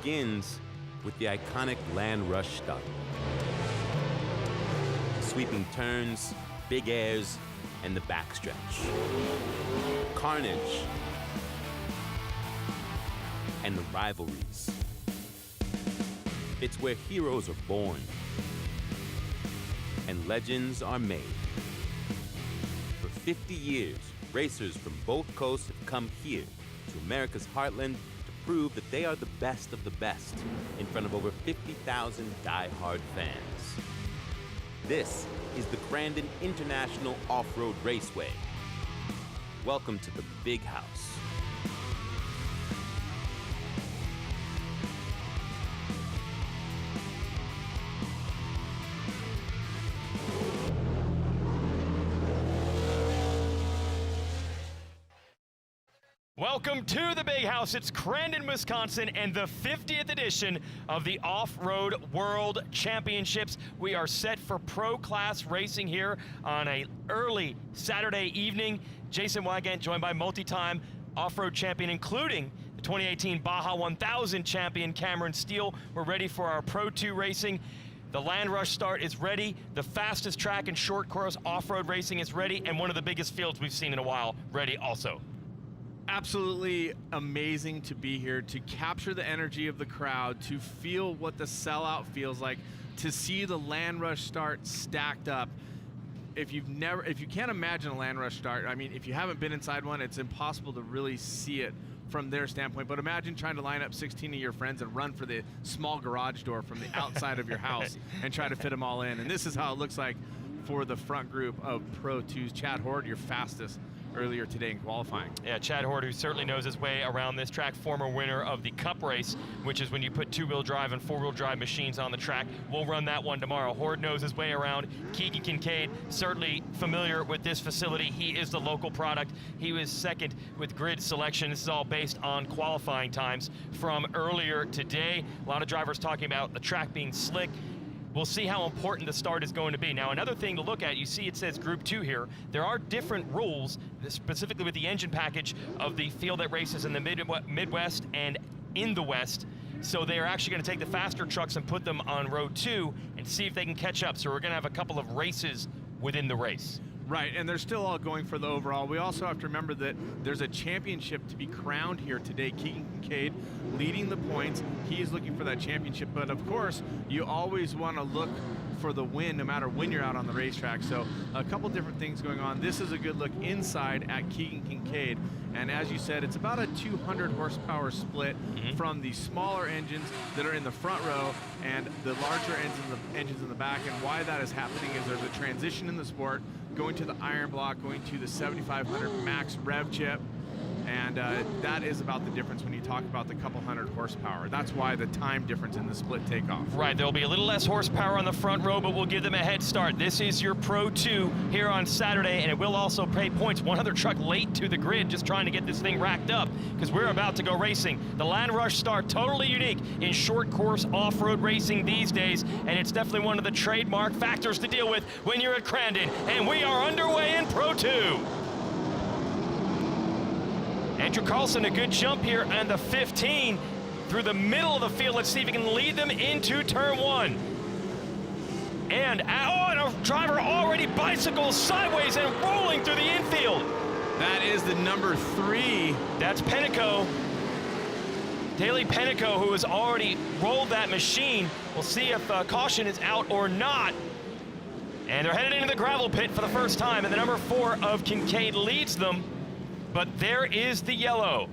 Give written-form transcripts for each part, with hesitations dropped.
begins with the iconic Land Rush start. Sweeping turns, big airs, and the backstretch. Carnage. And the rivalries. It's where heroes are born and legends are made. For 50 years, racers from both coasts have come here to America's heartland to prove that they are the best of the best in front of over 50,000 die-hard fans. This is the Crandon International Off-Road Raceway. Welcome to the Big House. Welcome to the Big House. It's Crandon, Wisconsin, and the 50th edition of the Off-Road World Championships. We are set for pro class racing here on an early Saturday evening. Jason Wygant joined by multi-time off-road champion, including the 2018 Baja 1000 champion Cameron Steele. We're ready for our Pro 2 racing. The Land Rush start is ready. The fastest track and short course off-road racing is ready, and one of the biggest fields we've seen in a while ready also. Absolutely amazing to be here, to capture the energy of the crowd, to feel what the sellout feels like, to see the Land Rush start stacked up. If you can't imagine a Land Rush start, I mean, if you haven't been inside one, it's impossible to really see it from their standpoint. But imagine trying to line up 16 of your friends and run for the small garage door from the outside of your house and try to fit them all in. And this is how it looks like for the front group of Pro 2s. Chad Horde, your fastest earlier today in qualifying. Yeah, Chad Horde, who certainly knows his way around this track, former winner of the Cup race, which is when you put two-wheel drive and four-wheel drive machines on the track. We'll run that one tomorrow. Horde knows his way around. Keegan Kincaid, certainly familiar with this facility. He is the local product. He was second with grid selection. This is all based on qualifying times from earlier today. A lot of drivers talking about the track being slick. We'll see how important the start is going to be. Now, another thing to look at, you see it says Group 2 here. There are different rules, specifically with the engine package of the field that races in the Midwest and in the West. So they are actually going to take the faster trucks and put them on Row 2 and see if they can catch up. So we're going to have a couple of races within the race. Right, and they're still all going for the overall. We also have to remember that there's a championship to be crowned here today. Keegan Kincaid leading the points. He is looking for that championship, but of course, you always want to look for the win no matter when you're out on the racetrack. So a couple different things going on. This is a good look inside at Keegan Kincaid, and as you said, it's about a 200 horsepower split from the smaller engines that are in the front row and the larger engines in the back. And why that is happening is there's a transition in the sport, going to the iron block, going to the 7500 max rev chip, and that is about the difference when you talk about the couple hundred horsepower. That's why the time difference in the split takeoff. Right, there'll be a little less horsepower on the front row, but we'll give them a head start. This is your Pro 2 here on Saturday, and it will also pay points. One other truck late to the grid, just trying to get this thing racked up, because we're about to go racing. The Land Rush start, totally unique in short course off-road racing these days, and it's definitely one of the trademark factors to deal with when you're at Crandon, and we are underway in Pro 2. Andrew Carlson, a good jump here, and the 15 through the middle of the field. Let's see if he can lead them into turn 1. And a driver already bicycles sideways and rolling through the infield. That is the number 3. That's Pennico. Daley Pennico, who has already rolled that machine. We'll see if caution is out or not. And they're headed into the gravel pit for the first time, and the number 4 of Kincaid leads them. But there is the yellow.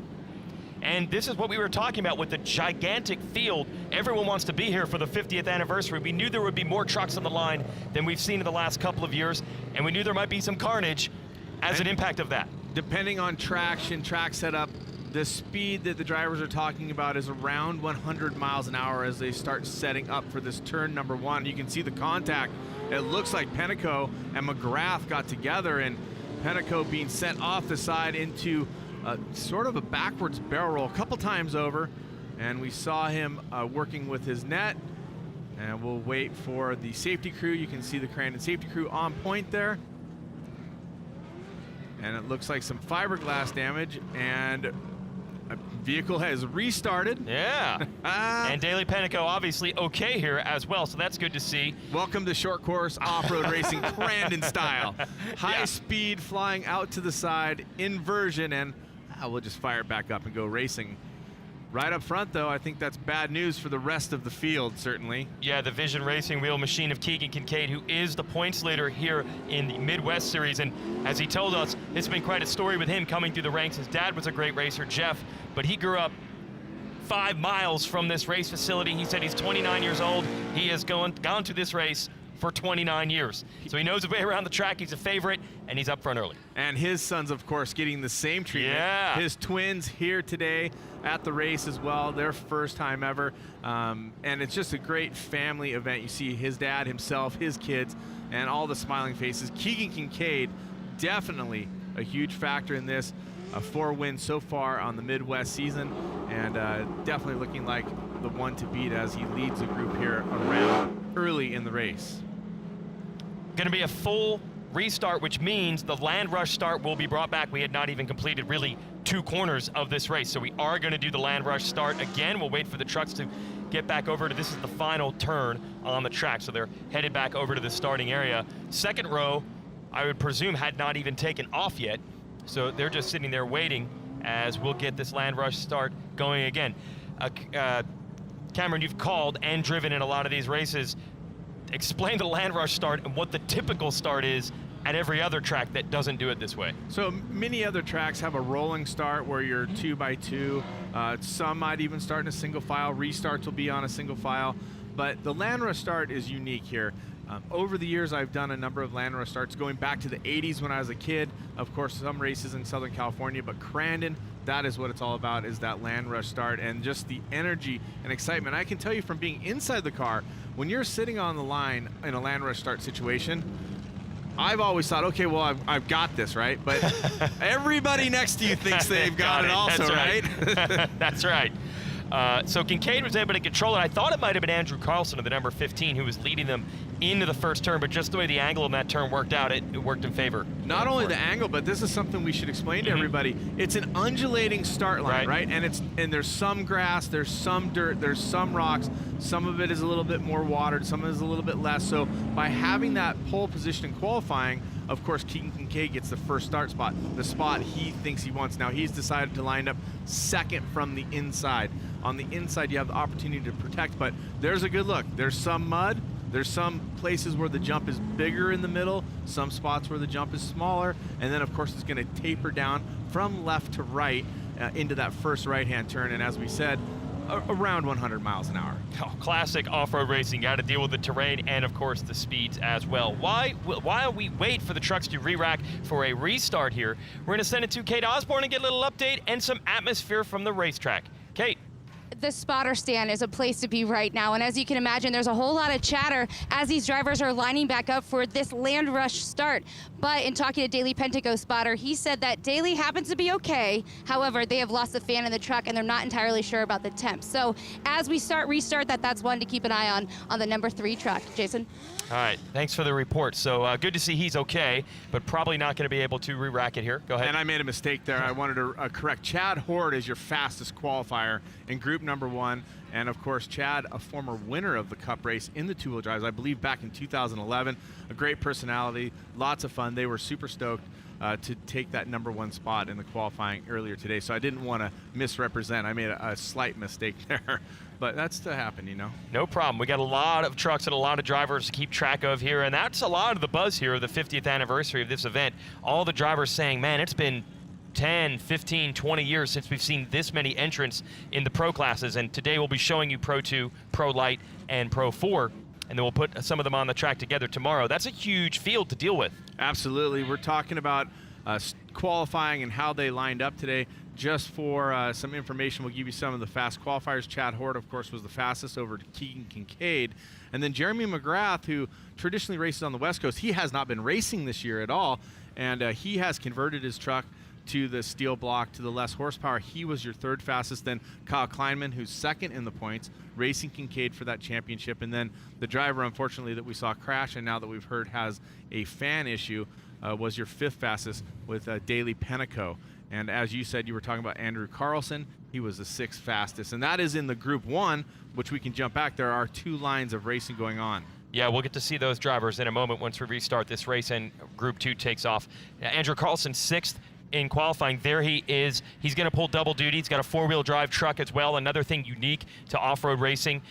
And this is what we were talking about with the gigantic field. Everyone wants to be here for the 50th anniversary. We knew there would be more trucks on the line than we've seen in the last couple of years, and we knew there might be some carnage as an impact of that. Depending on traction, track setup, the speed that the drivers are talking about is around 100 miles an hour as they start setting up for this turn number 1. You can see the contact. It looks like Pennico and McGrath got together, and Pennico being sent off the side into sort of a backwards barrel roll a couple times over, and we saw him working with his net. And we'll wait for the safety crew. You can see the Crandon safety crew on point there. And it looks like some fiberglass damage and Vehicle has restarted. Yeah. And Daily Penico obviously okay here as well, so that's good to see. Welcome to short course off-road racing, Crandon style. High speed, flying out to the side, inversion, and we'll just fire it back up and go racing. Right up front, though, I think that's bad news for the rest of the field, certainly. Yeah, the Vision Racing wheel machine of Keegan Kincaid, who is the points leader here in the Midwest Series. And as he told us, it's been quite a story with him coming through the ranks. His dad was a great racer, Jeff, but he grew up 5 miles from this race facility. He said he's 29 years old. He has gone to this race for 29 years. So he knows his way around the track. He's a favorite, and he's up front early. And his sons, of course, getting the same treatment. Yeah. His twins here today at the race as well, their first time ever. And it's just a great family event. You see his dad, himself, his kids, and all the smiling faces. Keegan Kincaid, definitely a huge factor in this. 4 wins so far on the Midwest season, and definitely looking like the one to beat as he leads the group here around early in the race. Going to be a full restart, which means the land rush start will be brought back. We had not even completed really 2 corners of this race, so we are going to do the land rush start again. We'll wait for the trucks to get back over to, this is the final turn on the track, so they're headed back over to the starting area. Second row, I would presume, had not even taken off yet, so they're just sitting there waiting as we'll get this land rush start going again. Cameron, you've called and driven in a lot of these races. Explain the land rush start and what the typical start is at every other track that doesn't do it this way. So many other tracks have a rolling start where you're 2 by 2. Some might even start in a single file. Restarts will be on a single file. But the land rush start is unique here. Over the years, I've done a number of land rush starts going back to the 80s when I was a kid. Of course, some races in Southern California, but Crandon, that is what it's all about, is that land rush start and just the energy and excitement. I can tell you from being inside the car, when you're sitting on the line in a land rush start situation, I've always thought, okay, well, I've got this, right? But everybody next to you thinks they've got it also, right? That's right. So Kincaid was able to control it. I thought it might have been Andrew Carlson of the number 15 who was leading them into the first turn, but just the way the angle of that turn worked out, it worked in favor. Not only the angle, but this is something we should explain to everybody. It's an undulating start line, right? And there's some grass, there's some dirt, there's some rocks. Some of it is a little bit more watered, some of it is a little bit less. So by having that pole position in qualifying, of course, Keegan Kincaid gets the first start spot, the spot he thinks he wants. Now he's decided to line up second from the inside. On the inside, you have the opportunity to protect, but there's a good look. There's some mud. There's some places where the jump is bigger in the middle, some spots where the jump is smaller, and then of course it's gonna taper down from left to right into that first right-hand turn, and as we said, around 100 miles an hour. Oh, classic off-road racing. Got to deal with the terrain and, of course, the speeds as well. While we wait for the trucks to re-rack for a restart here, we're going to send it to Kate Osborne and get a little update and some atmosphere from the racetrack. Kate. The spotter stand is a place to be right now, and as you can imagine, there's a whole lot of chatter as these drivers are lining back up for this land rush start. But in talking to Daily Pentico spotter, he said that Daily happens to be okay. However, they have lost a fan in the truck and they're not entirely sure about the temps. So as we restart, that's one to keep an eye on the number 3 truck. Jason? All right, thanks for the report. So good to see he's okay, but probably not going to be able to re-rack it here. Go ahead. And I made a mistake there. I wanted to correct. Chad Horde is your fastest qualifier in group number 1. And of course, Chad, a former winner of the Cup race in the 2-wheel drives, I believe back in 2011. A great personality, lots of fun. They were super stoked to take that number 1 spot in the qualifying earlier today. So I didn't want to misrepresent. I made a slight mistake there. But that's to happen, you know. No problem. We got a lot of trucks and a lot of drivers to keep track of here, and that's a lot of the buzz here of the 50th anniversary of this event. All the drivers saying, man, it's been 10, 15, 20 years since we've seen this many entrants in the pro classes, and today we'll be showing you Pro 2, Pro Lite, and Pro 4, and then we'll put some of them on the track together tomorrow. That's a huge field to deal with. Absolutely. We're talking about qualifying and how they lined up today. Just for some information, we'll give you some of the fast qualifiers. Chad Horde, of course, was the fastest over to Keegan Kincaid. And then Jeremy McGrath, who traditionally races on the West Coast, he has not been racing this year at all. And he has converted his truck to the steel block, to the less horsepower. He was your third fastest. Then Kyle Kleinman, who's second in the points, racing Kincaid for that championship. And then the driver, unfortunately, that we saw crash and now that we've heard has a fan issue, was your fifth fastest with Daly Penteco. And as you said, you were talking about Andrew Carlson. He was the sixth fastest. And that is in the Group 1, which we can jump back. There are 2 lines of racing going on. Yeah, we'll get to see those drivers in a moment once we restart this race and Group 2 takes off. Andrew Carlson, 6th in qualifying. There he is. He's going to pull double duty. He's got a 4-wheel drive truck as well. Another thing unique to off-road racing.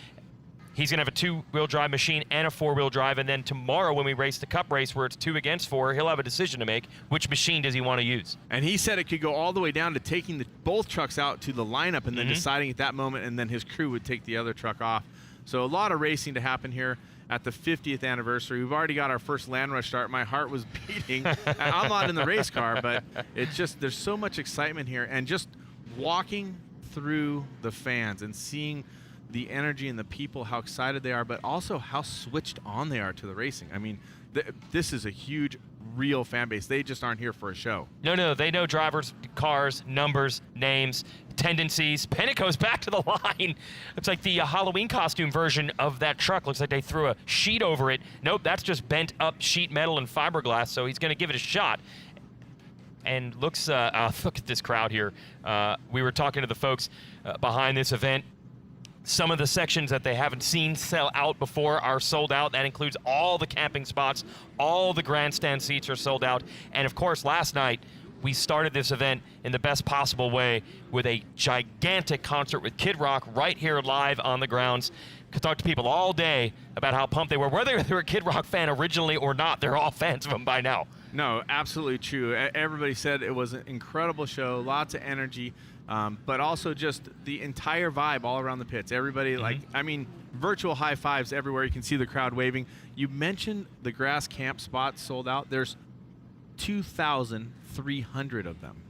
He's going to have a 2-wheel drive machine and a 4-wheel drive. And then tomorrow when we race the Cup race where it's 2 against 4, he'll have a decision to make. Which machine does he want to use? And he said it could go all the way down to taking both trucks out to the lineup and then deciding at that moment, and then his crew would take the other truck off. So a lot of racing to happen here at the 50th anniversary. We've already got our first Land Rush start. My heart was beating. I'm not in the race car, but it's just, there's so much excitement here. And just walking through the fans and seeing the energy and the people, how excited they are, but also how switched on they are to the racing. I mean, this is a huge, real fan base. They just aren't here for a show. No, they know drivers, cars, numbers, names, tendencies. Penteco's back to the line. Looks like the Halloween costume version of that truck. Looks like they threw a sheet over it. Nope, that's just bent up sheet metal and fiberglass, so he's going to give it a shot. And looks, look at this crowd here. We were talking to the folks behind this event. Some of the sections that they haven't seen sell out before are sold out. That includes all the camping spots. All the grandstand seats are sold out. And of course, last night, we started this event in the best possible way with a gigantic concert with Kid Rock right here live on the grounds. Could talk to people all day about how pumped they were. Whether they were a Kid Rock fan originally or not, they're all fans of him by now. No, absolutely true. Everybody said it was an incredible show, lots of energy. But also just the entire vibe all around the pits. Everybody, I mean, virtual high fives everywhere. You can see the crowd waving. You mentioned the grass camp spots sold out. There's 2,300 of them.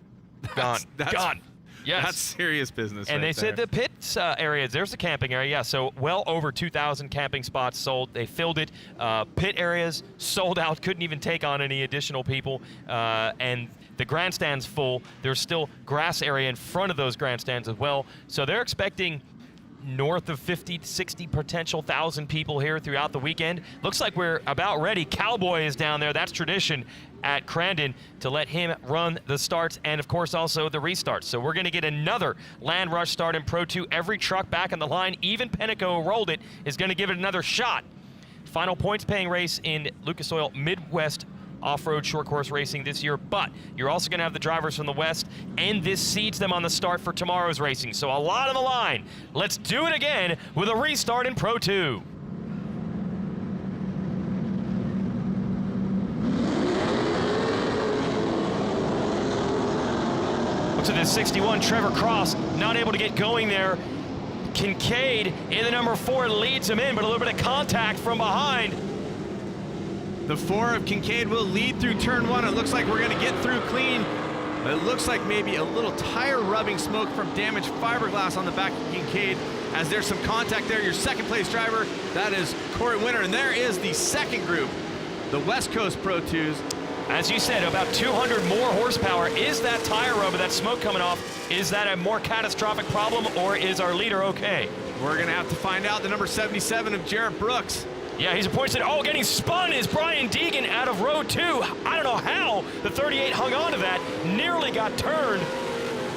Gone. Yes. That's serious business. And right they said the pits areas, there's the camping area, yeah, so well over 2,000 camping spots sold. They filled it. Pit areas sold out, couldn't even take on any additional people. And the grandstand's full. There's still grass area in front of those grandstands as well. So they're expecting north of 50 to 60 potential thousand people here throughout the weekend. Looks like we're about ready. Cowboy is down there. That's tradition at Crandon to let him run the starts and, of course, also the restarts. So we're going to get another Land Rush start in Pro 2. Every truck back on the line, even Penteco rolled it, is going to give it another shot. Final points-paying race in Lucas Oil Midwest off-road short course racing this year, but you're also going to have the drivers from the West, and this seeds them on the start for tomorrow's racing. So a lot on the line. Let's do it again with a restart in Pro 2. Looks at this 61, Trevor Cross, not able to get going there. Kincaid in the number 4 leads him in, but a little bit of contact from behind. The 4 of Kincaid will lead through turn 1. It looks like we're going to get through clean. But it looks like maybe a little tire rubbing smoke from damaged fiberglass on the back of Kincaid, as there's some contact there. Your second place driver, that is Corey Winter. And there is the second group, the West Coast Pro 2s. As you said, about 200 more horsepower. Is that tire rub, that smoke coming off, is that a more catastrophic problem, or is our leader okay? We're going to have to find out. The number 77 of Jarrett Brooks. Yeah, he's a point. Oh, getting spun is Brian Deegan out of row 2. I don't know how the 38 hung on to that, nearly got turned,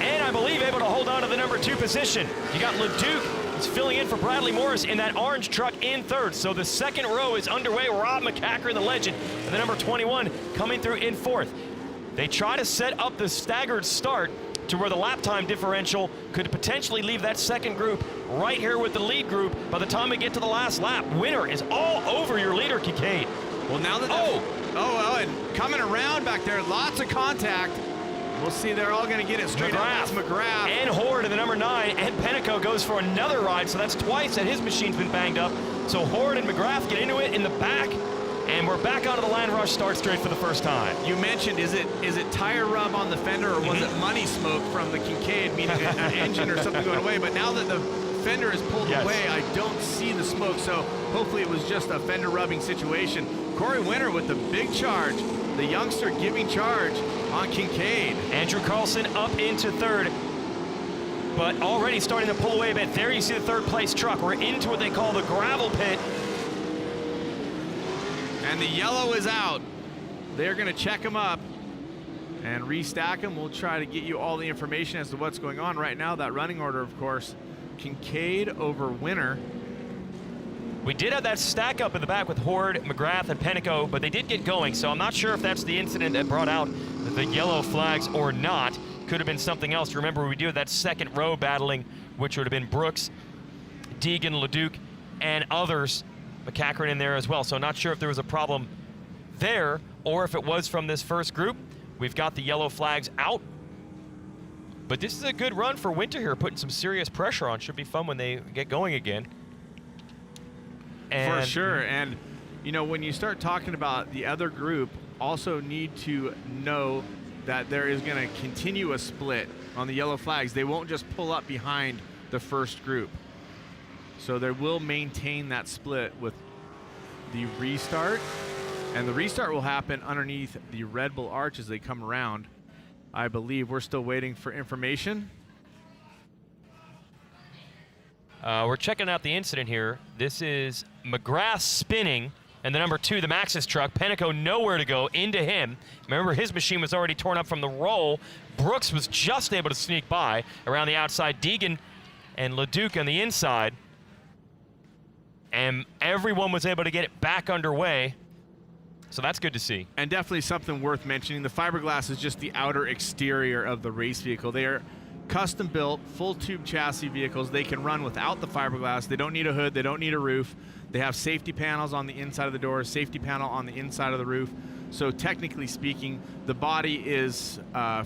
and I believe able to hold on to the number 2 position. You got LeDuc, he's filling in for Bradley Morris in that orange truck in 3rd. So the second row is underway. Rob McCacker, the legend, and the number 21 coming through in 4th. They try to set up the staggered start to where the lap time differential could potentially leave that second group right here with the lead group by the time we get to the last lap. Winner is all over your leader, Kincaid. Well, now that and coming around back there, lots of contact. We'll see, they're all going to get it straight up. That's McGrath. And Horde in the number 9, and Penteco goes for another ride, so that's twice that his machine's been banged up. So Horde and McGrath get into it in the back, and we're back onto the Land Rush start straight for the first time. You mentioned, is it tire rub on the fender, or was it money smoke from the Kincaid, meaning an engine or something going away? But now that the fender is pulled away, I don't see the smoke, so hopefully it was just a fender rubbing situation. Corey Winter with the big charge the youngster giving charge on Kincaid. Andrew Carlson up into third, but already starting to pull away a bit. There you see the third place truck. We're into what they call the gravel pit. And the yellow is out. They're gonna check him up and restack him. We'll try to get you all the information as to what's going on right now. That running order, of course, Kincaid over Winter. We did have that stack up in the back with Horde, McGrath, and Penico, but they did get going, so I'm not sure if that's the incident that brought out the yellow flags or not. Could have been something else. Remember, we do that second row battling, which would have been Brooks, Deegan, Leduc, and others. McCachran in there as well, so not sure if there was a problem there or if it was from this first group. We've got the yellow flags out, but this is a good run for Winter here, putting some serious pressure on. Should be fun when they get going again. For sure, and you know, when you start talking about the other group, also need to know that there is going to continue a split on the yellow flags. They won't just pull up behind the first group. So they will maintain that split with the restart, and the restart will happen underneath the Red Bull arch as they come around. I believe we're still waiting for information. We're checking out the incident here. This is McGrath spinning, and the number 2, the Maxxis truck. Penico nowhere to go, into him. Remember, his machine was already torn up from the roll. Brooks was just able to sneak by around the outside. Deegan and Leduc on the inside. And everyone was able to get it back underway. So that's good to see. And definitely something worth mentioning. The fiberglass is just the outer exterior of the race vehicle. They are custom built, full tube chassis vehicles. They can run without the fiberglass. They don't need a hood, they don't need a roof. They have safety panels on the inside of the door, safety panel on the inside of the roof. So technically speaking, the body is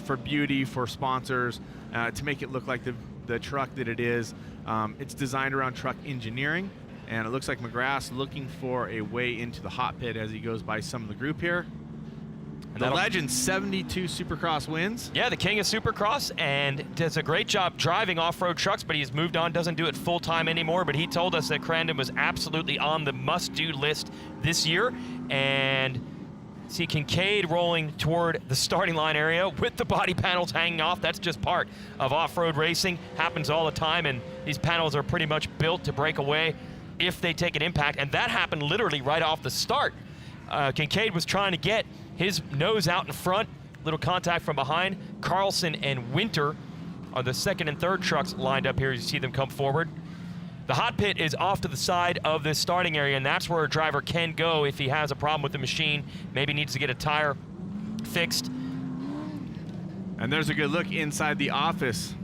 for beauty, for sponsors, to make it look like the truck that it is. It's designed around truck engineering, and it looks like McGrath's looking for a way into the hot pit as he goes by some of the group here. The legend, 72 Supercross wins. Yeah, the king of Supercross, and does a great job driving off-road trucks, but he's moved on, doesn't do it full-time anymore, but he told us that Crandon was absolutely on the must-do list this year. And see Kincaid rolling toward the starting line area with the body panels hanging off. That's just part of off-road racing. Happens all the time, and these panels are pretty much built to break away if they take an impact, and that happened literally right off the start. Kincaid was trying to get his nose out in front, little contact from behind. Carlson and Winter are the second and third trucks lined up here. You see them come forward. The hot pit is off to the side of this starting area, and that's where a driver can go if he has a problem with the machine, maybe needs to get a tire fixed. And there's a good look inside the office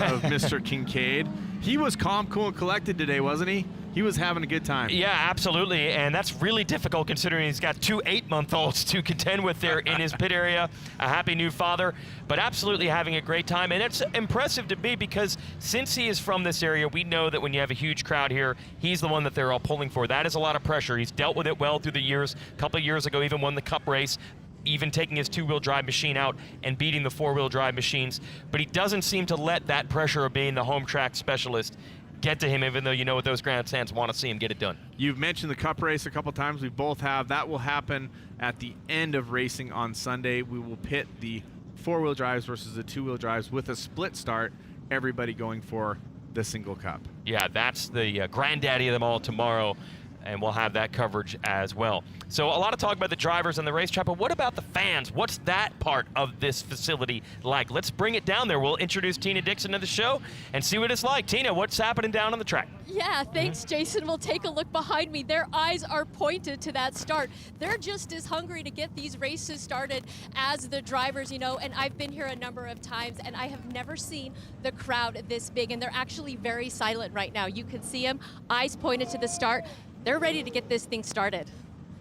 of Mr. Kincaid. He was calm, cool, and collected today, wasn't he? He was having a good time. Yeah, absolutely, and that's really difficult considering he's got 2 8-month-olds to contend with there in his pit area. A happy new father, but absolutely having a great time. And it's impressive to me because since he is from this area, we know that when you have a huge crowd here, he's the one that they're all pulling for. That is a lot of pressure. He's dealt with it well through the years. A couple of years ago, even won the Cup race, even taking his 2-wheel drive machine out and beating the 4-wheel drive machines. But he doesn't seem to let that pressure of being the home track specialist get to him, even though you know what those grandstands want to see him get it done. You've mentioned the Cup race a couple times. We both have. That will happen at the end of racing on Sunday. We will pit the 4-wheel drives versus the 2-wheel drives with a split start, everybody going for the single Cup. Yeah, that's the granddaddy of them all tomorrow, and we'll have that coverage as well. So a lot of talk about the drivers and the racetrack, but what about the fans? What's that part of this facility like? Let's bring it down there. We'll introduce Tina Dixon to the show and see what it's like. Tina, what's happening down on the track? Yeah, thanks, Jason. We'll take a look behind me. Their eyes are pointed to that start. They're just as hungry to get these races started as the drivers, you know, and I've been here a number of times, and I have never seen the crowd this big, and they're actually very silent right now. You can see them, eyes pointed to the start. They're ready to get this thing started,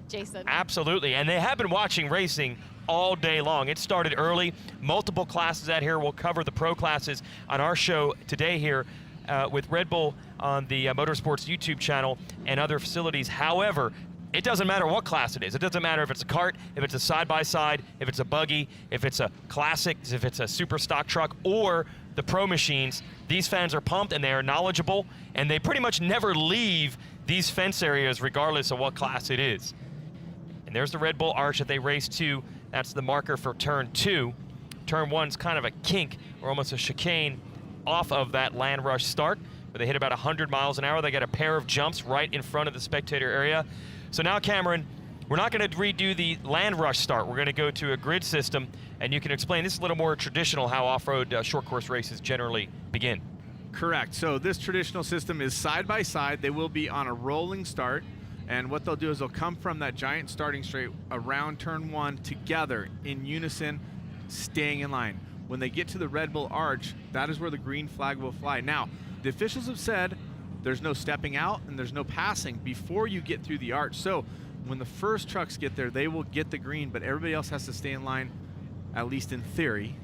Jason. Absolutely, and they have been watching racing all day long. It started early, multiple classes out here. We'll cover the pro classes on our show today here with Red Bull on the Motorsports YouTube channel and other facilities. However, it doesn't matter what class it is. It doesn't matter if it's a kart, if it's a side-by-side, if it's a buggy, if it's a classic, if it's a super stock truck, or the pro machines. These fans are pumped and they are knowledgeable, and they pretty much never leave these fence areas regardless of what class it is. And there's the Red Bull arch that they race to. That's the marker for turn 2. Turn 1's kind of a kink, or almost a chicane, off of that land rush start, where they hit about 100 miles an hour. They got a pair of jumps right in front of the spectator area. So now, Cameron, we're not going to redo the land rush start. We're going to go to a grid system, and you can explain this is a little more traditional how off-road short course races generally begin. Correct. So this traditional system is side by side. They will be on a rolling start, and what they'll do is they'll come from that giant starting straight around turn 1 together in unison, staying in line. When they get to the Red Bull arch, that is where the green flag will fly. Now, the officials have said there's no stepping out and there's no passing before you get through the arch. So when the first trucks get there, they will get the green, but everybody else has to stay in line, at least in theory,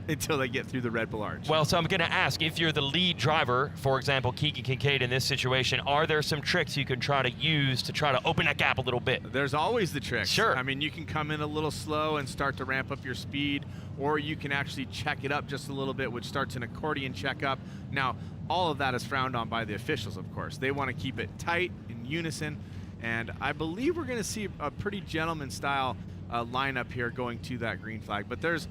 until they get through the Red Bull arch. Well, so I'm going to ask, if you're the lead driver, for example, Keegan Kincaid in this situation, are there some tricks you can try to use to try to open that gap a little bit? There's always the tricks. Sure. I mean, you can come in a little slow and start to ramp up your speed, or you can actually check it up just a little bit, which starts an accordion checkup. Now, all of that is frowned on by the officials, of course. They want to keep it tight, in unison, and I believe we're going to see a pretty gentleman-style lineup here going to that green flag. But there's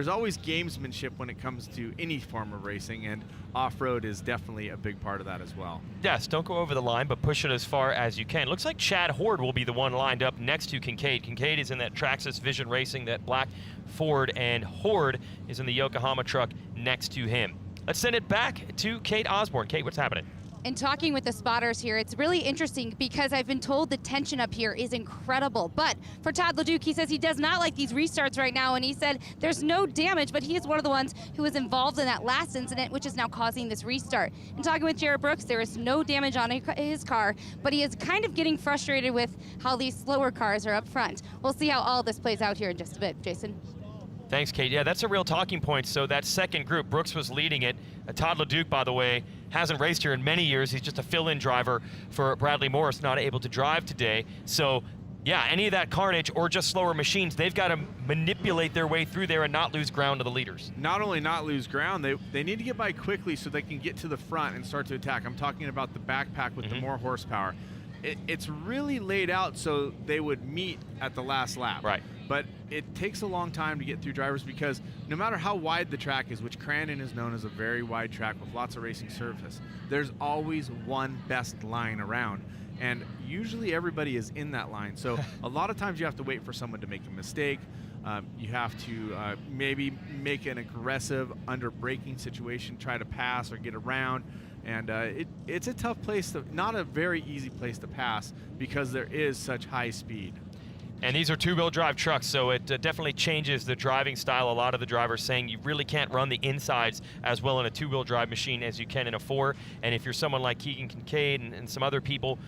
always gamesmanship when it comes to any form of racing, and off-road is definitely a big part of that as well. Yes, don't go over the line, but push it as far as you can. Looks like Chad Horde will be the one lined up next to Kincaid. Kincaid is in that Traxxas Vision Racing, that black Ford, and Horde is in the Yokohama truck next to him. Let's send it back to Kate Osborne. Kate, what's happening? In talking with the spotters here, it's really interesting because I've been told the tension up here is incredible. But for Todd LeDuc, he says he does not like these restarts right now, and he said there's no damage, but he is one of the ones who was involved in that last incident, which is now causing this restart. In talking with Jared Brooks, there is no damage on his car, but he is kind of getting frustrated with how these slower cars are up front. We'll see how all this plays out here in just a bit. Jason? Thanks, Kate. Yeah, that's a real talking point. So that second group, Brooks was leading it. Todd LeDuc, by the way, hasn't raced here in many years. He's just a fill-in driver for Bradley Morris, not able to drive today. So, yeah, any of that carnage or just slower machines, they've got to manipulate their way through there and not lose ground to the leaders. Not only not lose ground, they need to get by quickly so they can get to the front and start to attack. I'm talking about the backpack with the more horsepower. It's really laid out so they would meet at the last lap. Right. But it takes a long time to get through drivers because no matter how wide the track is, which Crandon is known as a very wide track with lots of racing surface, there's always one best line around. And usually everybody is in that line. So a lot of times you have to wait for someone to make a mistake. You have to maybe make an aggressive under braking situation, try to pass or get around. And it's a tough place, not a very easy place to pass because there is such high speed. And these are two-wheel drive trucks, so it definitely changes the driving style. A lot of the drivers saying you really can't run the insides as well in a two-wheel drive machine as you can in a four. And if you're someone like Keegan Kincaid and some other people,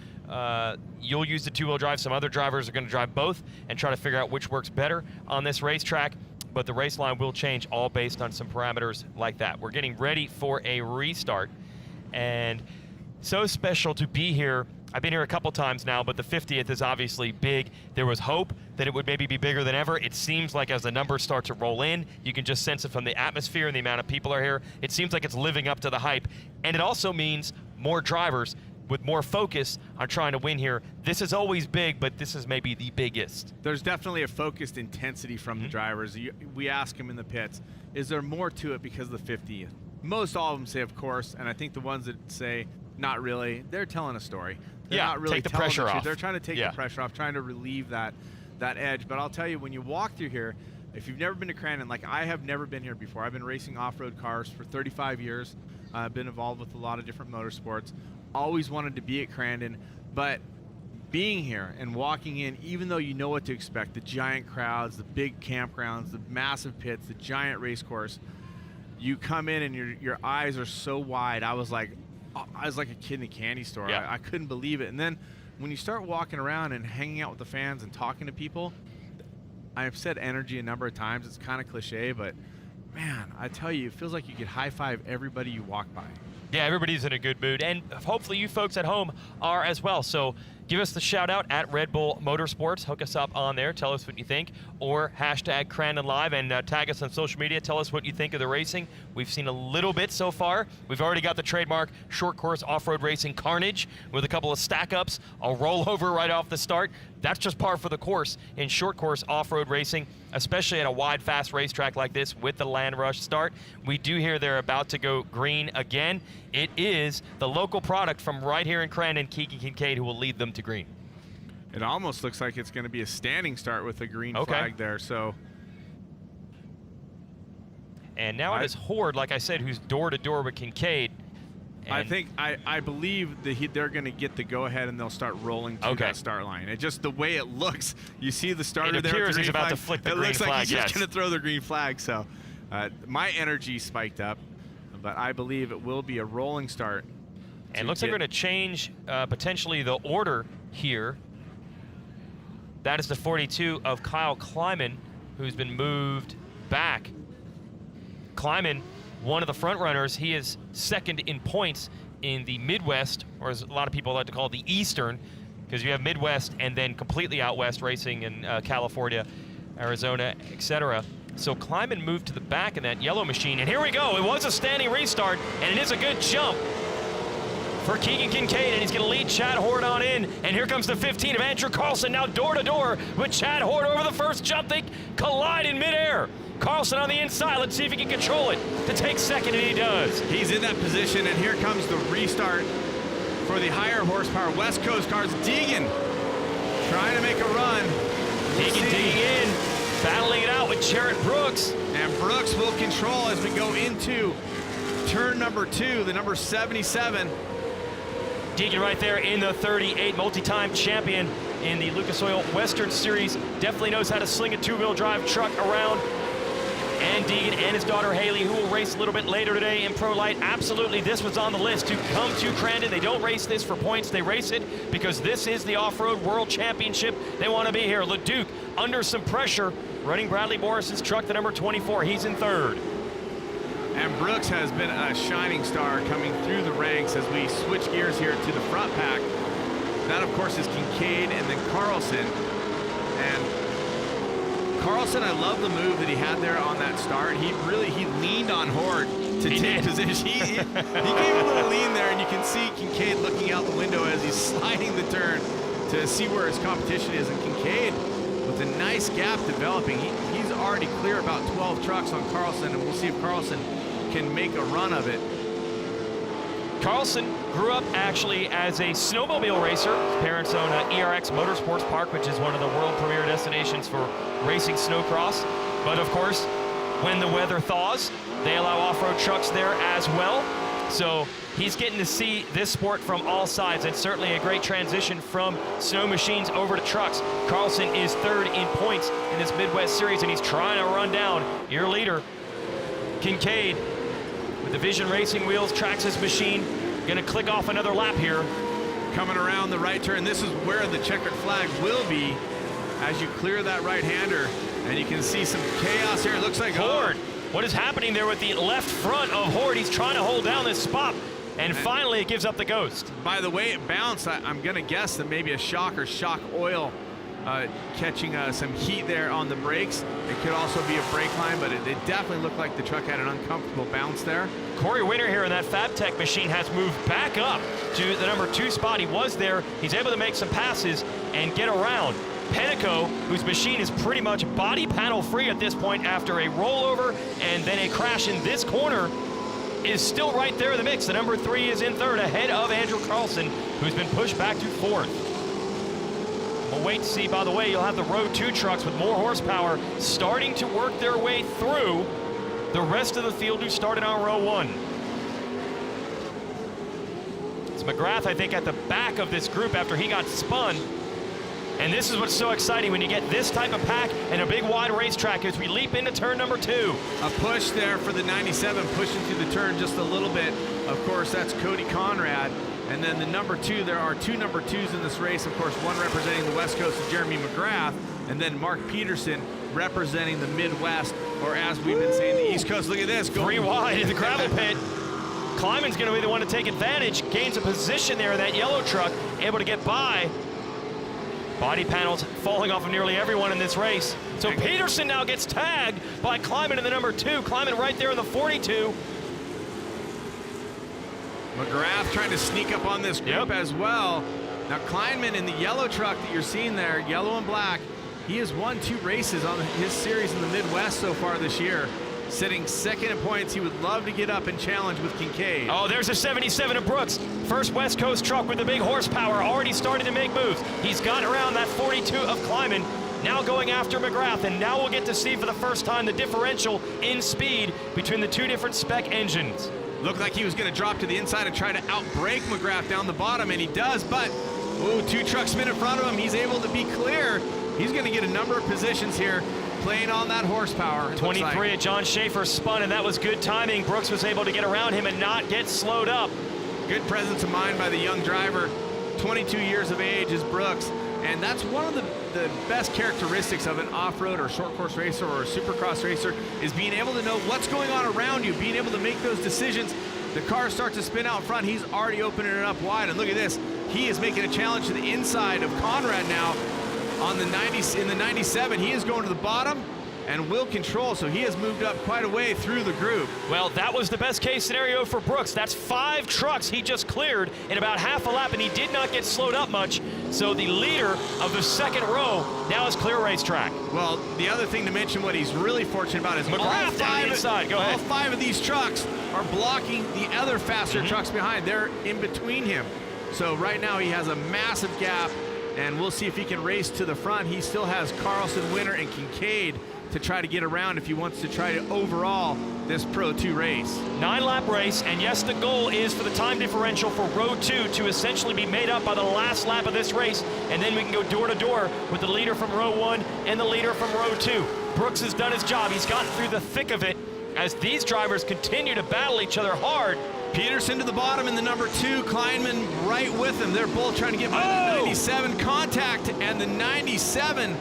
you'll use the two-wheel drive. Some other drivers are going to drive both and try to figure out which works better on this racetrack. But the race line will change, all based on some parameters like that. We're getting ready for a restart, and so special to be here. I've been here a couple times now, but the 50th is obviously big. There was hope that it would maybe be bigger than ever. It seems like as the numbers start to roll in, you can just sense it from the atmosphere and the amount of people are here. It seems like it's living up to the hype. And it also means more drivers with more focus on trying to win here. This is always big, but this is maybe the biggest. There's definitely a focused intensity from the drivers. We ask them in the pits, is there more to it because of the 50th? Most all of them say, of course, and I think the ones that say, not really, they're telling a story. They're not really take the pressure off. They're trying to take the pressure off, trying to relieve that edge. But I'll tell you, when you walk through here, if you've never been to Crandon, like I have never been here before. I've been racing off-road cars for 35 years. I've been involved with a lot of different motorsports. Always wanted to be at Crandon, but being here and walking in, even though you know what to expect, the giant crowds, the big campgrounds, the massive pits, the giant race course, you come in and your eyes are so wide. I was like a kid in a candy store. Yeah. I couldn't believe it. And then when you start walking around and hanging out with the fans and talking to people, I've said energy a number of times. It's kind of cliche, but man, I tell you, it feels like you could high five everybody you walk by. Yeah, everybody's in a good mood, and hopefully you folks at home are as well. So give us the shout out at Red Bull Motorsports. Hook us up on there. Tell us what you think. Or hashtag Crandon Live and tag us on social media. Tell us what you think of the racing. We've seen a little bit so far. We've already got the trademark short course off-road racing carnage with a couple of stack-ups, a rollover right off the start. That's just par for the course in short course off-road racing, especially at a wide, fast racetrack like this with the land rush start. We do hear they're about to go green again. It is the local product from right here in Crandon, Keegan Kincaid, who will lead them to green. It almost looks like it's going to be a standing start with a green flag there. So, and now it is Horde, like I said, who's door-to-door with Kincaid. I believe that they're going to get the go-ahead and they'll start rolling to that start line. It just the way it looks, you see the starter there. It appears he's about to flick the green flag. It looks like he's just going to throw the green flag. So my energy spiked up, but I believe it will be a rolling start. And looks like we're going to change potentially the order here. That is the 42 of Kyle Kleiman, who's been moved back. Kleiman, one of the front runners, he is second in points in the Midwest, or as a lot of people like to call it, the Eastern, because you have Midwest and then completely out west racing in California, Arizona, etc. So Kleiman moved to the back in that yellow machine, and here we go. It was a standing restart, and it is a good jump for Keegan Kincaid, and he's going to lead Chad Horde on in. And here comes the 15 of Andrew Carlson, now door-to-door with Chad Horde over the first jump. They collide in midair. Carlson on the inside. Let's see if he can control it to take second, and he does. He's in that position, and here comes the restart for the higher horsepower West Coast cars. Deegan trying to make a run. Deegan digging in, battling it out with Jarrett Brooks. And Brooks will control as we go into turn number 2, the number 77. Deegan right there in the 38, multi-time champion in the Lucas Oil Western Series. Definitely knows how to sling a two-wheel drive truck around. And Deegan and his daughter Haley, who will race a little bit later today in Pro Lite. Absolutely, this was on the list to come to Crandon. They don't race this for points. They race it because this is the Off-Road World Championship. They want to be here. LeDuc under some pressure, running Bradley Morrison's truck, the number 24. He's in third. And Brooks has been a shining star coming through the ranks as we switch gears here to the front pack. That, of course, is Kincaid and then Carlson. And Carlson, I love the move that he had there on that start. He leaned on Horde to take position. He gave a little lean there, and you can see Kincaid looking out the window as he's sliding the turn to see where his competition is. And Kincaid, with a nice gap developing, he's already clear about 12 trucks on Carlson, and we'll see if Carlson can make a run of it. Carlson grew up actually as a snowmobile racer. His parents own ERX Motorsports Park, which is one of the world premier destinations for racing snowcross. But of course, when the weather thaws, they allow off-road trucks there as well. So he's getting to see this sport from all sides, and certainly a great transition from snow machines over to trucks. Carlson is third in points in this Midwest Series, and he's trying to run down your leader, Kincaid. With the Vision Racing wheels, tracks his machine. Gonna click off another lap here. Coming around the right turn, this is where the checkered flag will be as you clear that right-hander, and you can see some chaos here. It looks like Horde. What is happening there with the left front of Horde? He's trying to hold down this spot, and finally it gives up the ghost. By the way it bounced, I'm gonna guess that maybe a shock or shock oil catching some heat there on the brakes. It could also be a brake line, but it definitely looked like the truck had an uncomfortable bounce there. Corey Winter here in that FabTech machine has moved back up to the number 2 spot. He was there. He's able to make some passes and get around. Penico, whose machine is pretty much body panel free at this point after a rollover and then a crash in this corner, is still right there in the mix. The number 3 is in third, ahead of Andrew Carlson, who's been pushed back to 4th. We'll wait to see. By the way, you'll have the Row 2 trucks with more horsepower starting to work their way through the rest of the field who started on Row 1. It's McGrath, I think, at the back of this group after he got spun. And this is what's so exciting when you get this type of pack and a big wide racetrack as we leap into turn number 2. A push there for the 97, pushing through the turn just a little bit. Of course, that's Cody Conrad. And then the number 2, there are 2 number 2s in this race. Of course, one representing the West Coast is Jeremy McGrath, and then Mark Peterson representing the Midwest, or as we've been saying, the East Coast. Look at this. 3 wide in the gravel pit. Kleiman's going to be the one to take advantage, gains a position there in that yellow truck, able to get by Body panels falling off of nearly everyone in this race. So Peterson now gets tagged by Kleiman in the number 2. Kleiman right there in the 42. McGrath trying to sneak up on this group as well. Now Kleinman in the yellow truck that you're seeing there, yellow and black, he has won 2 races on his series in the Midwest so far this year. Sitting second in points, he would love to get up and challenge with Kincaid. Oh, there's a 77 of Brooks. First West Coast truck with the big horsepower, already starting to make moves. He's got around that 42 of Kleiman, now going after McGrath, and now we'll get to see for the first time the differential in speed between the 2 different spec engines. Looked like he was going to drop to the inside and try to outbrake McGrath down the bottom, and he does, but 2 trucks spin in front of him. He's able to be clear. He's going to get a number of positions here, playing on that horsepower. 23 at John Schaefer spun, and that was good timing. Brooks was able to get around him and not get slowed up. Good presence of mind by the young driver. 22 years of age is Brooks, and that's one of the best characteristics of an off-road or short course racer or a supercross racer, is being able to know what's going on around you, being able to make those decisions. The cars start to spin out front, he's already opening it up wide, and look at this. He is making a challenge to the inside of Conrad now on the 90, in the 97. He is going to the bottom and will control, so he has moved up quite a way through the group. Well, that was the best case scenario for Brooks. That's 5 trucks he just cleared in about half a lap, and he did not get slowed up much. So the leader of the second row now is clear racetrack. Well, the other thing to mention, what he's really fortunate about is McGrath down the inside. Go ahead. All 5 of these trucks are blocking the other faster trucks behind. They're in between him. So right now he has a massive gap, and we'll see if he can race to the front. He still has Carlson, Winter, and Kincaid to try to get around if he wants to try to overall this Pro 2 race. 9-lap race, and yes, the goal is for the time differential for row 2 to essentially be made up by the last lap of this race, and then we can go door to door with the leader from row 1 and the leader from row 2. Brooks has done his job. He's gotten through the thick of it as these drivers continue to battle each other hard. Peterson to the bottom in the number 2, Kleinman right with him. They're both trying to get by the 97. Contact, and the 97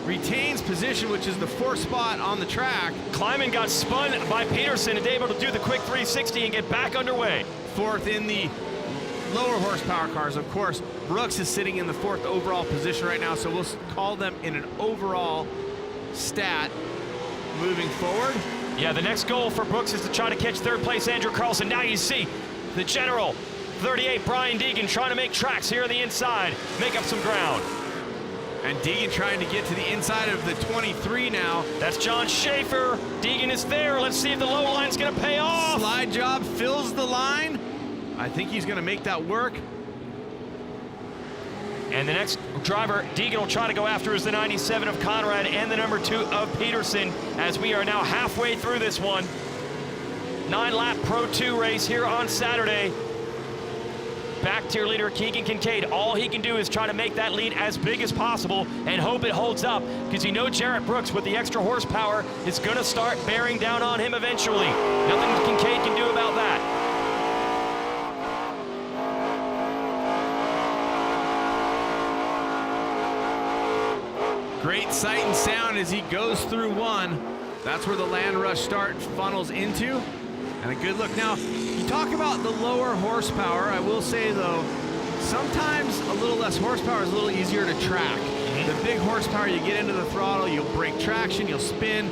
retains position, which is the 4th spot on the track. Kleiman got spun by Peterson and able to do the quick 360 and get back underway. 4th in the lower horsepower cars. Of course, Brooks is sitting in the 4th overall position right now, so we'll call them in an overall stat moving forward. Yeah, the next goal for Brooks is to try to catch 3rd place Andrew Carlson. Now you see the general, 38, Brian Deegan, trying to make tracks here on the inside, make up some ground. And Deegan trying to get to the inside of the 23 now. That's John Schaefer. Deegan is there. Let's see if the low line's going to pay off. Slide job fills the line. I think he's going to make that work. And the next driver, Deegan, will try to go after is the 97 of Conrad and the number 2 of Peterson, as we are now halfway through this one. 9-lap Pro 2 race here on Saturday. Back tier leader Keegan Kincaid. All he can do is try to make that lead as big as possible and hope it holds up, because you know Jarrett Brooks with the extra horsepower is going to start bearing down on him eventually. Nothing Kincaid can do about that. Great sight and sound as he goes through one. That's where the land rush start funnels into. And a good look. Now, you talk about the lower horsepower. I will say, though, sometimes a little less horsepower is a little easier to track. The big horsepower, you get into the throttle, you'll break traction, you'll spin.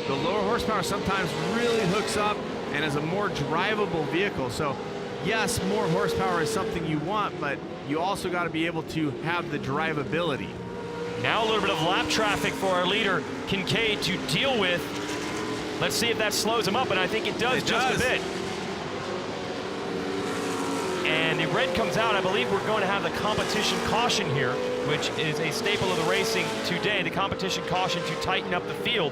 The lower horsepower sometimes really hooks up and is a more drivable vehicle. So, yes, more horsepower is something you want, but you also got to be able to have the drivability. Now a little bit of lap traffic for our leader, Kincaid, to deal with. Let's see if that slows him up, and I think it does just a bit. And the red comes out. I believe we're going to have the competition caution here, which is a staple of the racing today, the competition caution to tighten up the field.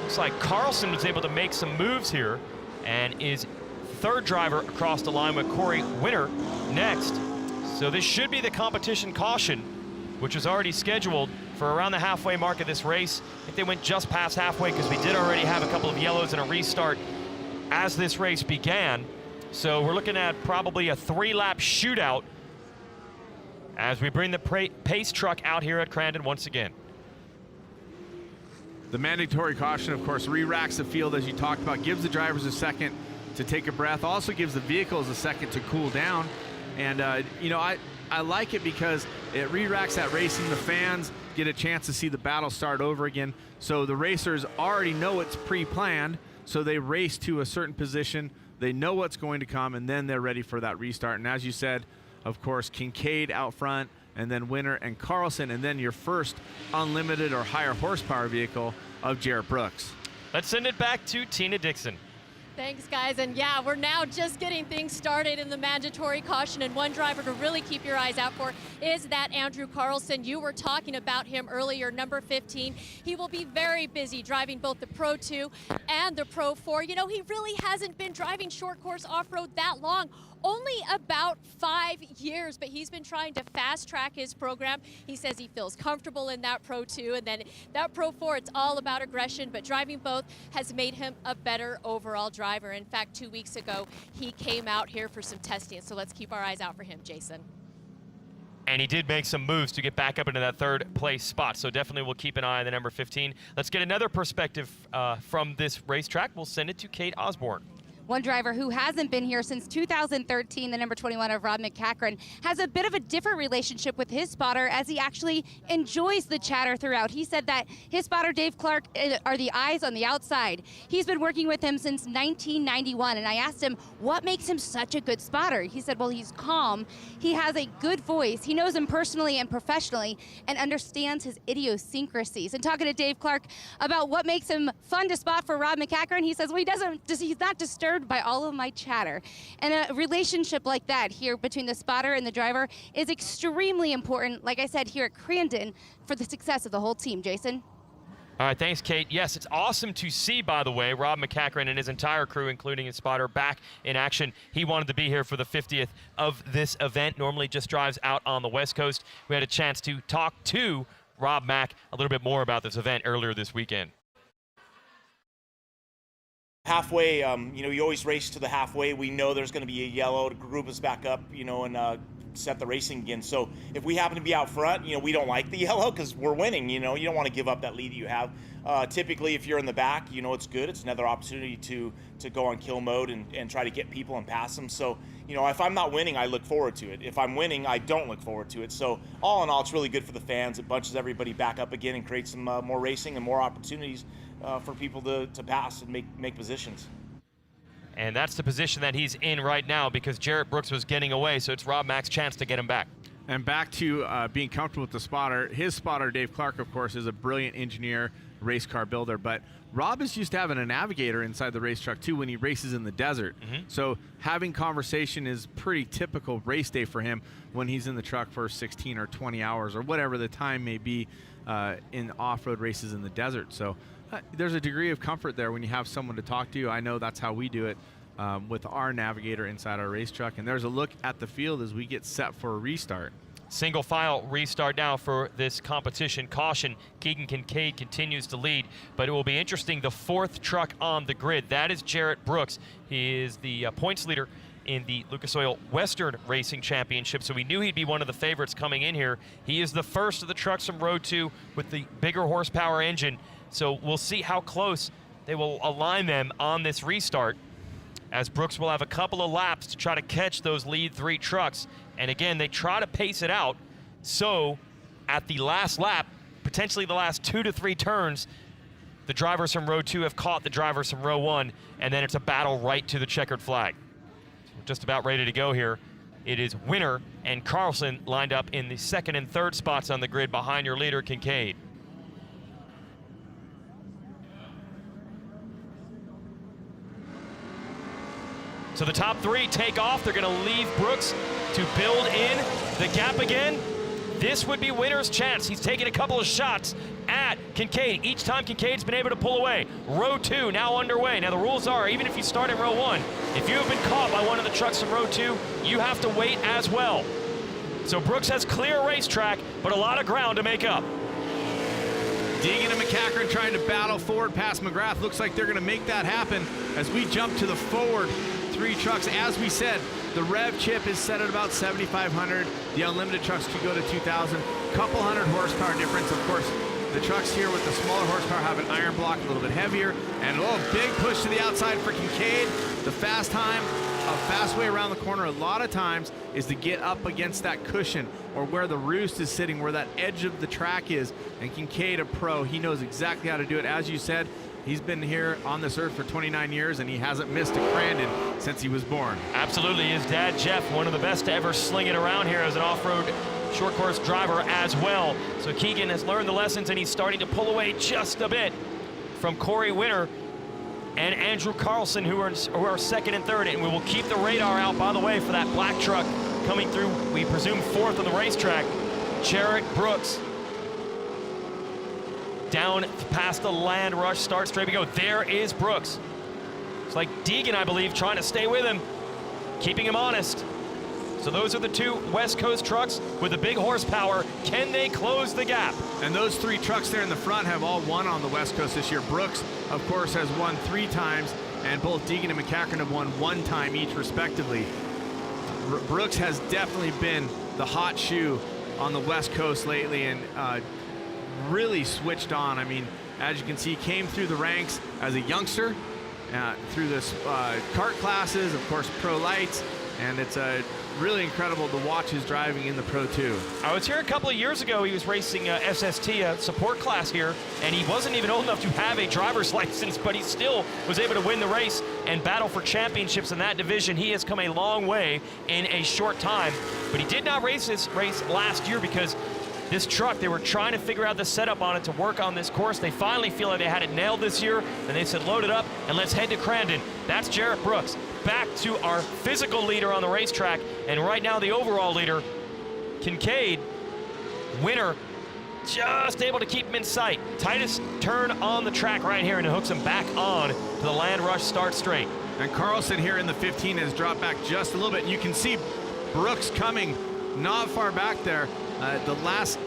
Looks like Carlson was able to make some moves here and is 3rd driver across the line with Corey Winter next. So this should be the competition caution, which was already scheduled for around the halfway mark of this race. I think they went just past halfway because we did already have a couple of yellows and a restart as this race began. So we're looking at probably a 3-lap shootout as we bring the pace truck out here at Crandon once again. The mandatory caution, of course, re-racks the field, as you talked about, gives the drivers a second to take a breath, also gives the vehicles a second to cool down. And, you know, I like it because it re-racks that racing. The fans get a chance to see the battle start over again. So the racers already know it's pre-planned, so they race to a certain position. They know what's going to come, and then they're ready for that restart. And as you said, of course, Kincaid out front, and then Winner and Carlson, and then your first unlimited or higher horsepower vehicle of Jarrett Brooks. Let's send it back to Tina Dixon. Thanks, guys. And yeah, we're now just getting things started in the mandatory caution. And one driver to really keep your eyes out for is that Andrew Carlson. You were talking about him earlier, number 15. He will be very busy driving both the Pro 2 and the Pro 4. You know, he really hasn't been driving short course off-road that long. Only about 5 years, but he's been trying to fast track his program. He says he feels comfortable in that Pro 2, and then that Pro 4, it's all about aggression, but driving both has made him a better overall driver. In fact, 2 weeks ago, he came out here for some testing, so let's keep our eyes out for him, Jason. And he did make some moves to get back up into that third place spot, so definitely we'll keep an eye on the number 15. Let's get another perspective from this racetrack. We'll send it to Kate Osborne. One driver who hasn't been here since 2013, the number 21 of Rob McCachran, has a bit of a different relationship with his spotter as he actually enjoys the chatter throughout. He said that his spotter, Dave Clark, are the eyes on the outside. He's been working with him since 1991, and I asked him what makes him such a good spotter. He said, well, he's calm, he has a good voice, he knows him personally and professionally, and understands his idiosyncrasies. And talking to Dave Clark about what makes him fun to spot for Rob McCachran, he says, well, he's not disturbed by all of my chatter. And a relationship like that here between the spotter and the driver is extremely important, like I said, here at Crandon for the success of the whole team. Jason? All right, thanks, Kate. Yes, it's awesome to see, by the way, Rob McCachran and his entire crew, including his spotter, back in action. He wanted to be here for the 50th of this event. Normally just drives out on the West Coast. We had a chance to talk to Rob Mack a little bit more about this event earlier this weekend. Halfway, you know, you always race to the halfway. We know there's going to be a yellow to group us back up, you know, and set the racing again. So if we happen to be out front, you know, we don't like the yellow because we're winning, you know. You don't want to give up that lead you have. Typically, if you're in the back, you know, it's good. It's another opportunity to go on kill mode and try to get people and pass them. So, you know, if I'm not winning, I look forward to it. If I'm winning, I don't look forward to it. So all in all, it's really good for the fans. It bunches everybody back up again and creates some more racing and more opportunities for people to pass and make positions. And that's the position that he's in right now because Jarrett Brooks was getting away, so it's Rob Mack's chance to get him back. And back to being comfortable with the spotter. His spotter, Dave Clark, of course, is a brilliant engineer, race car builder, but Rob is used to having a navigator inside the race truck too when he races in the desert. So having conversation is pretty typical race day for him when he's in the truck for 16 or 20 hours or whatever the time may be in off-road races in the desert. So there's a degree of comfort there when you have someone to talk to. I know that's how we do it with our navigator inside our race truck. And there's a look at the field as we get set for a restart. Single file restart now for this competition. Caution, Keegan Kincaid continues to lead, but it will be interesting. The fourth truck on the grid, that is Jarrett Brooks. He is the points leader in the Lucas Oil Western Racing Championship, so we knew he'd be one of the favorites coming in here. He is the first of the trucks from Road 2 with the bigger horsepower engine, so we'll see how close they will align them on this restart, as Brooks will have a couple of laps to try to catch those lead three trucks. And again, they try to pace it out, so at the last lap, potentially the last 2 to 3 turns, the drivers from Row 2 have caught the drivers from Row 1, and then it's a battle right to the checkered flag. So we're just about ready to go here. It is Winner and Carlson lined up in the second and third spots on the grid behind your leader, Kincaid. So the top three take off. They're going to leave Brooks to build in the gap again. This would be Winner's chance. He's taking a couple of shots at Kincaid. Each time Kincaid's been able to pull away. Row 2 now underway. Now the rules are, even if you start in Row 1, if you have been caught by one of the trucks from Row 2, you have to wait as well. So Brooks has clear racetrack, but a lot of ground to make up. Deegan and McCachran trying to battle forward past McGrath. Looks like they're going to make that happen as we jump to the forward three trucks. As we said, the rev chip is set at about 7,500. The unlimited trucks could go to 2,000. Couple hundred horsepower difference. Of course, the trucks here with the smaller horsepower have an iron block, a little bit heavier. And big push to the outside for Kincaid. The fast time fast way around the corner a lot of times is to get up against that cushion or where the roost is sitting, where that edge of the track is. And Kincaid, a pro, he knows exactly how to do it. As you said, he's been here on this earth for 29 years, and he hasn't missed a Crandon since he was born. Absolutely. His dad, Jeff, one of the best to ever sling it around here as an off-road short course driver as well. So Keegan has learned the lessons, and he's starting to pull away just a bit from Corey Winter and Andrew Carlson, who are second and third. And we will keep the radar out, by the way, for that black truck coming through, we presume, fourth on the racetrack. Jarrett Brooks down past the land rush start straight we go. There is Brooks. It's like Deegan, I believe, trying to stay with him, keeping him honest. So those are the two West Coast trucks with the big horsepower. Can they close the gap? And those three trucks there in the front have all won on the West Coast this year. Brooks, of course, has won 3 times, and both Deegan and McCackern have won 1 time each, respectively. Brooks has definitely been the hot shoe on the West Coast lately, and really switched on. I mean, as you can see, came through the ranks as a youngster, through this kart classes, of course, pro lights, and it's really incredible to watch his driving in the Pro 2. I was here a couple of years ago. He was racing SST, a support class here, and he wasn't even old enough to have a driver's license, but he still was able to win the race and battle for championships in that division. He has come a long way in a short time, but he did not race this race last year because this truck, they were trying to figure out the setup on it to work on this course. They finally feel like they had it nailed this year, and they said, load it up and let's head to Crandon. That's Jarrett Brooks. Back to our physical leader on the racetrack, and right now the overall leader, Kincaid. Winner just able to keep him in sight. Tightest turn on the track right here, and it hooks him back on to the land rush start straight. And Carlson here in the 15 has dropped back just a little bit. You can see Brooks coming not far back there. The last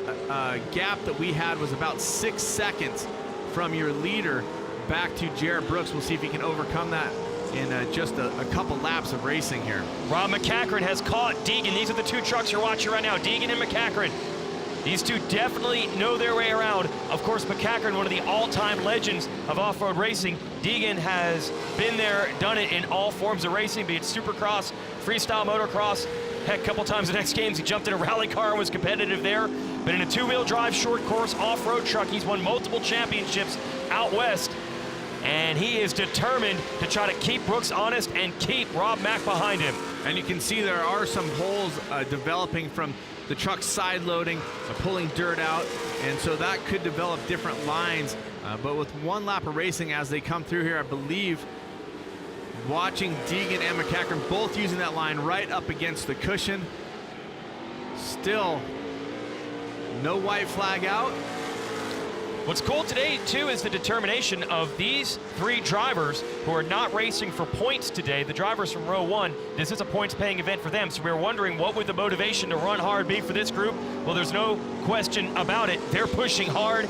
gap that we had was about 6 seconds from your leader back to Jarrett Brooks. We'll see if he can overcome that in just a couple laps of racing here. Rob McCackern has caught Deegan. These are the 2 trucks you're watching right now, Deegan and McCackern. These 2 definitely know their way around. Of course, McCackern, one of the all-time legends of off-road racing. Deegan has been there, done it in all forms of racing, be it supercross, freestyle motocross. Heck, a couple times in X Games, he jumped in a rally car and was competitive there. But in a 2-wheel drive short course off-road truck, he's won multiple championships out west. And he is determined to try to keep Brooks honest and keep Rob Mack behind him. And you can see there are some holes developing from the truck side loading, pulling dirt out, and so that could develop different lines. But with 1 lap of racing as they come through here, I believe watching Deegan and McCackern both using that line right up against the cushion. Still no white flag out. What's cool today, too, is the determination of these 3 drivers who are not racing for points today. The drivers from row 1, this is a points-paying event for them, so we're wondering what would the motivation to run hard be for this group? Well, there's no question about it. They're pushing hard.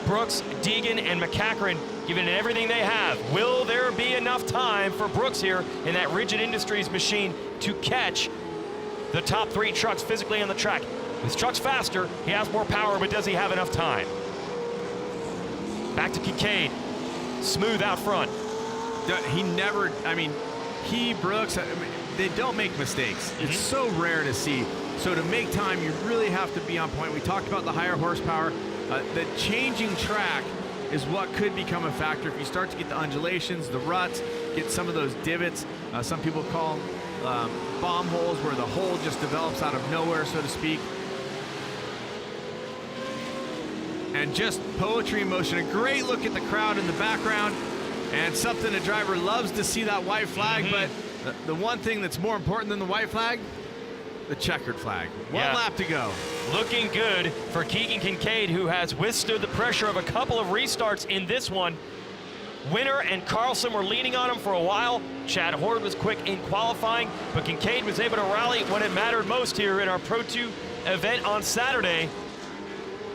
Brooks, Deegan, and McCackern giving it everything they have. Will there be enough time for Brooks here in that Rigid Industries machine to catch the top 3 trucks physically on the track? This truck's faster, he has more power, but does he have enough time? Back to Kincaid, smooth out front. He never, I mean, Brooks, they don't make mistakes. It's so rare to see. So to make time, you really have to be on point. We talked about the higher horsepower. The changing track is what could become a factor if you start to get the undulations, the ruts, get some of those divots. Some people call them bomb holes, where the hole just develops out of nowhere, so to speak. And just poetry in motion. A great look at the crowd in the background, and something a driver loves to see, that white flag. But the one thing that's more important than the white flag, the checkered flag. One lap to go. Looking good for Keegan Kincaid, who has withstood the pressure of a couple of restarts in this one. Winter and Carlson were leaning on him for a while. Chad Horde was quick in qualifying, but Kincaid was able to rally when it mattered most here in our Pro 2 event on Saturday.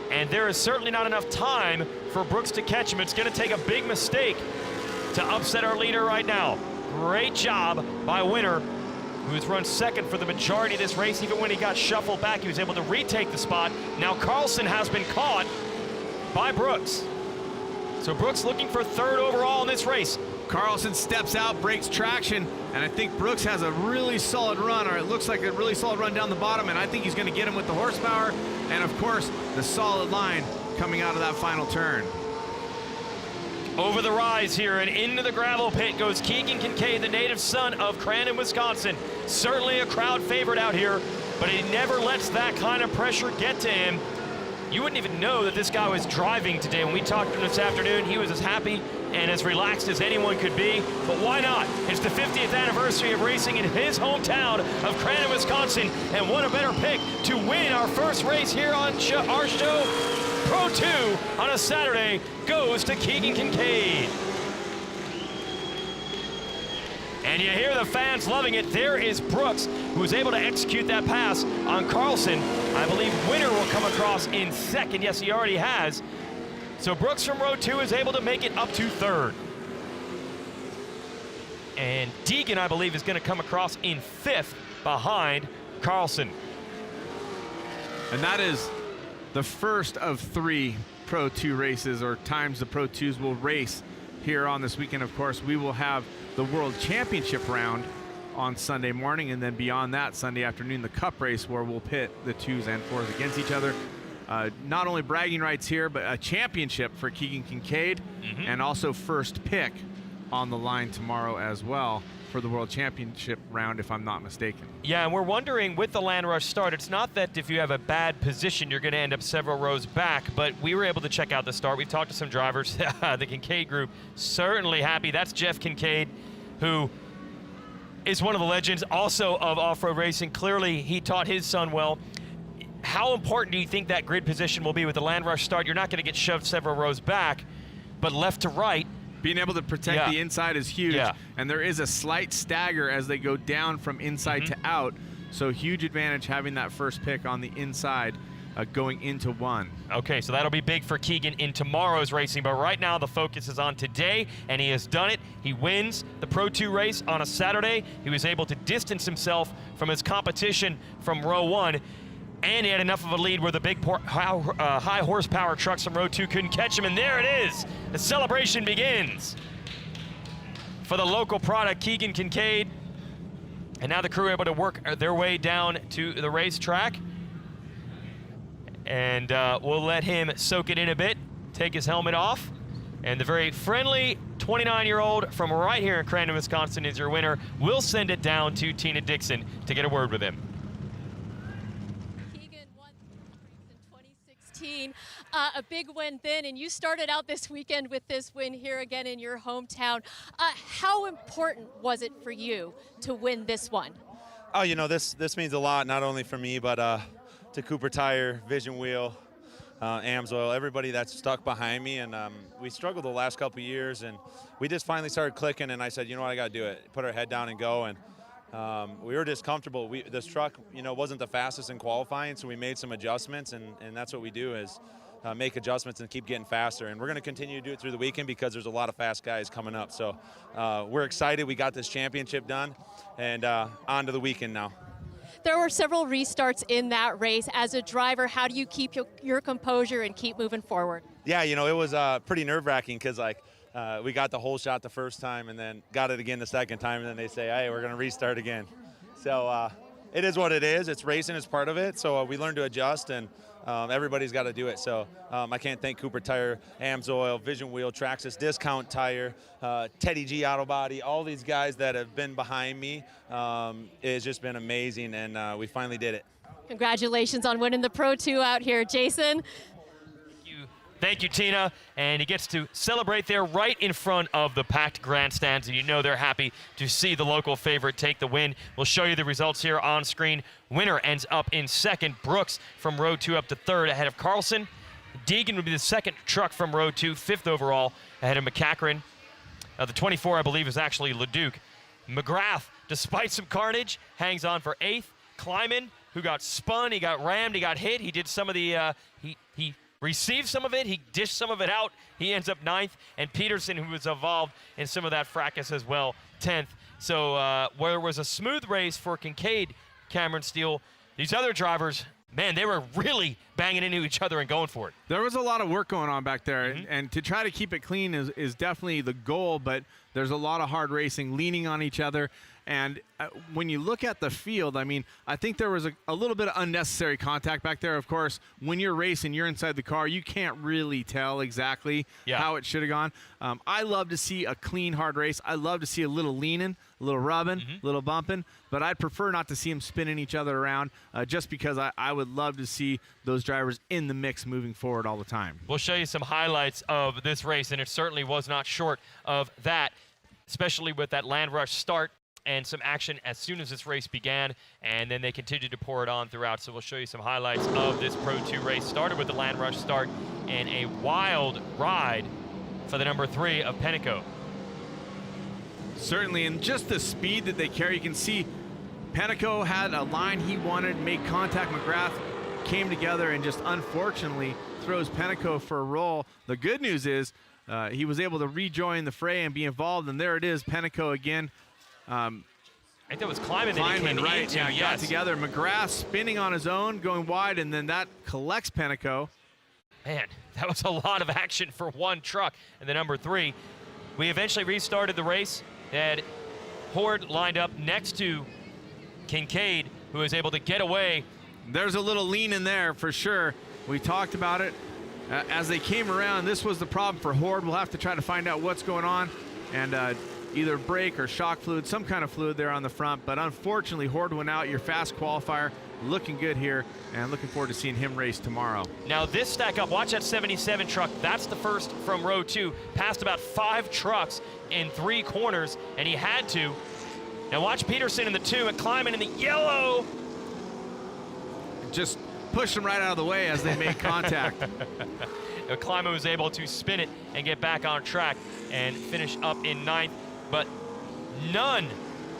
And there is certainly not enough time for Brooks to catch him. It's going to take a big mistake to upset our leader right now. Great job by Winter, who has run second for the majority of this race. Even when he got shuffled back, he was able to retake the spot. Now Carlson has been caught by Brooks. So Brooks looking for 3rd overall in this race. Carlson steps out, breaks traction, And I think Brooks has a really solid run, or it looks like a really solid run down the bottom, and I think he's going to get him with the horsepower and, of course, the solid line coming out of that final turn. Over the rise here and into the gravel pit goes Keegan Kincaid, the native son of Crandon, Wisconsin. Certainly a crowd favorite out here, but he never lets that kind of pressure get to him. You wouldn't even know that this guy was driving today. When we talked to him this afternoon, he was as happy and as relaxed as anyone could be. But why not? It's the 50th anniversary of racing in his hometown of Crandon, Wisconsin. And what a better pick to win our first race here on our show. Pro 2 on a Saturday goes to Keegan Kincaid. And you hear the fans loving it. There is Brooks, who was able to execute that pass on Carlson. I believe Winner will come across in second. Yes, he already has. So Brooks from row 2 is able to make it up to third. And Deegan, I believe, is going to come across in fifth behind Carlson. And that is the first of 3 Pro 2 races, or times the Pro 2s will race here on this weekend. Of course, we will have the World Championship round on Sunday morning, and then beyond that, Sunday afternoon, the Cup race, where we'll pit the 2s and 4s against each other. Not only bragging rights here, but a championship for Keegan Kincaid, and also first pick on the line tomorrow as well for the World Championship round, if I'm not mistaken. Yeah, and we're wondering with the Land Rush start, it's not that if you have a bad position, you're going to end up several rows back, but we were able to check out the start. We've talked to some drivers. The Kincaid group certainly happy. That's Jeff Kincaid, who is one of the legends also of off-road racing. Clearly, he taught his son well. How important do you think that grid position will be with the Land Rush start? You're not going to get shoved several rows back, but left to right, being able to protect the inside is huge, and there is a slight stagger as they go down from inside to out, so huge advantage having that first pick on the inside going into 1. Okay, so that'll be big for Keegan in tomorrow's racing, but right now the focus is on today, and he has done it. He wins the Pro 2 race on a Saturday. He was able to distance himself from his competition from row 1, and he had enough of a lead where the big high horsepower trucks from row 2 couldn't catch him, and there it is. The celebration begins for the local product, Keegan Kincaid. And now the crew are able to work their way down to the racetrack. And we'll let him soak it in a bit, take his helmet off. And the very friendly 29-year-old from right here in Crandon, Wisconsin is your winner. We'll send it down to Tina Dixon to get a word with him. A big win then, and you started out this weekend with this win here again in your hometown. How important was it for you to win this one? Oh, you know, this means a lot, not only for me, but to Cooper Tire, Vision Wheel, AMSOIL, everybody that's stuck behind me. And we struggled the last couple of years, and we just finally started clicking, and I said, you know what, I got to do it. Put our head down and go. And we were just comfortable. This truck, you know, wasn't the fastest in qualifying, so we made some adjustments, and that's what we do is make adjustments and keep getting faster. And we're going to continue to do it through the weekend because there's a lot of fast guys coming up. So we're excited. We got this championship done, and on to the weekend now. There were several restarts in that race. As a driver, how do you keep your composure and keep moving forward? Yeah, you know, it was pretty nerve-wracking because, like, we got the whole shot the first time and then got it again the second time, and then they say, hey, we're going to restart again. So it is what it is. It's racing. It's part of it. So we learn to adjust, and everybody's got to do it. So I can't thank Cooper Tire, AMSOIL, Vision Wheel, Traxxas, Discount Tire, Teddy G Auto Body, all these guys that have been behind me. It's just been amazing, and we finally did it. Congratulations on winning the Pro 2 out here, Jason. Thank you, Tina. And he gets to celebrate there right in front of the packed grandstands, and you know they're happy to see the local favorite take the win. We'll show you the results here on screen. Winner ends up in second. Brooks from row 2 up to third ahead of Carlson. Deegan would be the second truck from row 2, fifth overall ahead of McCachran. The 24, I believe, is actually LeDuc. McGrath, despite some carnage, hangs on for eighth. Kleiman, who got spun, he got rammed, he got hit. He did some of the, he received some of it, he dished some of it out. He ends up ninth. And Peterson, who was involved in some of that fracas as well, 10th. So where it was a smooth race for Kincaid, Cameron Steele, these other drivers, man, they were really banging into each other and going for it. There was a lot of work going on back there, and to try to keep it clean is definitely the goal, but there's a lot of hard racing, leaning on each other, And when you look at the field, I mean, I think there was a little bit of unnecessary contact back there. Of course, when you're racing, you're inside the car. You can't really tell exactly how it should have gone. I love to see a clean, hard race. I love to see a little leaning, a little rubbing, a little bumping. But I'd prefer not to see them spinning each other around just because I would love to see those drivers in the mix moving forward all the time. We'll show you some highlights of this race, and it certainly was not short of that, especially with that land rush start and some action as soon as this race began, and then they continued to pour it on throughout. So we'll show you some highlights of this Pro 2 race. Started with the land rush start and a wild ride for the number 3 of Penico. Certainly, and just the speed that they carry, you can see Penico had a line he wanted, made contact. McGrath came together and just unfortunately throws Penico for a roll. The good news is he was able to rejoin the fray and be involved, and there it is, Penico again. I think that was Kleiman that he came right, into. Yeah, got together. McGrath spinning on his own, going wide, and then that collects Penico. Man, that was a lot of action for one truck. And the number 3, we eventually restarted the race. Had Horde lined up next to Kincaid, who was able to get away. There's a little lean in there for sure. We talked about it. As they came around, this was the problem for Horde. We'll have to try to find out what's going on. And either brake or shock fluid, some kind of fluid there on the front. But unfortunately, Horde went out, your fast qualifier, looking good here, and looking forward to seeing him race tomorrow. Now this stack up, watch that 77 truck. That's the first from row 2. Passed about 5 trucks in 3 corners, and he had to. Now watch Peterson in the 2 and Kleiman in the yellow. Just pushed him right out of the way as they made contact. Kleiman was able to spin it and get back on track and finish up in 9th. But none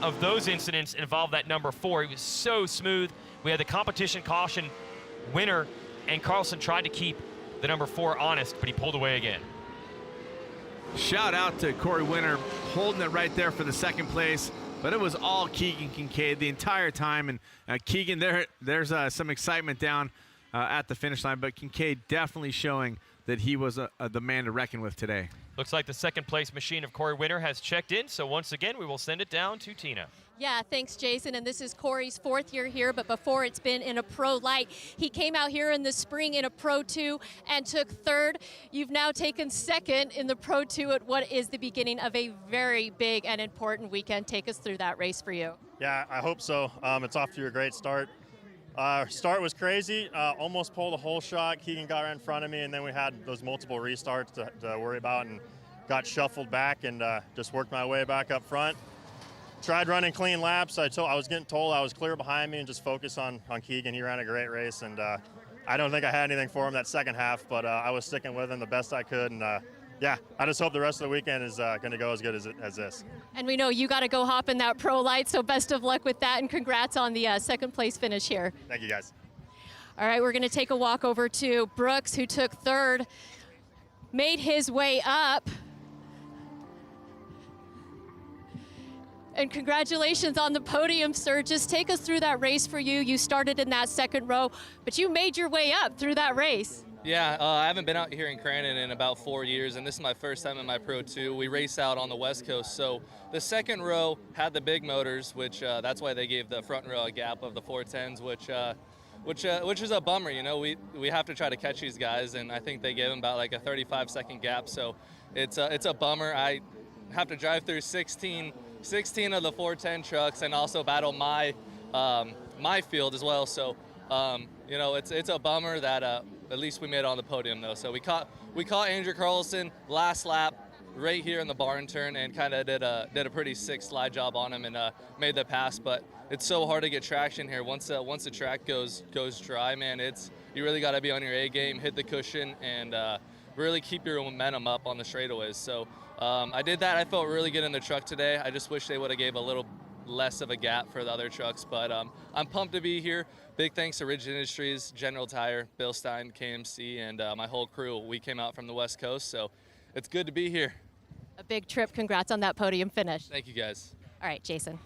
of those incidents involved that number 4. He was so smooth. We had the competition caution winner, and Carlson tried to keep the number 4 honest, but he pulled away again. Shout out to Corey Winter, holding it right there for the 2nd place. But it was all Keegan Kincaid the entire time. And Keegan, there's some excitement down at the finish line. But Kincaid definitely showing that he was the man to reckon with today. Looks like the 2nd place machine of Corey Winter has checked in. So once again, we will send it down to Tina. Yeah, thanks, Jason. And this is Corey's 4th year here, but before it's been in a Pro Lite. He came out here in the spring in a Pro 2 and took 3rd. You've now taken 2nd in the Pro 2 at what is the beginning of a very big and important weekend. Take us through that race for you. Yeah, I hope so. It's off to a great start. Start was crazy. Almost pulled a whole shot. Keegan got right in front of me, and then we had those multiple restarts to worry about and got shuffled back and just worked my way back up front. Tried running clean laps. I was getting told I was clear behind me and just focus on Keegan. He ran a great race, and I don't think I had anything for him that 2nd half, but I was sticking with him the best I could. And yeah, I just hope the rest of the weekend is going to go as good as this. And we know you got to go hop in that Pro Lite, so best of luck with that, and congrats on the 2nd place finish here. Thank you, guys. All right, we're going to take a walk over to Brooks, who took 3rd, made his way up. And congratulations on the podium, sir. Just take us through that race for you. You started in that 2nd row, but you made your way up through that race. Yeah, I haven't been out here in Crandon in about 4 years, and this is my first time in my Pro 2. We race out on the West Coast, so the 2nd row had the big motors, which that's why they gave the front row a gap of the 410s, which is a bummer. You know, we have to try to catch these guys, and I think they gave them about like a 35-second gap, so it's a bummer. I have to drive through 16 of the 410 trucks and also battle my field as well. So you know, it's a bummer that at least we made it on the podium though. So we caught Andrew Carlson last lap right here in the barn turn and kind of did a pretty sick slide job on him and made the pass. But it's so hard to get traction here once the track goes dry, man. You really got to be on your A game, hit the cushion, and really keep your momentum up on the straightaways. So I did that. I felt really good in the truck today. I just wish they would have gave a little less of a gap for the other trucks, but I'm pumped to be here. Big thanks to Ridge Industries, General Tire, Bill Stein, KMC, and my whole crew. We came out from the West Coast, so it's good to be here. A big trip. Congrats on that podium finish. Thank you, guys. All right, Jason.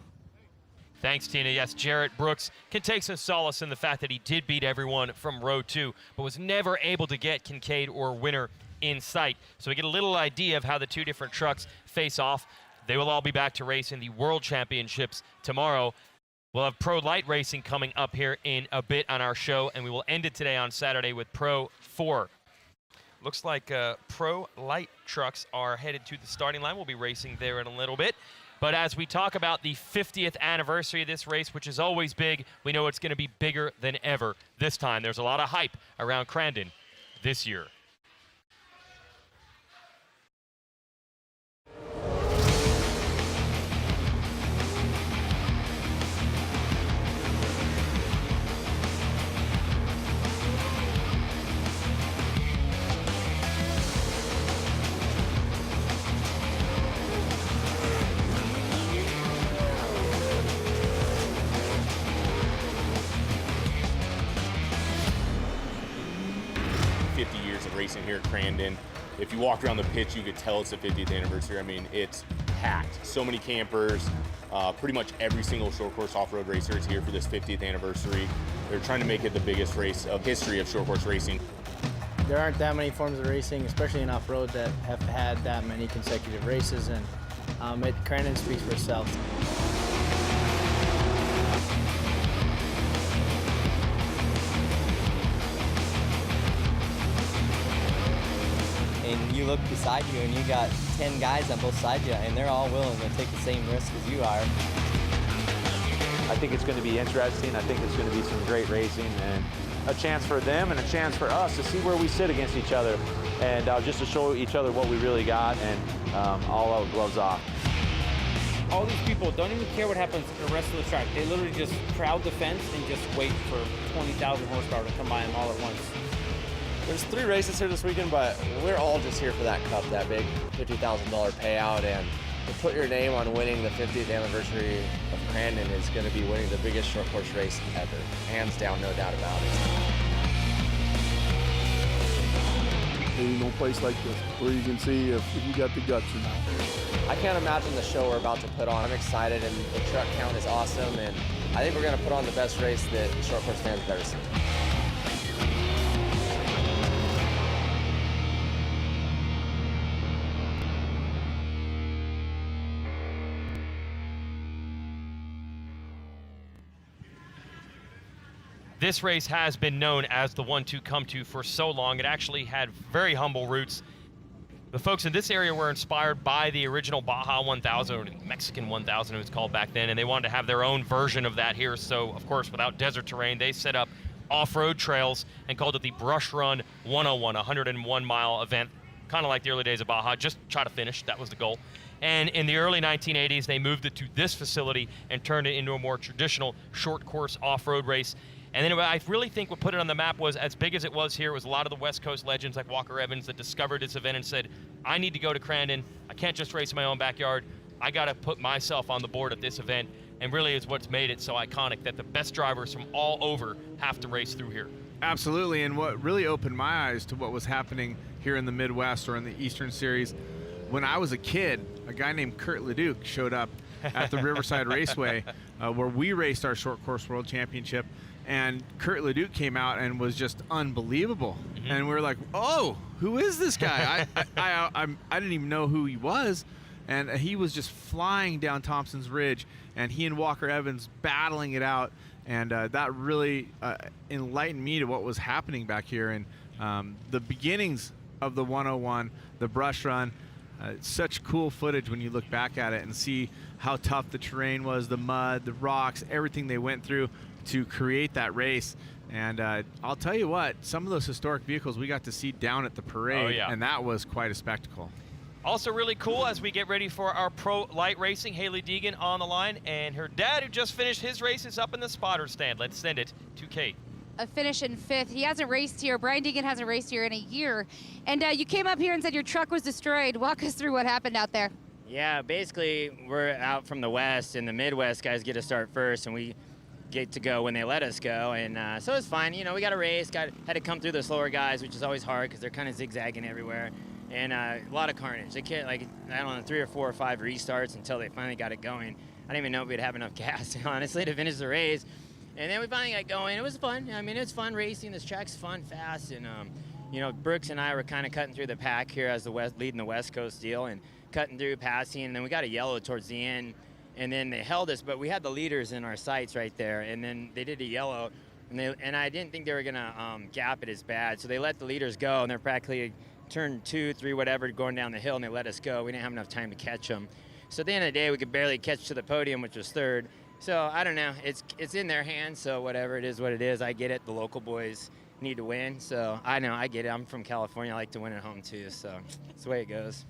Thanks, Tina. Yes, Jarrett Brooks can take some solace in the fact that he did beat everyone from row 2, but was never able to get Kincaid or Winner in sight. So we get a little idea of how the 2 different trucks face off. They will all be back to race in the World Championships tomorrow. We'll have Pro Lite racing coming up here in a bit on our show, and we will end it today on Saturday with Pro 4. Looks like Pro Lite trucks are headed to the starting line. We'll be racing there in a little bit. But as we talk about the 50th anniversary of this race, which is always big, we know it's going to be bigger than ever this time. There's a lot of hype around Crandon this year. Racing here at Crandon. If you walked around the pitch, you could tell it's the 50th anniversary. I mean, it's packed. So many campers. Pretty much every single short course off-road racer is here for this 50th anniversary. They're trying to make it the biggest race of history of short course racing. There aren't that many forms of racing, especially in off-road, that have had that many consecutive races, and Crandon speaks for itself. And you look beside you and you got 10 guys on both sides of you, and they're all willing to take the same risk as you are. I think it's going to be interesting. I think it's going to be some great racing and a chance for them and a chance for us to see where we sit against each other, and just to show each other what we really got, and all out gloves off. All these people don't even care what happens to the rest of the track. They literally just crowd the fence and just wait for 20,000 horsepower to come by them all at once. There's 3 races here this weekend, but we're all just here for that cup, that big $50,000 payout, and to put your name on winning the 50th anniversary of Crandon is going to be winning the biggest short course race ever. Hands down, no doubt about it. Maybe no place like this where you can see if you got the guts or not. I can't imagine the show we're about to put on. I'm excited, and the truck count is awesome, and I think we're going to put on the best race that short course fans have ever seen. This race has been known as the one to come to for so long. It actually had very humble roots. The folks in this area were inspired by the original Baja 1000, or Mexican 1000 it was called back then, and they wanted to have their own version of that here. So, of course, without desert terrain, they set up off-road trails and called it the Brush Run 101, a 101-mile event, kind of like the early days of Baja, just try to finish. That was the goal. And in the early 1980s, they moved it to this facility and turned it into a more traditional short course off-road race. And then I really think what put it on the map was, as big as it was here, was a lot of the West Coast legends like Walker Evans that discovered this event and said, I need to go to Crandon. I can't just race in my own backyard. I got to put myself on the board at this event. And really is what's made it so iconic that the best drivers from all over have to race through here. Absolutely, and what really opened my eyes to what was happening here in the Midwest or in the Eastern Series, when I was a kid, a guy named Kurt Leduc showed up at the Riverside Raceway where we raced our short course world championship. And Kurt Leduc came out and was just unbelievable. Mm-hmm. And we were like, oh, who is this guy? I didn't even know who he was. And he was just flying down Thompson's Ridge, and he and Walker Evans battling it out. And that really enlightened me to what was happening back here. And the beginnings of the 101, the brush run, such cool footage when you look back at it and see how tough the terrain was, the mud, the rocks, everything they went through to create that race. And I'll tell you what, some of those historic vehicles we got to see down at the parade, and that was quite a spectacle. Also really cool as we get ready for our Pro Lite racing, Haley Deegan on the line, and her dad, who just finished his race, is up in the spotter stand. Let's send it to Kate. A finish in 5th. He hasn't raced here. Brian Deegan hasn't raced here in a year. And you came up here and said your truck was destroyed. Walk us through what happened out there. Yeah, basically we're out from the West, and the Midwest guys get to start first, and we get to go when they let us go. And so it's fine. You know, we got a race, had to come through the slower guys, which is always hard because they're kind of zigzagging everywhere. And a lot of carnage. They can't, like, I don't know, 3 or 4 or 5 restarts until they finally got it going. I didn't even know if we'd have enough gas, honestly, to finish the race. And then we finally got going. It was fun. I mean, it's fun racing. This track's fun, fast, and you know, Brooks and I were kind of cutting through the pack here as leading the West Coast deal and cutting through, passing, and then we got a yellow towards the end, and then they held us, but we had the leaders in our sights right there, and then they did a yellow, and I didn't think they were gonna gap it as bad, so they let the leaders go, and they're practically turn 2, 3, whatever, going down the hill, and they let us go. We didn't have enough time to catch them. So at the end of the day, we could barely catch to the podium, which was third. So I don't know. It's in their hands, so whatever, it is what it is. I get it. The local boys need to win. So I know, I get it. I'm from California. I like to win at home too. So it's the way it goes.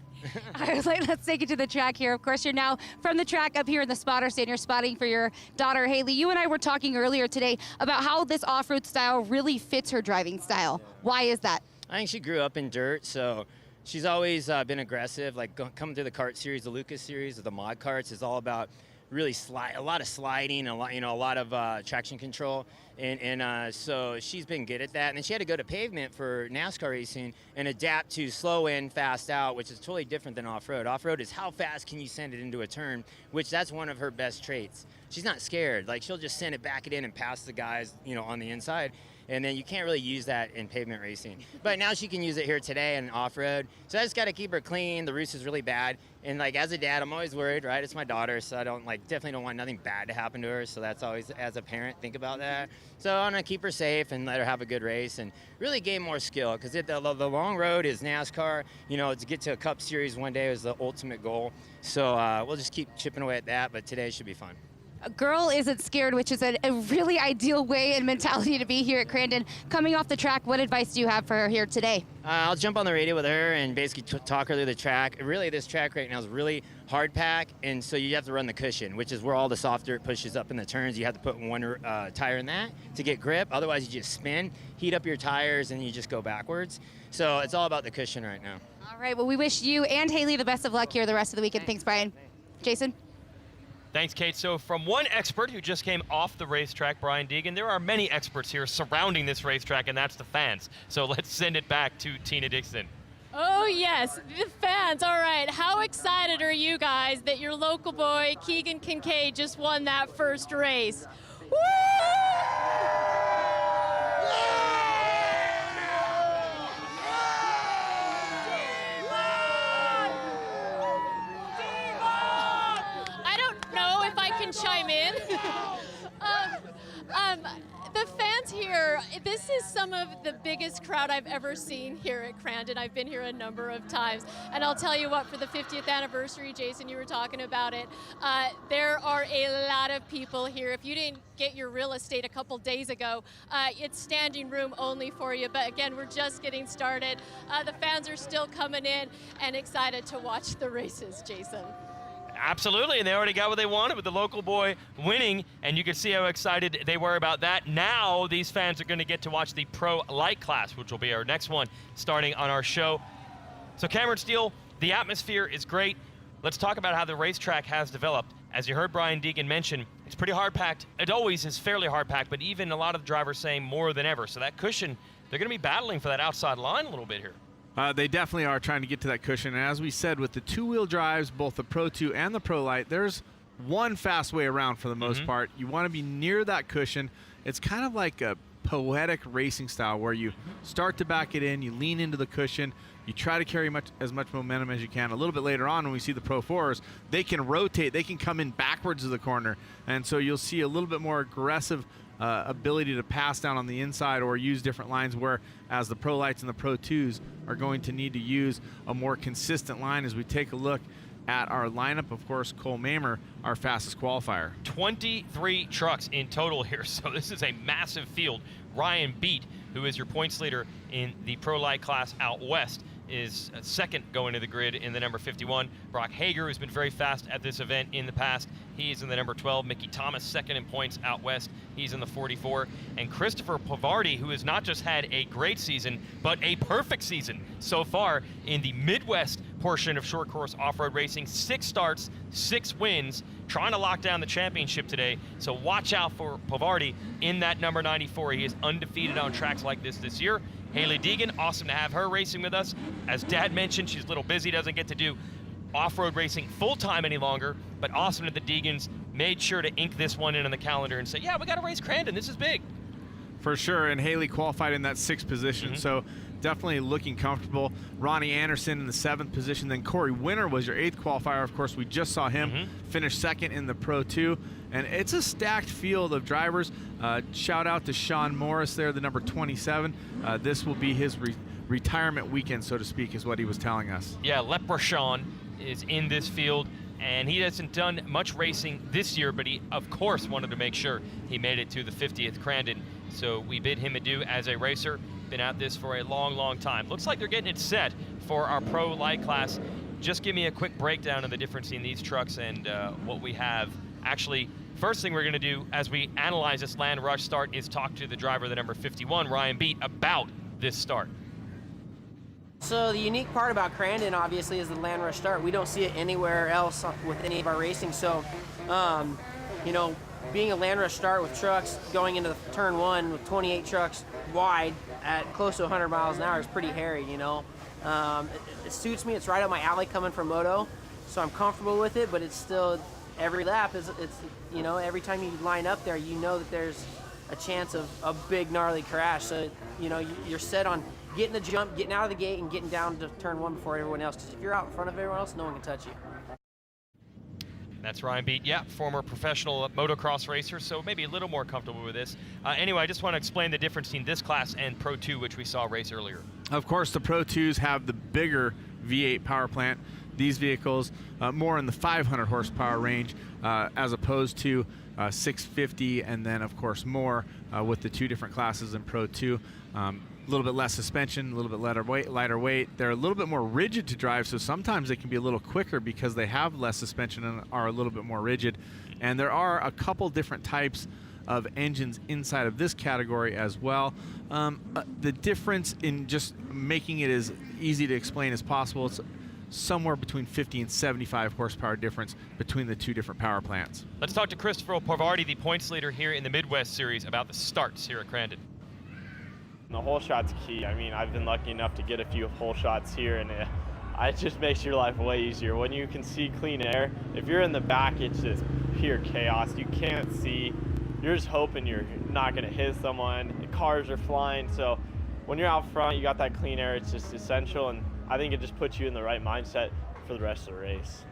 I was like, let's take it to the track here. Of course, you're now from the track up here in the spotter stand. You're spotting for your daughter, Haley. You and I were talking earlier today about how this off-road style really fits her driving style. Why is that? I think she grew up in dirt, so she's always been aggressive. Like coming through the kart series, the Lucas series, the mod karts is all about really a lot of sliding, a lot of traction control, and so she's been good at that. And then she had to go to pavement for NASCAR racing and adapt to slow in, fast out, which is totally different than off-road. Off-road is how fast can you send it into a turn, which that's one of her best traits. She's not scared. Like she'll just send it, back it in, and pass the guys, on the inside. And then you can't really use that in pavement racing. But now she can use it here today in off-road. So I just got to keep her clean. The roost is really bad. And like as a dad, I'm always worried, right? It's my daughter, so I definitely don't want nothing bad to happen to her. So that's always, as a parent, think about that. So I'm gonna keep her safe and let her have a good race and really gain more skill, because the long road is NASCAR. To get to a Cup Series one day is the ultimate goal. So we'll just keep chipping away at that, but today should be fun. A girl isn't scared, which is a really ideal way and mentality to be here at Crandon. Coming off the track, what advice do you have for her here today? I'll jump on the radio with her and basically talk her through the track. Really, this track right now is really hard pack, and so you have to run the cushion, which is where all the soft dirt pushes up in the turns. You have to put one tire in that to get grip. Otherwise, you just spin, heat up your tires, and you just go backwards. So it's all about the cushion right now. All right, well, we wish you and Haley the best of luck here the rest of the weekend. Thanks, Brian. Jason? Thanks, Kate. So from one expert who just came off the racetrack, Brian Deegan, there are many experts here surrounding this racetrack, and that's the fans. So let's send it back to Tina Dixon. Oh, yes, the fans. All right, how excited are you guys that your local boy, Keegan Kincaid, just won that first race? Woo! Chime in. The fans here, this is some of the biggest crowd I've ever seen here at Crandon. I've been here a number of times, and I'll tell you what, for the 50th anniversary, Jason, you were talking about it, there are a lot of people here. If you didn't get your real estate a couple days ago, it's standing room only for you, but again, we're just getting started. The fans are still coming in and excited to watch the races, Jason. Absolutely, and they already got what they wanted with the local boy winning, and you can see how excited they were about that. Now these fans are going to get to watch the Pro Lite class, which will be our next one starting on our show. So Cameron Steele, the atmosphere is great. Let's talk about how the racetrack has developed. As you heard Brian Deegan mention, it's pretty hard-packed. It always is fairly hard-packed, but even a lot of the drivers saying more than ever. So that cushion, they're going to be battling for that outside line a little bit here. They definitely are trying to get to that cushion. And as we said, with the two-wheel drives, both the Pro 2 and the Pro Lite, there's one fast way around for the most part. You want to be near that cushion. It's kind of like a poetic racing style where you start to back it in, you lean into the cushion, you try to carry as much momentum as you can. A little bit later on when we see the Pro 4s, they can rotate, they can come in backwards of the corner. And so you'll see a little bit more aggressive ability to pass down on the inside or use different lines, whereas the Pro Lites and the Pro 2s are going to need to use a more consistent line. As we take a look at our lineup, of course, Cole Mamer, our fastest qualifier. 23 trucks in total here, so this is a massive field. Ryan Beat, who is your points leader in the Pro Lite class out west, is second going to the grid in the number 51. Brock Hager, who's been very fast at this event in the past, he's in the number 12. Mickey Thomas, second in points out west, he's in the 44. And Christopher Pavardi, who has not just had a great season, but a perfect season so far in the Midwest portion of short course off-road racing. 6 starts, 6 wins, trying to lock down the championship today. So watch out for Pavardi in that number 94. He is undefeated on tracks like this year. Haley Deegan, awesome to have her racing with us. As Dad mentioned, she's a little busy, doesn't get to do off-road racing full-time any longer, but awesome that the Deegans made sure to ink this one in on the calendar and say, yeah, we got to race Crandon, this is big. For sure, and Haley qualified in that 6th position. So definitely looking comfortable. Ronnie Anderson in the 7th position. Then Corey Winter was your 8th qualifier. Of course, we just saw him finish 2nd in the Pro 2. And it's a stacked field of drivers. Shout out to Sean Morris there, the number 27. This will be his retirement weekend, so to speak, is what he was telling us. Yeah, Leprechaun is in this field, and he hasn't done much racing this year, but he, of course, wanted to make sure he made it to the 50th Crandon. So we bid him adieu as a racer. Been at this for a long, long time. Looks like they're getting it set for our Pro Lite class. Just give me a quick breakdown of the difference in these trucks and what we have. Actually, first thing we're going to do as we analyze this Land Rush start is talk to the driver, the number 51, Ryan Beat, about this start. So the unique part about Crandon, obviously, is the Land Rush start. We don't see it anywhere else with any of our racing. So, you know, being a Land Rush start with trucks going into turn 1 with 28 trucks wide at close to 100 miles an hour is pretty hairy, you know. It suits me. It's right up my alley coming from moto, so I'm comfortable with it, but it's still, every lap it's you know, every time you line up there, you know that there's a chance of a big gnarly crash. So, you know, you're set on getting the jump, getting out of the gate, and getting down to turn 1 before everyone else. Because if you're out in front of everyone else, no one can touch you. That's Ryan Beat, yeah, former professional motocross racer, so maybe a little more comfortable with this. Anyway, I just want to explain the difference between this class and Pro 2, which we saw race earlier. Of course, the Pro 2s have the bigger V8 power plant. These vehicles more in the 500 horsepower range as opposed to 650, and then of course more with the 2 different classes in Pro 2. A little bit less suspension, a little bit lighter weight. They're a little bit more rigid to drive, so sometimes they can be a little quicker because they have less suspension and are a little bit more rigid. And there are a couple different types of engines inside of this category as well. The difference in just making it as easy to explain as possible, it's somewhere between 50 and 75 horsepower difference between the 2 different power plants. Let's talk to Christopher Parvardi, the points leader here in the Midwest Series, about the starts here at Crandon. The hole shot's key. I mean, I've been lucky enough to get a few hole shots here, and it just makes your life way easier. When you can see clean air, if you're in the back, it's just pure chaos. You can't see. You're just hoping you're not going to hit someone. The cars are flying. So when you're out front, you got that clean air. It's just essential, and I think it just puts you in the right mindset for the rest of the race.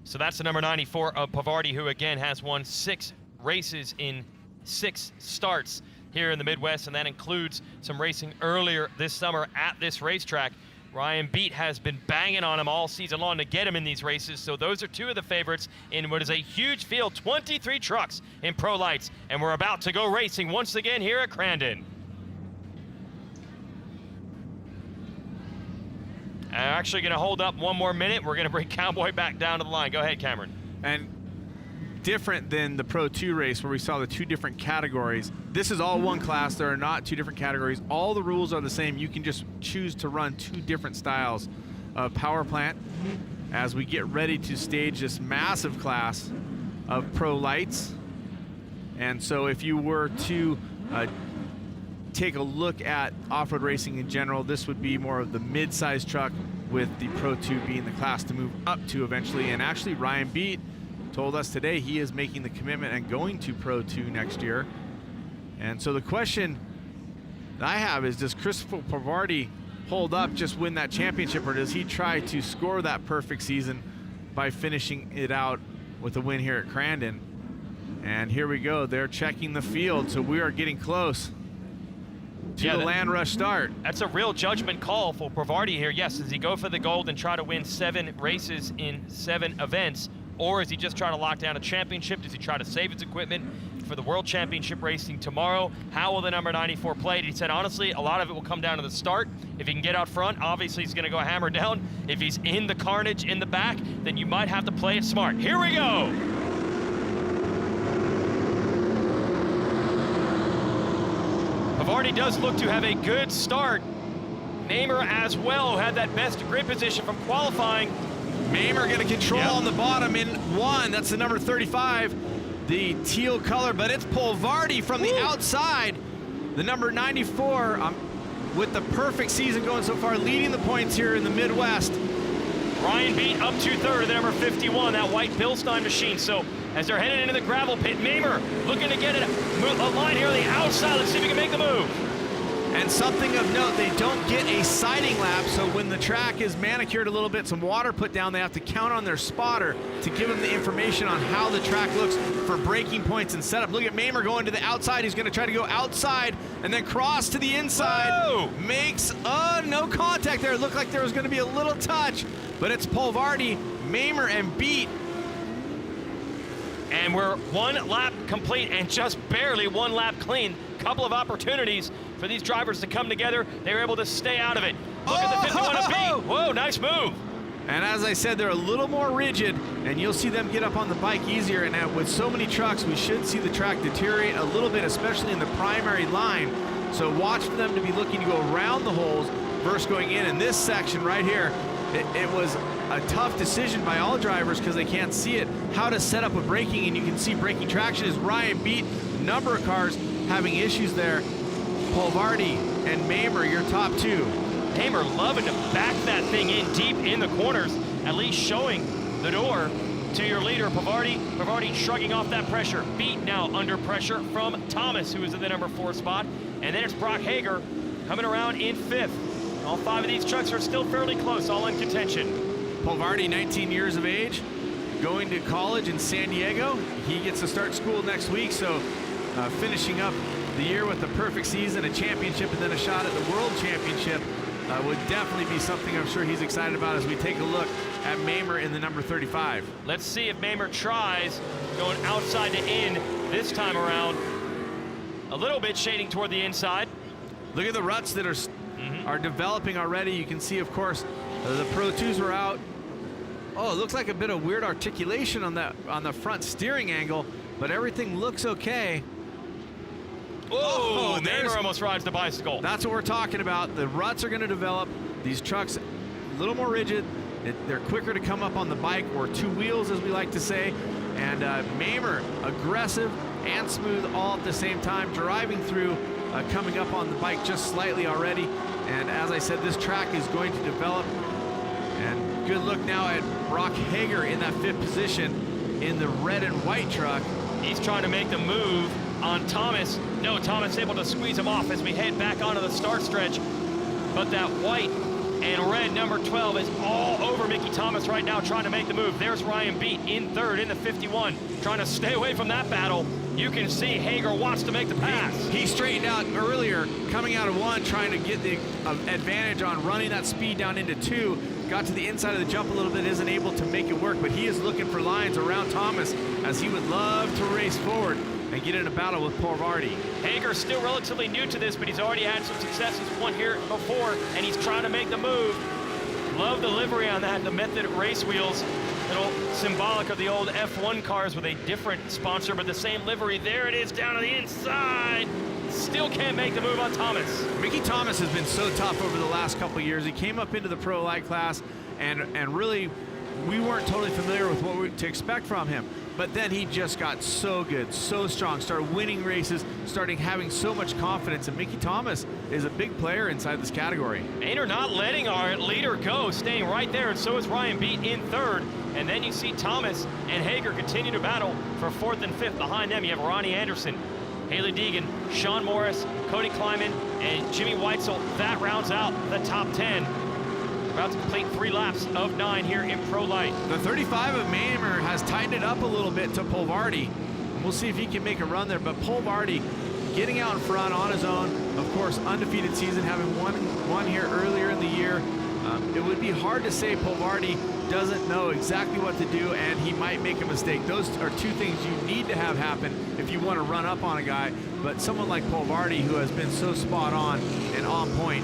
So that's the number 94 of Parvardi, who again has won 6 races in 6 starts here in the Midwest, and that includes some racing earlier this summer at this racetrack. Ryan Beat has been banging on him all season long to get him in these races, so those are 2 of the favorites in what is a huge field, 23 trucks in Pro Lights, and we're about to go racing once again here at Crandon. I'm actually going to hold up 1 more minute. We're going to bring Cowboy back down to the line. Go ahead, Cameron. And different than the Pro 2 race where we saw the 2 different categories. This is all one class. There are not 2 different categories. All the rules are the same. You can just choose to run 2 different styles of power plant as we get ready to stage this massive class of Pro Lights. And so if you were to take a look at off-road racing in general, this would be more of the mid-size truck, with the Pro 2 being the class to move up to eventually. And actually Ryan Beat told us today he is making the commitment and going to Pro 2 next year. And so the question that I have is, does Christopher Parvardi hold up, just win that championship, or does he try to score that perfect season by finishing it out with a win here at Crandon? And here we go, they're checking the field, so we are getting close to the Land Rush start. That's a real judgment call for Parvardi here. Yes, does he go for the gold and try to win 7 races in 7 events? Or is he just trying to lock down a championship? Does he try to save his equipment for the World Championship racing tomorrow? How will the number 94 play? He said, honestly, a lot of it will come down to the start. If he can get out front, obviously he's going to go hammer down. If he's in the carnage in the back, then you might have to play it smart. Here we go. Parvardi does look to have a good start. Namer as well had that best grid position from qualifying. Mamer going to control on the bottom in 1. That's the number 35, the teal color, but it's Parvardi from the outside. The number 94 with the perfect season going so far, leading the points here in the Midwest. Ryan Beat up 2/3 of the number 51, that white Bilstein machine. So as they're headed into the gravel pit, Mamer looking to get a line here on the outside. Let's see if he can make the move. And something of note, they don't get a siding lap, so when the track is manicured a little bit, some water put down, they have to count on their spotter to give them the information on how the track looks for braking points and setup. Look at Mamer going to the outside. He's going to try to go outside and then cross to the inside. Whoa! Makes no contact there. It looked like there was going to be a little touch, but it's Polvardi, Mamer, and Beat. And we're 1 lap complete and just barely 1 lap clean. Couple of opportunities for these drivers to come together. They were able to stay out of it. Look at the 51 of Beat. Whoa, nice move. And as I said, they're a little more rigid, and you'll see them get up on the bike easier. And with so many trucks, we should see the track deteriorate a little bit, especially in the primary line. So watch for them to be looking to go around the holes versus going in. In this section right here, it was a tough decision by all drivers because they can't see it, how to set up a braking, and you can see braking traction as Ryan Beat, number of cars having issues there. Polvardi and Mamer, your top 2. Mamer loving to back that thing in deep in the corners, at least showing the door to your leader, Polvardi shrugging off that pressure. Beat now under pressure from Thomas, who is in the number 4 spot. And then it's Brock Hager coming around in 5th. All 5 of these trucks are still fairly close, all in contention. Polvardi, 19 years of age, going to college in San Diego. He gets to start school next week, so finishing up the year with a perfect season, a championship, and then a shot at the World Championship would definitely be something I'm sure he's excited about as we take a look at Mamer in the number 35. Let's see if Mamer tries going outside to in this time around. A little bit shading toward the inside. Look at the ruts that are developing already. You can see, of course, the Pro 2s were out. Oh, it looks like a bit of weird articulation on the front steering angle, but everything looks okay. Oh, Mamer almost rides the bicycle. That's what we're talking about. The ruts are going to develop. These trucks a little more rigid. They're quicker to come up on the bike, or 2 wheels, as we like to say. And Mamer, aggressive and smooth all at the same time, driving through, coming up on the bike just slightly already. And as I said, this track is going to develop. And good look now at Brock Hager in that 5th position in the red and white truck. He's trying to make the move on Thomas. No, Thomas able to squeeze him off as we head back onto the start stretch. But that white and red number 12 is all over Mickey Thomas right now, trying to make the move. There's Ryan Beat in 3rd in the 51, trying to stay away from that battle. You can see Hager wants to make the pass. He straightened out earlier, coming out of 1, trying to get the advantage on running that speed down into 2. Got to the inside of the jump a little bit, isn't able to make it work, but he is looking for lines around Thomas, as he would love to race forward and get in a battle with Polvardi. Hager's still relatively new to this, but he's already had some successes, won here before, and he's trying to make the move. Love the livery on that, the Method race wheels. Little symbolic of the old F1 cars with a different sponsor, but the same livery. There it is down to the inside. Still can't make the move on Thomas. Mickey Thomas has been so tough over the last couple years. He came up into the Pro Lite class, and really, we weren't totally familiar with what to expect from him. But then he just got so good, so strong, started winning races, starting having so much confidence. And Mickey Thomas is a big player inside this category. Maynard not letting our leader go, staying right there, and so is Ryan Beat in 3rd. And then you see Thomas and Hager continue to battle for 4th and 5th. Behind them, you have Ronnie Anderson, Haley Deegan, Sean Morris, Cody Kleiman, and Jimmy Weitzel. That rounds out the top 10. About to complete 3 laps of 9 here in Pro Lite. The 35 of Mamer has tightened it up a little bit to Polvardi. And we'll see if he can make a run there, but Polvardi getting out in front on his own. Of course, undefeated season, having won here earlier in the year. It would be hard to say Polvardi doesn't know exactly what to do, and he might make a mistake. Those are 2 things you need to have happen if you want to run up on a guy. But someone like Polvardi, who has been so spot on and on point,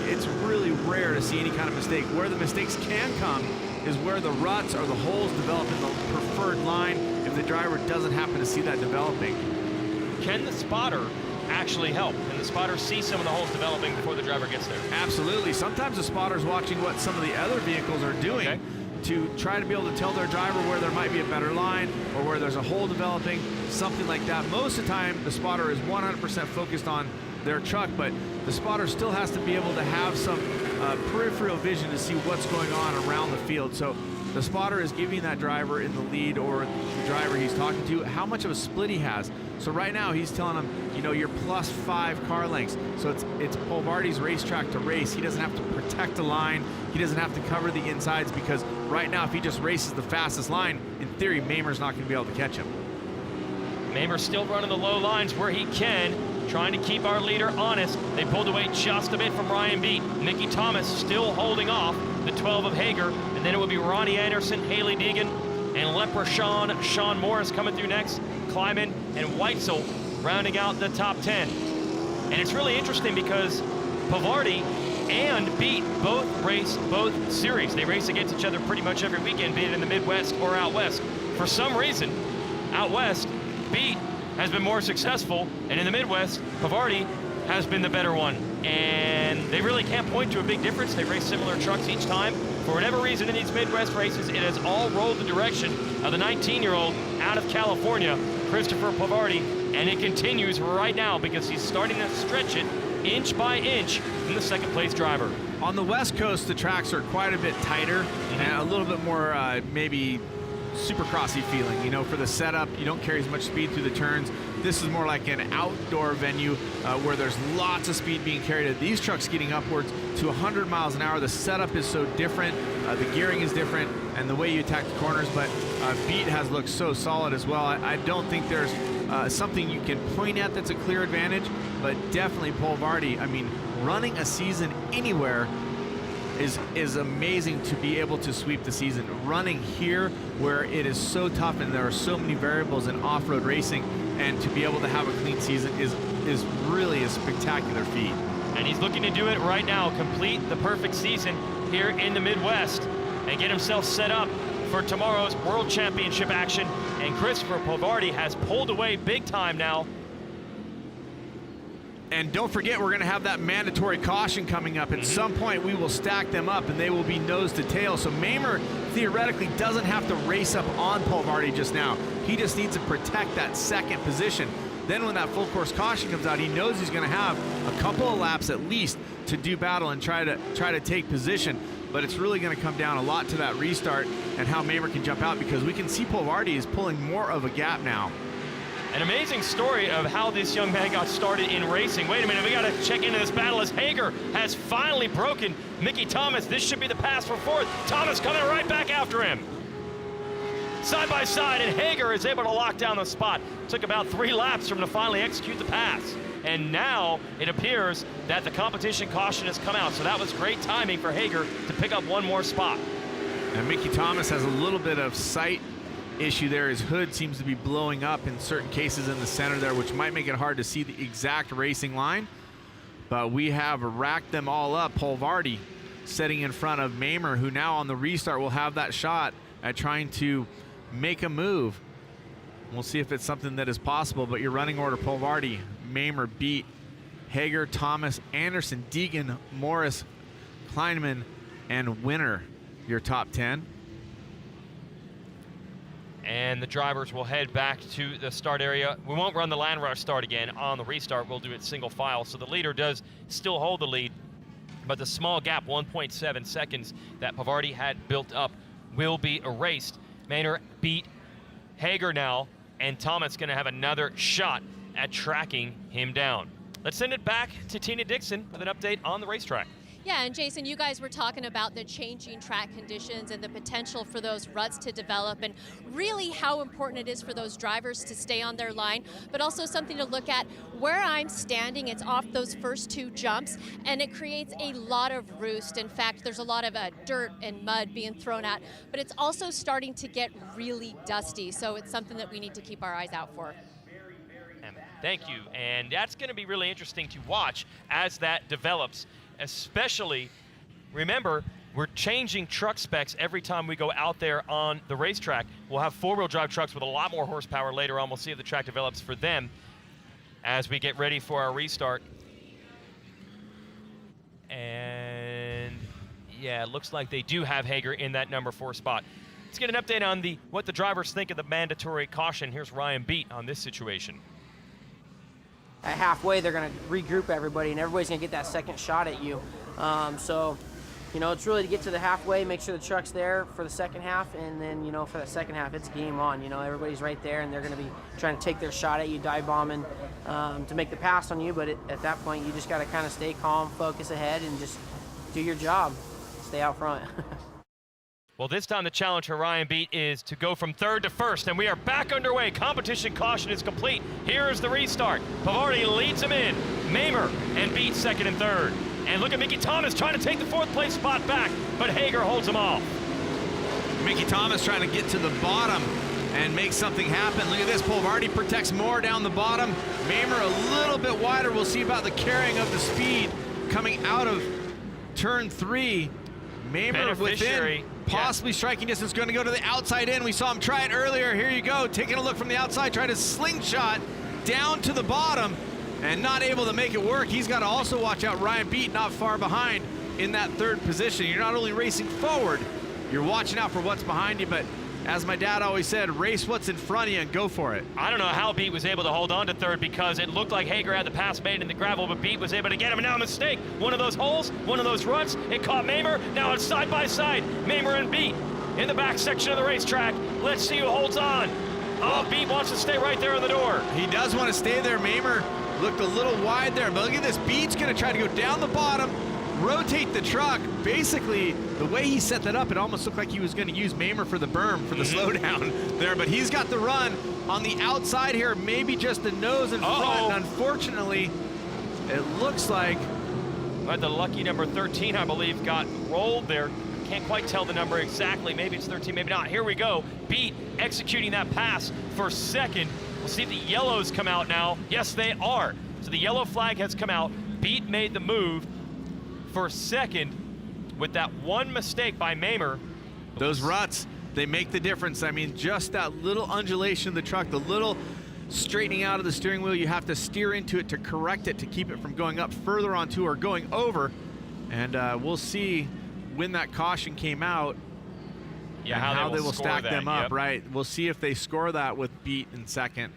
it's really rare to see any kind of mistake. Where the mistakes can come is where the ruts or the holes develop in the preferred line if the driver doesn't happen to see that developing. Can the spotter actually help? Can the spotter see some of the holes developing before the driver gets there? Absolutely. Sometimes the spotter's watching what some of the other vehicles are doing to try to be able to tell their driver where there might be a better line or where there's a hole developing, something like that. Most of the time, the spotter is 100% focused on their truck, but the spotter still has to be able to have some peripheral vision to see what's going on around the field. So the spotter is giving that driver in the lead, or the driver he's talking to, how much of a split he has. So right now he's telling him, you know, you're +5 car lengths. So it's Polvardi's racetrack to race. He doesn't have to protect the line. He doesn't have to cover the insides, because right now if he just races the fastest line, in theory, Mamer's not going to be able to catch him. Mamer's still running the low lines where he can, trying to keep our leader honest. They pulled away just a bit from Ryan Beat. Mickey Thomas still holding off the 12 of Hager, and then it would be Ronnie Anderson, Haley Deegan, and Leprechaun, Sean Morris coming through next, Kleiman and Weitzel rounding out the top 10. And it's really interesting because Pavardi and Beat both race both series. They race against each other pretty much every weekend, be it in the Midwest or out west. For some reason, out west, Beat has been more successful, and in the Midwest, Pavardi has been the better one. And they really can't point to a big difference. They race similar trucks each time. For whatever reason in these Midwest races, it has all rolled the direction of the 19-year-old out of California, Christopher Pavardi, and it continues right now because he's starting to stretch it inch by inch from the second place driver. On the West Coast, the tracks are quite a bit tighter and a little bit more maybe supercrossy feeling. You know, for the setup, you don't carry as much speed through the turns. This is more like an outdoor venue where there's lots of speed being carried. These trucks getting upwards to 100 miles an hour. The setup is so different, the gearing is different, and the way you attack the corners, but Beat has looked so solid as well. I don't think there's something you can point at that's a clear advantage, but definitely Polvardi, I mean, running a season anywhere is amazing to be able to sweep the season. Running here where it is so tough and there are so many variables in off-road racing, and to be able to have a clean season is really a spectacular feat. And he's looking to do it right now, complete the perfect season here in the Midwest and get himself set up for tomorrow's World Championship action. And Christopher Pavardi has pulled away big time now. And don't forget, we're going to have that mandatory caution coming up. At some point, we will stack them up, and they will be nose to tail. So Mamer theoretically doesn't have to race up on Polvardi just now. He just needs to protect that second position. Then when that full course caution comes out, he knows he's going to have a couple of laps at least to do battle and try to take position. But it's really going to come down a lot to that restart and how Mamer can jump out, because we can see Polvardi is pulling more of a gap now. An amazing story of how this young man got started in racing. Wait a minute, we got to check into this battle as Hager has finally broken Mickey Thomas. This should be the pass for fourth. Thomas coming right back after him. Side by side, and Hager is able to lock down the spot. Took about 3 laps for him to finally execute the pass. And now it appears that the competition caution has come out. So that was great timing for Hager to pick up one more spot. And Mickey Thomas has a little bit of sight issue there. His hood seems to be blowing up in certain cases in the center there, which might make it hard to see the exact racing line. But we have racked them all up. Polvardi setting in front of Mamer, who now on the restart will have that shot at trying to make a move. We'll see if it's something that is possible, but your running order: Polvardi, Mamer, Beat, Hager, Thomas, Anderson, Deegan, Morris, Kleinman, and Winner, your top 10. And the drivers will head back to the start area. We won't run the land rush start again on the restart. We'll do it single file. So the leader does still hold the lead, but the small gap, 1.7 seconds, that Pavardi had built up will be erased. Maynard beat Hager now, and Thomas going to have another shot at tracking him down. Let's send it back to Tina Dixon with an update on the racetrack. Yeah, and Jason, you guys were talking about the changing track conditions and the potential for those ruts to develop, and really how important it is for those drivers to stay on their line, but also something to look at. Where I'm standing, it's off those first 2 jumps, and it creates a lot of roost. In fact, there's a lot of dirt and mud being thrown at, but it's also starting to get really dusty, so it's something that we need to keep our eyes out for. Thank you, and that's going to be really interesting to watch as that develops. Especially, remember, we're changing truck specs every time we go out there on the racetrack. We'll have 4-wheel drive trucks with a lot more horsepower later on. We'll see if the track develops for them as we get ready for our restart. And yeah, it looks like they do have Hager in that number 4 spot. Let's get an update on what the drivers think of the mandatory caution. Here's Ryan Beat on this situation. At halfway, they're going to regroup everybody, and everybody's going to get that second shot at you. So you know, it's really to get to the halfway, make sure the truck's there for the second half, and then, you know, for the second half, it's game on. You know, everybody's right there, and they're going to be trying to take their shot at you, dive bombing to make the pass on you. But at that point, you just got to kind of stay calm, focus ahead, and just do your job, stay out front. Well, this time the challenge for Ryan Beat is to go from third to first, and we are back underway. Competition caution is complete. Here is the restart. Pavardi leads him in. Mamer and Beat second and third. And look at Mickey Thomas trying to take the fourth place spot back, but Hager holds him off. Mickey Thomas trying to get to the bottom and make something happen. Look at this, Pavardi protects more down the bottom. Mamer a little bit wider. We'll see about the carrying of the speed coming out of turn 3. Mamer within possibly striking distance, going to go to the outside in. We saw him try it earlier. Here you go, taking a look from the outside, trying to slingshot down to the bottom and not able to make it work. He's got to also watch out Ryan Beat not far behind in that third position. You're not only racing forward, you're watching out for what's behind you, but as my dad always said, race what's in front of you and go for it. I don't know how Beat was able to hold on to third because it looked like Hager had the pass made in the gravel, but Beat was able to get him. And now a mistake. One of those holes, one of those ruts, it caught Mamer. Now it's side by side. Mamer and Beat in the back section of the racetrack. Let's see who holds on. Oh, Beat wants to stay right there in the door. He does want to stay there. Mamer looked a little wide there, but look at this. Beat's going to try to go down the bottom, rotate the truck. Basically, the way he set that up, it almost looked like he was going to use Mamer for the berm, for the slowdown there, but he's got the run on the outside here, maybe just the nose in front. Unfortunately, it looks like the lucky number 13, I believe, got rolled there. Can't quite tell the number exactly. Maybe it's 13, maybe not. Here we go. Beat executing that pass for second. We'll see if the yellows come out now. Yes, they are. So the yellow flag has come out. Beat made the move for second with that one mistake by Mamer. Those ruts, they make the difference. I mean, just that little undulation of the truck, the little straightening out of the steering wheel, you have to steer into it to correct it, to keep it from going up further onto or going over. And we'll see when that caution came out, how they will stack them up, right? We'll see if they score that with Beat in second.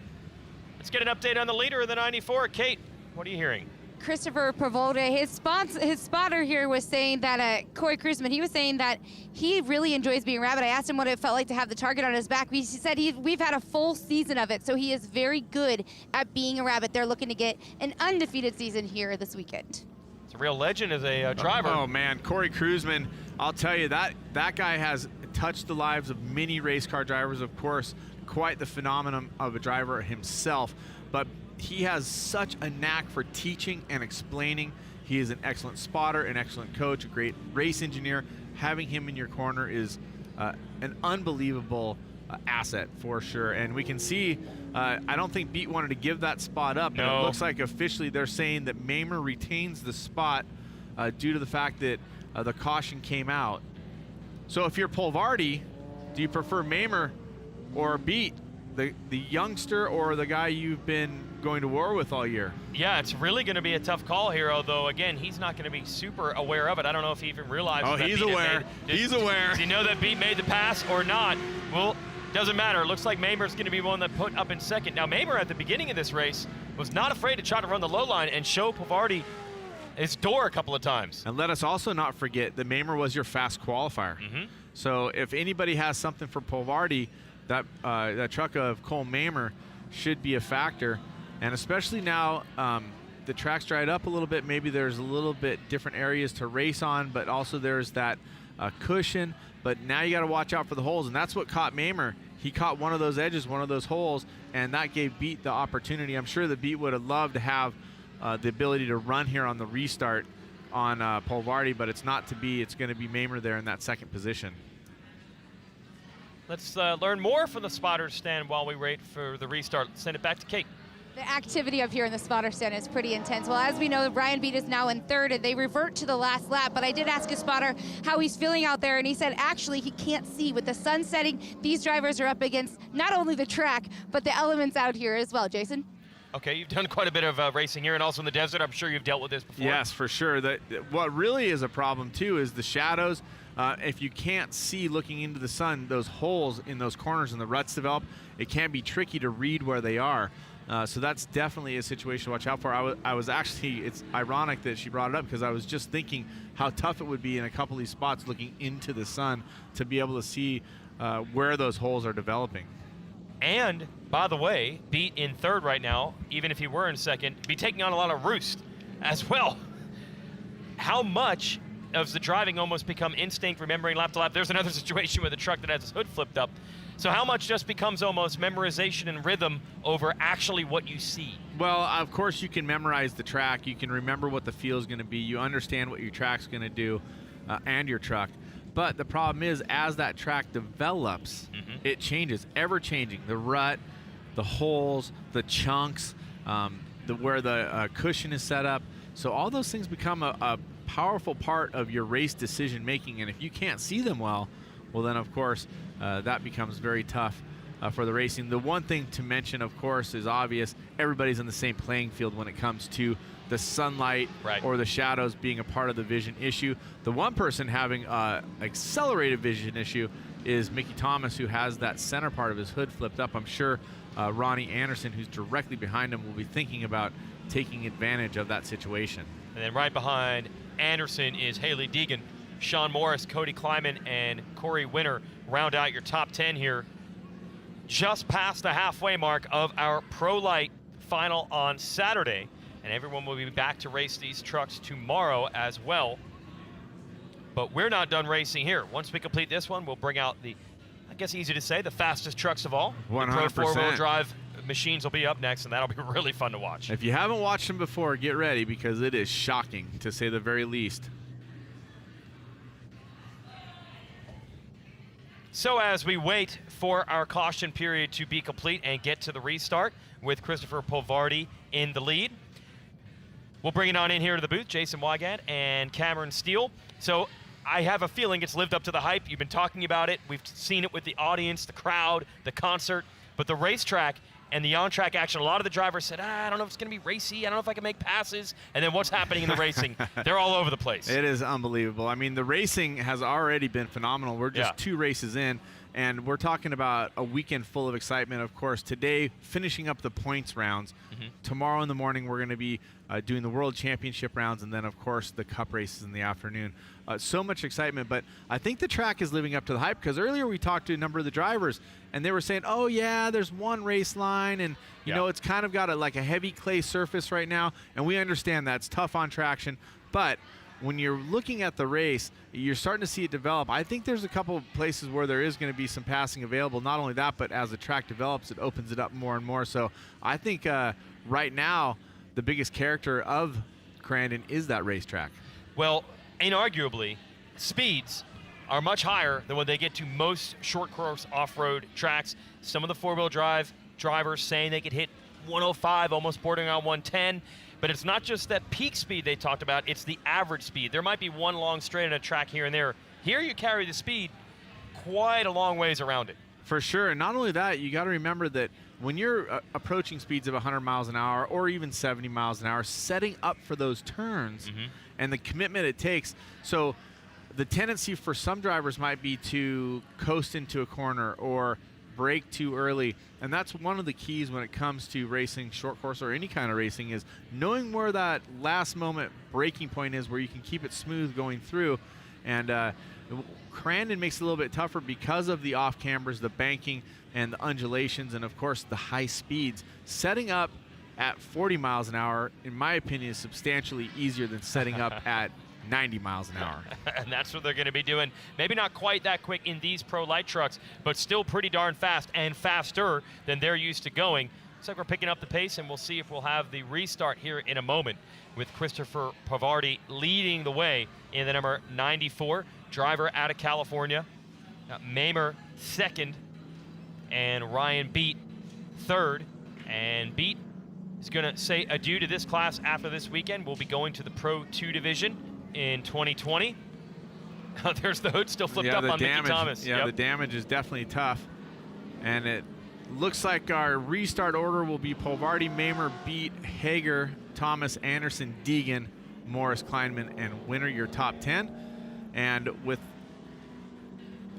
Let's get an update on the leader of the 94. Kate, what are you hearing? Christopher Pavolda, his spotter here was saying that, Corey Cruzman, he was saying that he really enjoys being a rabbit. I asked him what it felt like to have the target on his back. He said we've had a full season of it, so he is very good at being a rabbit. They're looking to get an undefeated season here this weekend. It's a real legend as a driver. Oh man, Corey Cruzman, I'll tell you, that guy has touched the lives of many race car drivers, of course, quite the phenomenon of a driver himself, but he has such a knack for teaching and explaining. He is an excellent spotter, an excellent coach, a great race engineer. Having him in your corner is an unbelievable asset for sure. And we can see, I don't think Beat wanted to give that spot up, but it looks like officially they're saying that Mamer retains the spot due to the fact that the caution came out. So if you're Pavardi, do you prefer Mamer or Beat, the youngster or the guy you've been going to war with all year? Yeah, it's really going to be a tough call here, although, again, he's not going to be super aware of it. I don't know if he even realizes that he's Beat aware. He's aware. Does he know that Beat made the pass or not? Well, doesn't matter. It looks like Mamer's going to be one that put up in second. Now, Mamer at the beginning of this race was not afraid to try to run the low line and show Pavardi his door a couple of times. And let us also not forget that Mamer was your fast qualifier. So if anybody has something for Pavardi, that truck of Cole Mamer should be a factor. And especially now, the track's dried up a little bit. Maybe there's a little bit different areas to race on, but also there's that cushion. But now you got to watch out for the holes, and that's what caught Mamer. He caught one of those edges, one of those holes, and that gave Beat the opportunity. I'm sure that Beat would have loved to have the ability to run here on the restart on Pavardi, but it's not to be. It's going to be Mamer there in that second position. Let's learn more from the spotter stand while we wait for the restart. Let's send it back to Kate. The activity up here in the spotter stand is pretty intense. Well, as we know, Ryan Beat is now in third, and they revert to the last lap. But I did ask a spotter how he's feeling out there, and he said actually he can't see. With the sun setting, these drivers are up against not only the track, but the elements out here as well. Jason? Okay, you've done quite a bit of racing here and also in the desert. I'm sure you've dealt with this before. Yes, for sure. What really is a problem, too, is the shadows. If you can't see looking into the sun, those holes in those corners and the ruts develop, it can be tricky to read where they are. So that's definitely a situation to watch out for. I was actually, it's ironic that she brought it up because I was just thinking how tough it would be in a couple of these spots looking into the sun to be able to see where those holes are developing. And, by the way, Beat in third right now, even if he were in second, be taking on a lot of roost as well. How much does the driving almost become instinct, remembering lap to lap? There's another situation with a truck that has its hood flipped up. So how much just becomes almost memorization and rhythm over actually what you see? Well, of course you can memorize the track. You can remember what the feel is going to be. You understand what your track's going to do and your truck. But the problem is, as that track develops, it changes, ever changing. The rut, the holes, the chunks, where the cushion is set up. So all those things become a powerful part of your race decision making. And if you can't see them well, then of course that becomes very tough for the racing. The one thing to mention, of course, is obvious. Everybody's in the same playing field when it comes to the sunlight or the shadows being a part of the vision issue. The one person having accelerated vision issue is Mickey Thomas, who has that center part of his hood flipped up. I'm sure Ronnie Anderson, who's directly behind him, will be thinking about taking advantage of that situation. And then right behind Anderson is Haley Deegan. Sean Morris, Cody Kleiman, and Corey Winter round out your top 10 here. Just past the halfway mark of our Pro Lite final on Saturday. And everyone will be back to race these trucks tomorrow as well. But we're not done racing here. Once we complete this one, we'll bring out the, I guess easy to say, the fastest trucks of all. 100%. The Pro 4-wheel drive machines will be up next, and that'll be really fun to watch. If you haven't watched them before, get ready, because it is shocking, to say the very least. So as we wait for our caution period to be complete and get to the restart with Christopher Polvardi in the lead, we'll bring it on in here to the booth, Jason Wygant and Cameron Steele. So I have a feeling it's lived up to the hype. You've been talking about it. We've seen it with the audience, the crowd, the concert. But the racetrack and the on-track action, a lot of the drivers said, I don't know if it's going to be racy. I don't know if I can make passes. And then what's happening in the racing? They're all over the place. It is unbelievable. I mean, the racing has already been phenomenal. We're just 2 races in, and we're talking about a weekend full of excitement. Of course, today, finishing up the points rounds. Tomorrow in the morning, we're going to be doing the World Championship rounds, and then, of course, the Cup races in the afternoon. So much excitement, but I think the track is living up to the hype, because earlier we talked to a number of the drivers, and they were saying, oh, yeah, there's one race line, and, you know, it's kind of got like a heavy clay surface right now, and we understand that's tough on traction, but when you're looking at the race, you're starting to see it develop. I think there's a couple of places where there is going to be some passing available. Not only that, but as the track develops, it opens it up more and more. So I think right now, the biggest character of Crandon is that racetrack. Well, inarguably, speeds are much higher than what they get to most short course off-road tracks. Some of the four-wheel drive drivers saying they could hit 105, almost bordering on 110. But it's not just that peak speed they talked about, it's the average speed. There might be one long straight on a track here and there. Here you carry the speed quite a long ways around it. For sure. And not only that, you got to remember that when you're approaching speeds of 100 miles an hour or even 70 miles an hour, setting up for those turns and the commitment it takes. So the tendency for some drivers might be to coast into a corner or brake too early, and that's one of the keys when it comes to racing short course or any kind of racing, is knowing where that last moment braking point is where you can keep it smooth going through. And Crandon makes it a little bit tougher because of the off cambers, the banking and the undulations, and of course the high speeds. Setting up at 40 miles an hour, in my opinion, is substantially easier than setting up at 90 miles an hour. And that's what they're going to be doing. Maybe not quite that quick in these Pro Lite trucks, but still pretty darn fast and faster than they're used to going. Looks like we're picking up the pace, and we'll see if we'll have the restart here in a moment with Christopher Polvardi leading the way in the number 94, driver out of California. Mamer second, and Ryan Beat third. And Beat is going to say adieu to this class after this weekend. We'll be going to the Pro 2 division in 2020. There's the hood still flipped up on Mickey Thomas. Yeah, the damage is definitely tough. And it looks like our restart order will be Polvardi, Mamer, Beat, Hager, Thomas, Anderson, Deegan, Morris, Kleinman, and Winter, your top 10. And with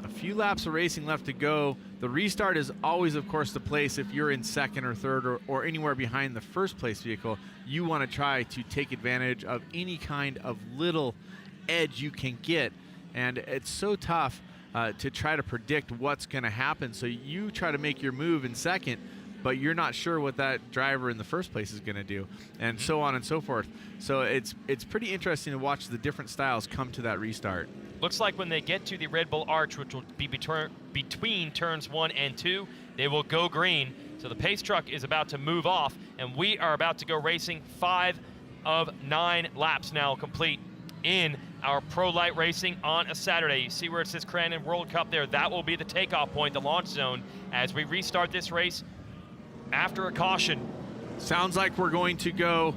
A few laps of racing left to go. The restart is always, of course, the place if you're in second or third or anywhere behind the first place vehicle. You want to try to take advantage of any kind of little edge you can get. And it's so tough to try to predict what's going to happen. So you try to make your move in second, but you're not sure what that driver in the first place is going to do, and so on and so forth. So it's pretty interesting to watch the different styles come to that restart. Looks like when they get to the Red Bull Arch, which will be between turns 1 and 2, they will go green. So the pace truck is about to move off, and we are about to go racing. 5 of 9 laps now complete in our Pro Lite racing on a Saturday. You see where it says Crandon World Cup there? That will be the takeoff point, the launch zone, as we restart this race after a caution. Sounds like we're going to go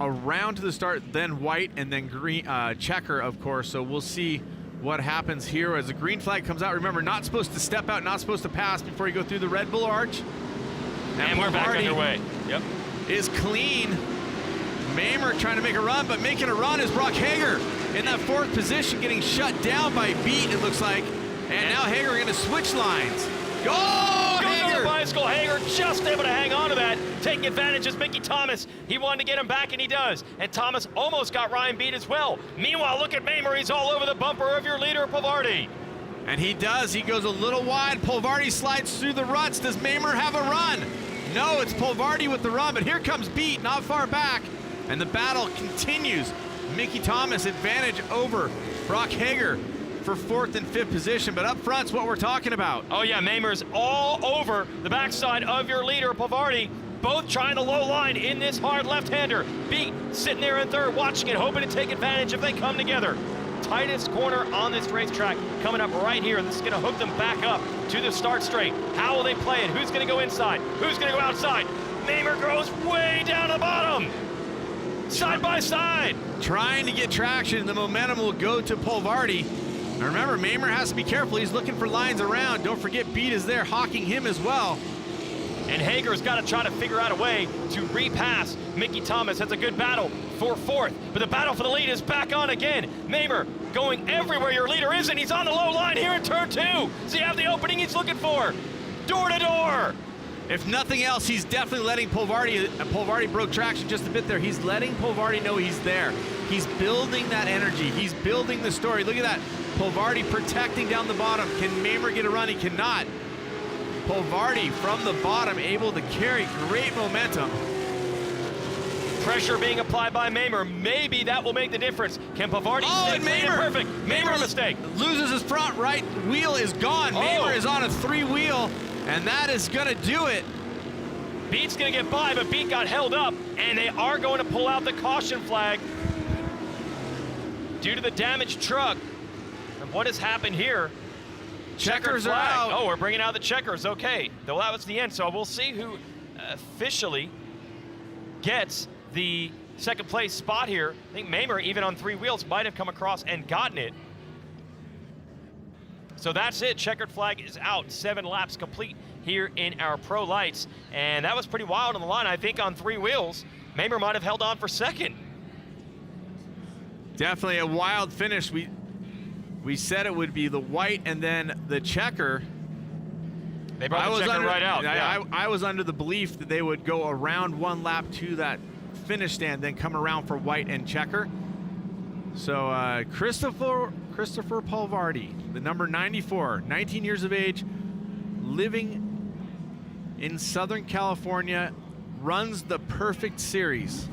around to the start, then white, and then green, checker, of course. So we'll see what happens here as the green flag comes out. Remember, not supposed to step out, not supposed to pass before you go through the Red Bull Arch. And we're back underway. Yep. Is clean. Mamer trying to make a run, but making a run is Brock Hager in that 4th position, getting shut down by Beat, it looks like. And now Hager going to switch lines. Go, Hager! Goes on the bicycle. Hager just able to hang on to that, taking advantage is Mickey Thomas. He wanted to get him back, and he does. And Thomas almost got Ryan Beat as well. Meanwhile, look at Mamer. He's all over the bumper of your leader, Pavardi. And he does. He goes a little wide. Polvardi slides through the ruts. Does Mamer have a run? No, it's Polvardi with the run, but here comes Beat, not far back. And the battle continues. Mickey Thomas advantage over Brock Hager for 4th and 5th position, but up front's what we're talking about. Oh yeah, Mamer's all over the backside of your leader, Pavardi, both trying the low line in this hard left-hander. Beat sitting there in 3rd, watching it, hoping to take advantage if they come together. Tightest corner on this racetrack coming up right here. This is gonna hook them back up to the start straight. How will they play it? Who's gonna go inside? Who's gonna go outside? Mamer goes way down the bottom. Side by side. Trying to get traction, and the momentum will go to Polvardi. Now remember, Mamer has to be careful. He's looking for lines around. Don't forget, Beat is there hawking him as well. And Hager's got to try to figure out a way to repass Mickey Thomas. That's a good battle for 4th, but the battle for the lead is back on again. Mamer going everywhere your leader is, and he's on the low line here in turn 2. Does he have the opening he's looking for? Door to door. If nothing else, he's definitely letting Polvardi broke traction just a bit there. He's letting Polvardi know he's there. He's building that energy. He's building the story. Look at that. Polvardi protecting down the bottom. Can Mamer get a run? He cannot. Polvardi from the bottom able to carry great momentum. Pressure being applied by Mamer. Maybe that will make the difference. Can Pavardi stay clean and perfect? Mamer a mistake. Loses his front right wheel is gone. Mamer is on a 3-wheel, and that is going to do it. Beat's going to get by, but Beat got held up, and they are going to pull out the caution flag due to the damaged truck. And what has happened here? Checkers are out. Oh, we're bringing out the checkers. Okay, well, that was the end. So we'll see who officially gets the 2nd place spot here. I think Mamer, even on 3 wheels, might have come across and gotten it. So that's it. Checkered flag is out. 7 laps complete here in our Pro Lights. And that was pretty wild on the line. I think on 3 wheels, Mamer might have held on for 2nd. Definitely a wild finish. We said it would be the white and then the checker. They brought the checker right out. I was under the belief that they would go around 1 lap to that finish stand, then come around for white and checker. So Christopher Polvardi, the number 94, 19 years of age, living in Southern California, runs the perfect series.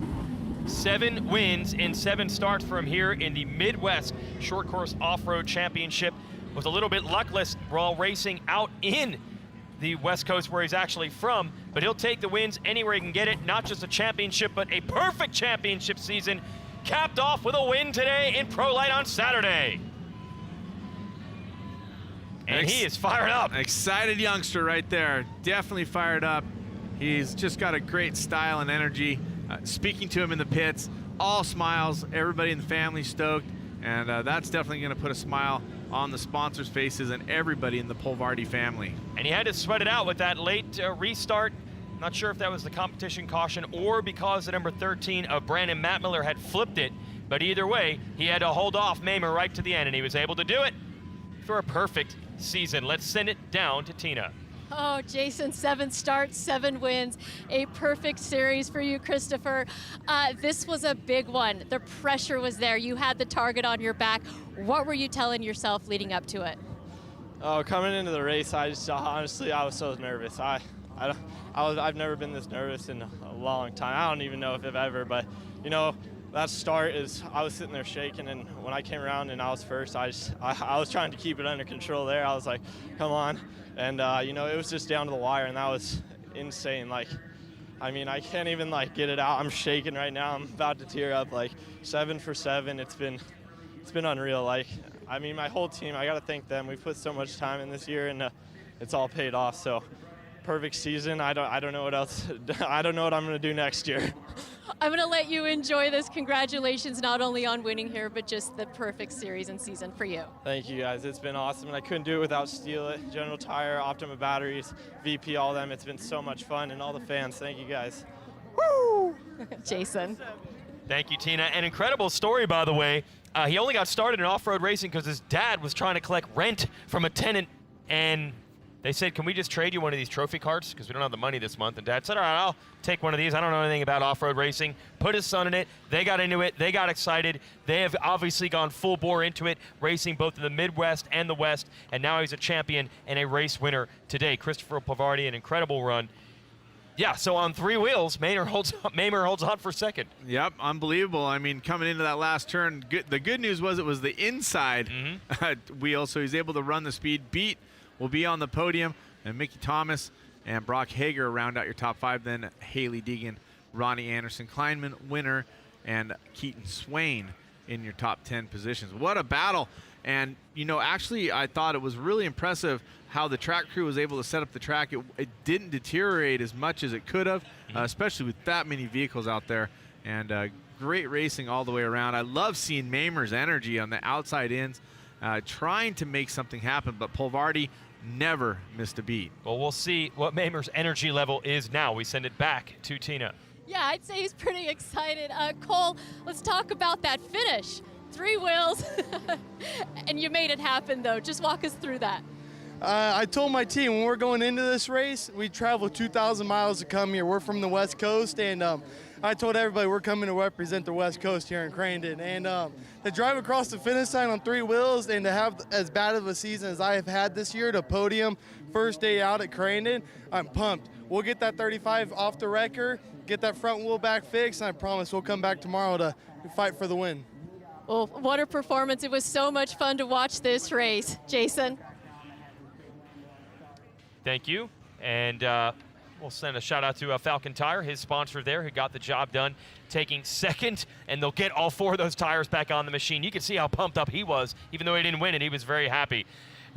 7 wins in 7 starts for him here in the Midwest Short Course Off-Road Championship. Was a little bit luckless while racing out in the West Coast where he's actually from, but he'll take the wins anywhere he can get it. Not just a championship, but a perfect championship season, capped off with a win today in Pro Lite on Saturday. And he is fired up. Excited youngster right there. Definitely fired up. He's just got a great style and energy. Speaking to him in the pits, all smiles, everybody in the family stoked, and that's definitely going to put a smile on the sponsors' faces and everybody in the Polvardi family. And he had to sweat it out with that late restart. Not sure if that was the competition caution or because the number 13 of Brandon Mattmiller had flipped it, but either way, he had to hold off Mamer right to the end, and he was able to do it. for a perfect season. Let's send it down to Tina. Oh, Jason, 7 starts, 7 wins, a perfect series for you, Christopher. This was a big one. The pressure was there. You had the target on your back. What were you telling yourself leading up to it? Oh, coming into the race, I was so nervous. I've never been this nervous in a long time. I don't even know if I've ever, but you know, that start I was sitting there shaking, and when I came around and I was first, I was trying to keep it under control there. I was like, come on. And you know, it was just down to the wire, and that was insane. Like, I mean, I can't even like get it out. I'm shaking right now. I'm about to tear up. Like 7 for 7. It's been unreal. Like, I mean, my whole team, I got to thank them. We've put so much time in this year, and it's all paid off. So, perfect season. I don't know what else. I don't know what I'm going to do next year. I'm going to let you enjoy this. Congratulations, not only on winning here, but just the perfect series and season for you. Thank you, guys. It's been awesome, and I couldn't do it without Steal It, General Tire, Optima Batteries, VP, all of them. It's been so much fun, and all the fans. Thank you, guys. Woo! Jason. Thank you, Tina. An incredible story, by the way. He only got started in off-road racing because his dad was trying to collect rent from a tenant, and they said, can we just trade you one of these trophy carts? Because we don't have the money this month. And Dad said, all right, I'll take one of these. I don't know anything about off-road racing. Put his son in it. They got into it. They got excited. They have obviously gone full bore into it, racing both in the Midwest and the West. And now he's a champion and a race winner today. Christopher Pavardi, an incredible run. Yeah, so on 3 wheels, Mamer holds on for second. Yep, unbelievable. I mean, coming into that last turn, the good news was it was the inside wheel, so he's able to run the speed. Beat will be on the podium, and Mickey Thomas and Brock Hager round out your top 5. Then Haley Deegan, Ronnie Anderson, Kleinman winner, and Keaton Swain in your top 10 positions. What a battle. And, you know, actually, I thought it was really impressive how the track crew was able to set up the track. It didn't deteriorate as much as it could have, especially with that many vehicles out there. And great racing all the way around. I love seeing Mamer's energy on the outside ends, trying to make something happen, but Polvardi never missed a beat. Well, we'll see what Mamer's energy level is now. We send it back to Tina. Yeah, I'd say he's pretty excited. Cole, let's talk about that finish. 3 wheels, and you made it happen, though. Just walk us through that. I told my team when we're going into this race, we traveled 2,000 miles to come here. We're from the West Coast, and I told everybody we're coming to represent the West Coast here in Crandon. And to drive across the finish line on 3 wheels and to have as bad of a season as I have had this year, to podium first day out at Crandon, I'm pumped. We'll get that 35 off the record, get that front wheel back fixed, and I promise we'll come back tomorrow to fight for the win. Well, what a performance. It was so much fun to watch this race. Jason. Thank you. And we'll send a shout out to Falcon Tire, his sponsor there, who got the job done, taking second. And they'll get all 4 of those tires back on the machine. You can see how pumped up he was. Even though he didn't win it, he was very happy.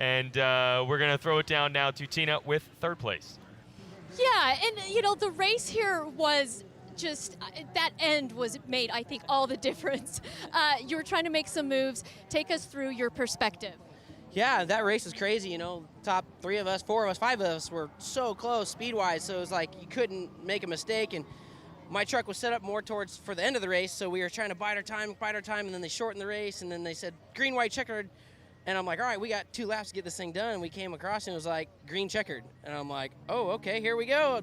And we're going to throw it down now to Tina with 3rd place. Yeah, and, you know, the race here was just, that end was made, I think, all the difference. You were trying to make some moves. Take us through your perspective. Yeah, that race is crazy. You know, top 3 of us, 4 of us, 5 of us were so close speed-wise, so it was like you couldn't make a mistake. And my truck was set up more towards for the end of the race, so we were trying to bide our time, and then they shortened the race, and then they said green, white, checkered. And I'm like, all right, we got 2 laps to get this thing done. And we came across, and it was like green, checkered. And I'm like, oh, okay, here we go.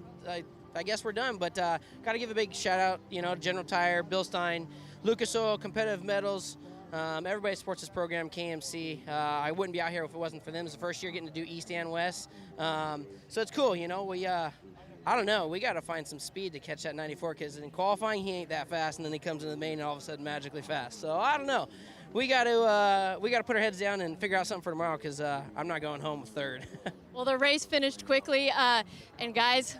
I guess we're done. But got to give a big shout-out, you know, to General Tire, Bill Stein, Lucas Oil, Competitive Metals, everybody supports this program, KMC. I wouldn't be out here if it wasn't for them. It's the first year getting to do East and West. So it's cool, you know. We, I don't know, we got to find some speed to catch that 94, because in qualifying, he ain't that fast, and then he comes in the main and all of a sudden magically fast. So I don't know. We got to put our heads down and figure out something for tomorrow, because I'm not going home with 3rd. Well, the race finished quickly. And guys,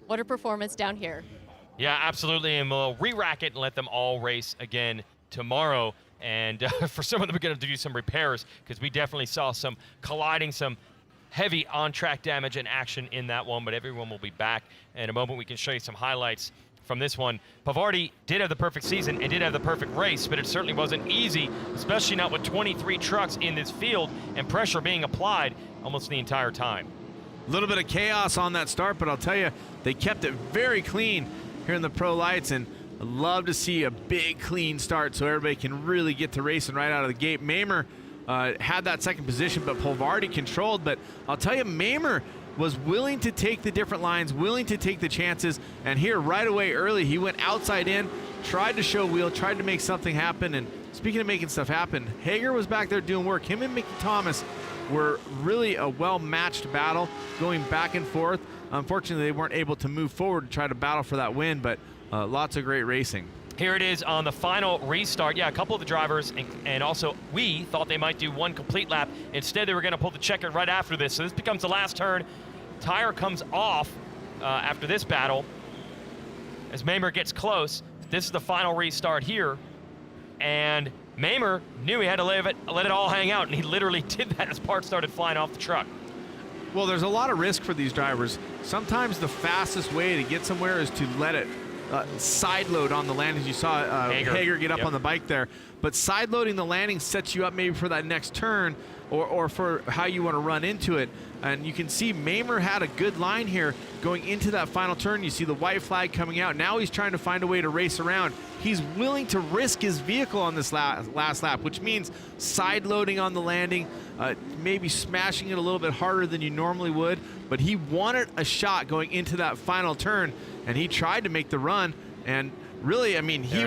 what a performance down here. Yeah, absolutely. And we'll re-rack it and let them all race again tomorrow. And for some of them, we're going to do some repairs, because we definitely saw some colliding, some heavy on-track damage and action in that one. But everyone will be back. In a moment, we can show you some highlights from this one. Pavardi did have the perfect season and did have the perfect race, but it certainly wasn't easy, especially not with 23 trucks in this field and pressure being applied almost the entire time. A little bit of chaos on that start, but I'll tell you, they kept it very clean here in the Pro Lights, and I love to see a big, clean start so everybody can really get to racing right out of the gate. Mamer had that second position, but Polvardi controlled. But I'll tell you, Mamer was willing to take the different lines, willing to take the chances, and here right away early, he went outside in, tried to show wheel, tried to make something happen. And speaking of making stuff happen, Hager was back there doing work. Him and Mickey Thomas were really a well-matched battle, going back and forth. Unfortunately, they weren't able to move forward to try to battle for that win, but lots of great racing. Here it is on the final restart. Yeah, a couple of the drivers and also we thought they might do one complete lap. Instead, they were going to pull the checker right after this. So this becomes the last turn. Tire comes off after this battle as Mamer gets close. This is the final restart here. And Mamer knew he had to let it all hang out, and he literally did that as parts started flying off the truck. Well, there's a lot of risk for these drivers. Sometimes the fastest way to get somewhere is to let it side load on the landings. You saw Hager get up on the bike there, but side loading the landing sets you up maybe for that next turn or for how you want to run into it. And you can see Mamer had a good line here going into that final turn. You see the white flag coming out. Now he's trying to find a way to race around. He's willing to risk his vehicle on this last lap, which means side loading on the landing, maybe smashing it a little bit harder than you normally would, but he wanted a shot going into that final turn, and he tried to make the run. And really, I mean, he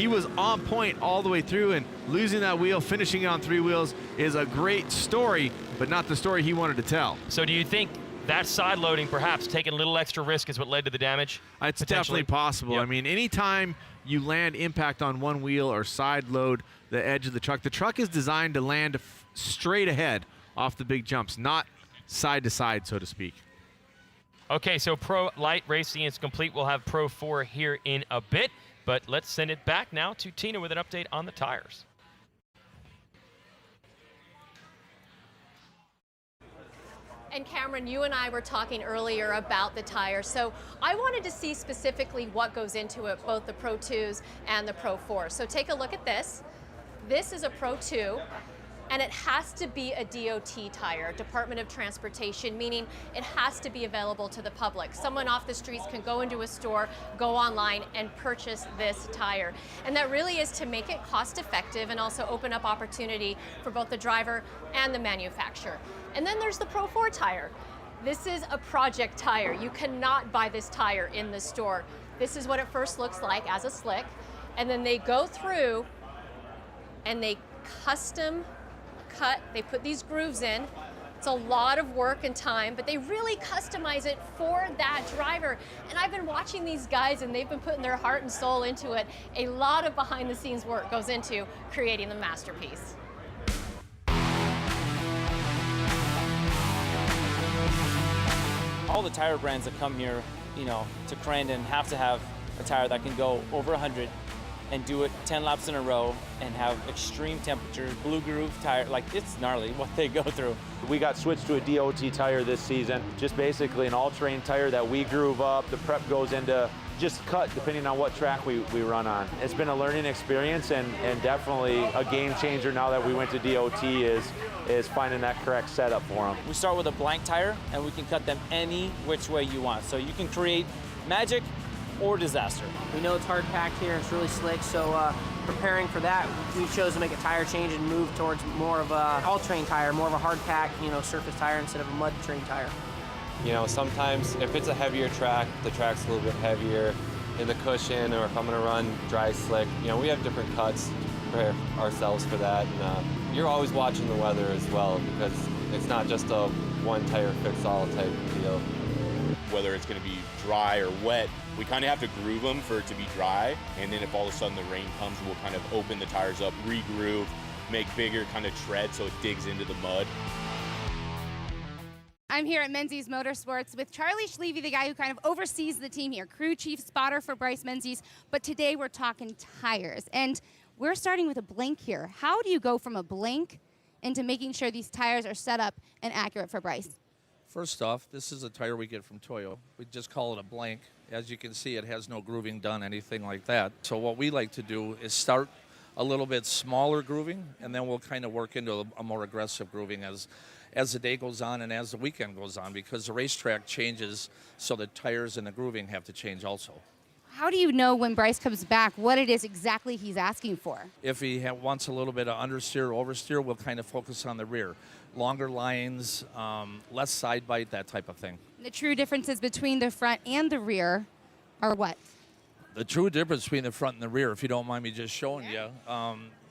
was on point all the way through, and losing that wheel, finishing it on 3 wheels is a great story, but not the story he wanted to tell. So do you think that side loading, perhaps taking a little extra risk, is what led to the damage? It's definitely possible. Yep. I mean, anytime you land impact on one wheel or side load the edge of the truck is designed to land straight ahead off the big jumps, not side to side, so to speak. Okay, so Pro Lite racing is complete. We'll have Pro 4 here in a bit, but let's send it back now to Tina with an update on the tires. And Cameron, you and I were talking earlier about the tires, so I wanted to see specifically what goes into it, both the Pro 2s and the Pro 4s. So take a look at this. This is a Pro 2, and it has to be a DOT tire, Department of Transportation, meaning it has to be available to the public. Someone off the streets can go into a store, go online, and purchase this tire. And that really is to make it cost effective and also open up opportunity for both the driver and the manufacturer. And then there's the Pro 4 tire. This is a project tire. You cannot buy this tire in the store. This is what it first looks like as a slick, and then they go through and they custom cut, they put these grooves in. It's a lot of work and time, but they really customize it for that driver. And I've been watching these guys, and they've been putting their heart and soul into it. A lot of behind the scenes work goes into creating the masterpiece. All the tire brands that come here, to Crandon have to have a tire that can go over 100 and do it 10 laps in a row and have extreme temperatures, blue groove tire, like it's gnarly what they go through. We got switched to a DOT tire this season, just basically an all-terrain tire that we groove up. The prep goes into just cut depending on what track we run on. It's been a learning experience and definitely a game changer now that we went to DOT is finding that correct setup for them. We start with a blank tire and we can cut them any which way you want. So you can create magic or disaster. We know it's hard packed here, it's really slick, so preparing for that, we chose to make a tire change and move towards more of a all-terrain tire, more of a hard pack, surface tire instead of a mud terrain tire. Sometimes if it's a heavier track, the track's a little bit heavier in the cushion, or if I'm gonna run dry slick, we have different cuts to prepare ourselves for that. And you're always watching the weather as well, because it's not just a one tire fix all type deal. Whether it's gonna be dry or wet, we kind of have to groove them for it to be dry, and then if all of a sudden the rain comes, we'll kind of open the tires up, re-groove, make bigger kind of tread so it digs into the mud. I'm here at Menzies Motorsports with Charlie Schlevy, the guy who kind of oversees the team here, crew chief spotter for Bryce Menzies, but today we're talking tires, and we're starting with a blank here. How do you go from a blank into making sure these tires are set up and accurate for Bryce? First off, this is a tire we get from Toyo. We just call it a blank. As you can see, it has no grooving done, anything like that. So what we like to do is start a little bit smaller grooving, and then we'll kind of work into a more aggressive grooving as the day goes on and as the weekend goes on, because the racetrack changes, so the tires and the grooving have to change also. How do you know when Bryce comes back what it is exactly he's asking for? If he wants a little bit of understeer, oversteer, we'll kind of focus on the rear. Longer lines, less side bite, that type of thing. The true differences between the front and the rear are what? The true difference between the front and the rear, if you don't mind me just showing you,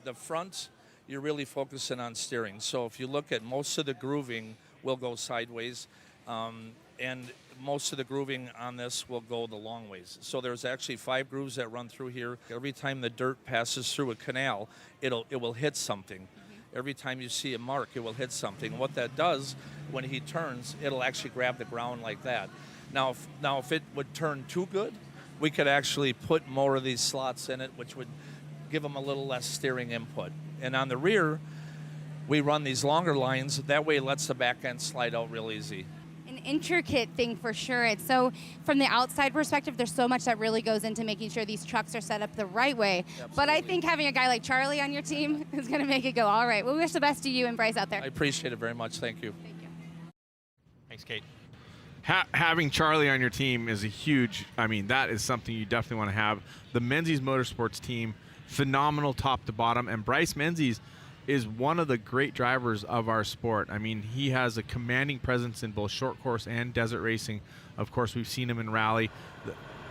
the front, you're really focusing on steering. So if you look at most of the grooving will go sideways, and most of the grooving on this will go the long ways. So there's actually 5 grooves that run through here. Every time the dirt passes through a canal, it will hit something. Every time you see a mark, it will hit something. What that does, when he turns, it'll actually grab the ground like that. Now if it would turn too good, we could actually put more of these slots in it, which would give them a little less steering input. And on the rear, we run these longer lines. That way it lets the back end slide out real easy. An intricate thing for sure. It's so, from the outside perspective, there's so much that really goes into making sure these trucks are set up the right way. Absolutely. But I think having a guy like Charlie on your team is going to make it go all right. Well, we wish the best to you and Bryce out there. I appreciate it very much. Thank you. Thanks, Kate. Having Charlie on your team is a huge, I mean, that is something you definitely want to have. The Menzies Motorsports team, phenomenal top to bottom, and Bryce Menzies is one of the great drivers of our sport. I mean, he has a commanding presence in both short course and desert racing. Of course, we've seen him in rally.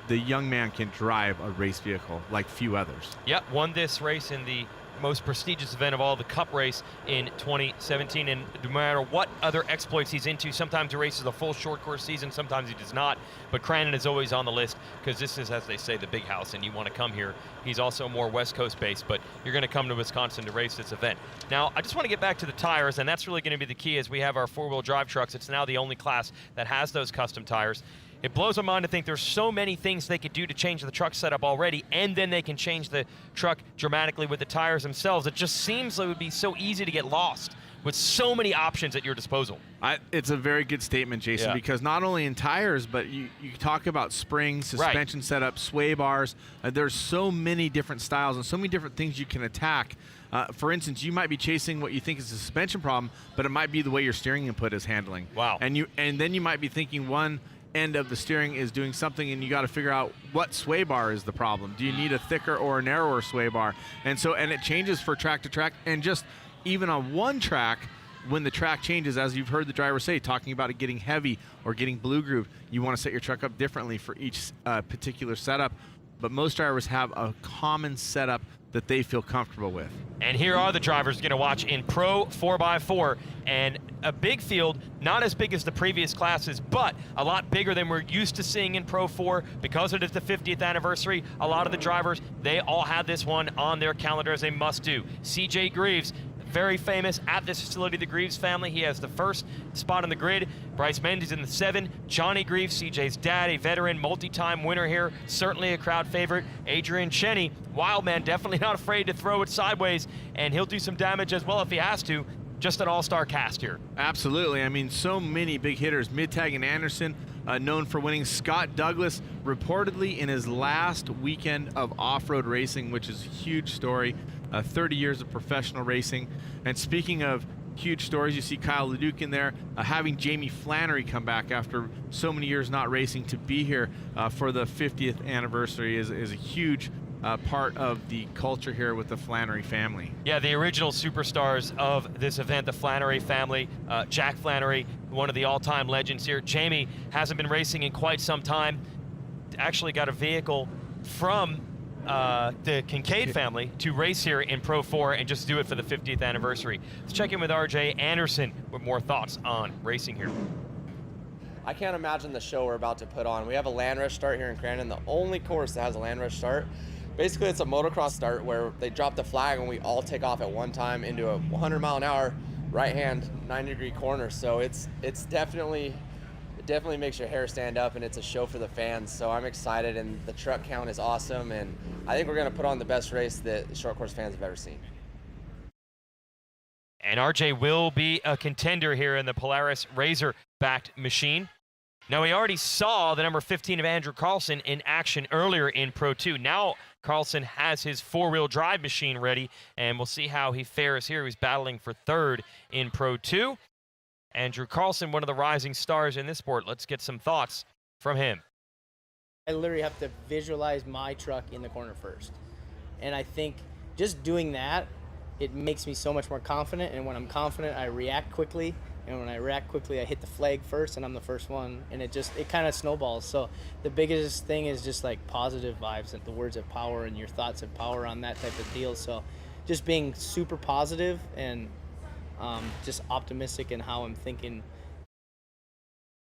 The young man can drive a race vehicle like few others. Yep, won this race in the most prestigious event of all, the Cup race in 2017, and no matter what other exploits he's into, sometimes he races a full short course season, sometimes he does not, but Crandon is always on the list because this is, as they say, the big house, and you want to come here. He's also more West Coast based, but you're going to come to Wisconsin to race this event. Now, I just want to get back to the tires, and that's really going to be the key as we have our four-wheel drive trucks. It's now the only class that has those custom tires. It blows my mind to think there's so many things they could do to change the truck setup already, and then they can change the truck dramatically with the tires themselves. It just seems like it would be so easy to get lost with so many options at your disposal. It's a very good statement, Jason, because not only in tires, but you talk about springs, suspension setup, sway bars. There's so many different styles and so many different things you can attack. For instance, you might be chasing what you think is a suspension problem, but it might be the way your steering input is handling. Wow. And then you might be thinking one end of the steering is doing something, and you got to figure out what sway bar is the problem. Do you need a thicker or a narrower sway bar? And it changes for track to track, and just even on one track, when the track changes, as you've heard the driver say, talking about it getting heavy or getting blue groove, you want to set your truck up differently for each particular setup. But most drivers have a common setup that they feel comfortable with. And here are the drivers going to watch in Pro 4x4, and a big field, not as big as the previous classes, but a lot bigger than we're used to seeing in Pro 4 because it is the 50th anniversary. A lot of the drivers, they all had this one on their calendar as a must-do. CJ Greaves, very famous at this facility, the Greaves family. He has the first spot on the grid. Bryce Menzies in the 7. Johnny Greaves, CJ's dad, a veteran, multi-time winner here, certainly a crowd favorite. Adrian Cheney, wild man, definitely not afraid to throw it sideways, and he'll do some damage as well if he has to. Just an all-star cast here. Absolutely. I mean, so many big hitters. Mittag and Anderson, known for winning. Scott Douglas, reportedly in his last weekend of off-road racing, which is a huge story. 30 years of professional racing. And speaking of huge stories, you see Kyle LeDuc in there. Having Jamie Flannery come back after so many years not racing to be here for the 50th anniversary is a huge part of the culture here with the Flannery family. Yeah, the original superstars of this event, the Flannery family. Jack Flannery, one of the all-time legends here. Jamie hasn't been racing in quite some time. Actually got a vehicle from the Kincaid family to race here in Pro 4 and just do it for the 50th anniversary. Let's check in with RJ Anderson with more thoughts on racing here. I can't imagine the show we're about to put on. We have a land rush start here in Crandon, the only course that has a land rush start. Basically, it's a motocross start where they drop the flag and we all take off at one time into a 100-mile-an-hour right-hand 90-degree corner. So it definitely makes your hair stand up, and it's a show for the fans. So I'm excited, and the truck count is awesome, and I think we're going to put on the best race that short course fans have ever seen. And RJ will be a contender here in the Polaris Razor-backed machine. Now, we already saw the number 15 of Andrew Carlson in action earlier in Pro 2. Now, Carlson has his four-wheel drive machine ready, and we'll see how he fares here. He's battling for third in Pro 2. Andrew Carlson, one of the rising stars in this sport. Let's get some thoughts from him. I literally have to visualize my truck in the corner first. And I think just doing that, it makes me so much more confident. And when I'm confident, I react quickly. And when I react quickly, I hit the flag first and I'm the first one. And it kind of snowballs. So the biggest thing is just like positive vibes, and the words have power and your thoughts have power on that type of deal. So just being super positive and just optimistic in how I'm thinking.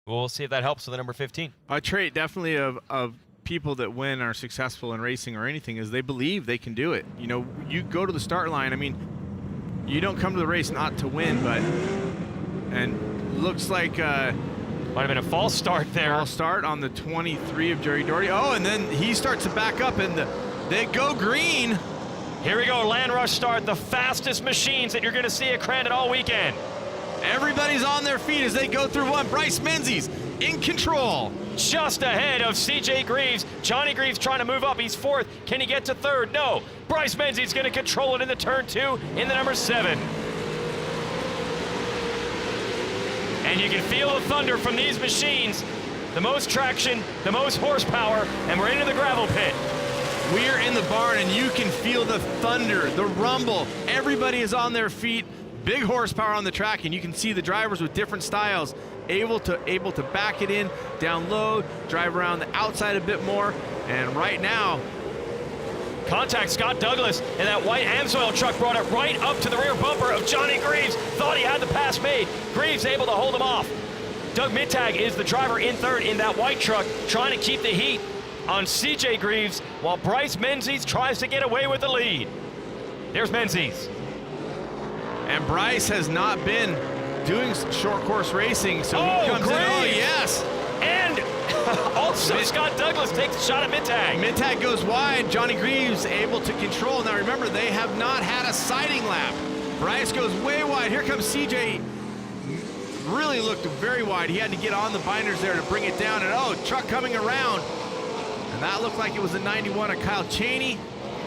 We'll see if that helps with the number 15. A trait definitely of people that win are successful in racing or anything is they believe they can do it. You know, you go to the start line. I mean, you don't come to the race not to win, and looks like might have been a false start there. False start on the 23 of Jerry Doherty. Oh, and then he starts to back up, and they go green. Here we go, Land Rush start, the fastest machines that you're going to see at Crandon all weekend. Everybody's on their feet as they go through one. Bryce Menzies in control. Just ahead of CJ Greaves. Johnny Greaves trying to move up. He's fourth. Can he get to third? No. Bryce Menzies going to control it in the turn 2 in the number 7. And you can feel the thunder from these machines. The most traction, the most horsepower, and we're into the gravel pit. We're in the barn, and you can feel the thunder, the rumble. Everybody is on their feet. Big horsepower on the track, and you can see the drivers with different styles able to back it in, down low, drive around the outside a bit more. And right now, contact Scott Douglas, and that white Amsoil truck brought it right up to the rear bumper of Johnny Greaves. Thought he had the pass made. Greaves able to hold him off. Doug Mittag is the driver in third in that white truck, trying to keep the heat on CJ Greaves, while Bryce Menzies tries to get away with the lead. There's Menzies. And Bryce has not been doing short course racing, so he comes Greaves. in. Oh, yes. And also Scott Douglas takes a shot at Mittag. Mittag goes wide. Johnny Greaves able to control. Now remember, they have not had a siding lap. Bryce goes way wide. Here comes CJ. Really looked very wide. He had to get on the binders there to bring it down. And truck coming around. And that looked like it was a 91 of Kyle Cheney.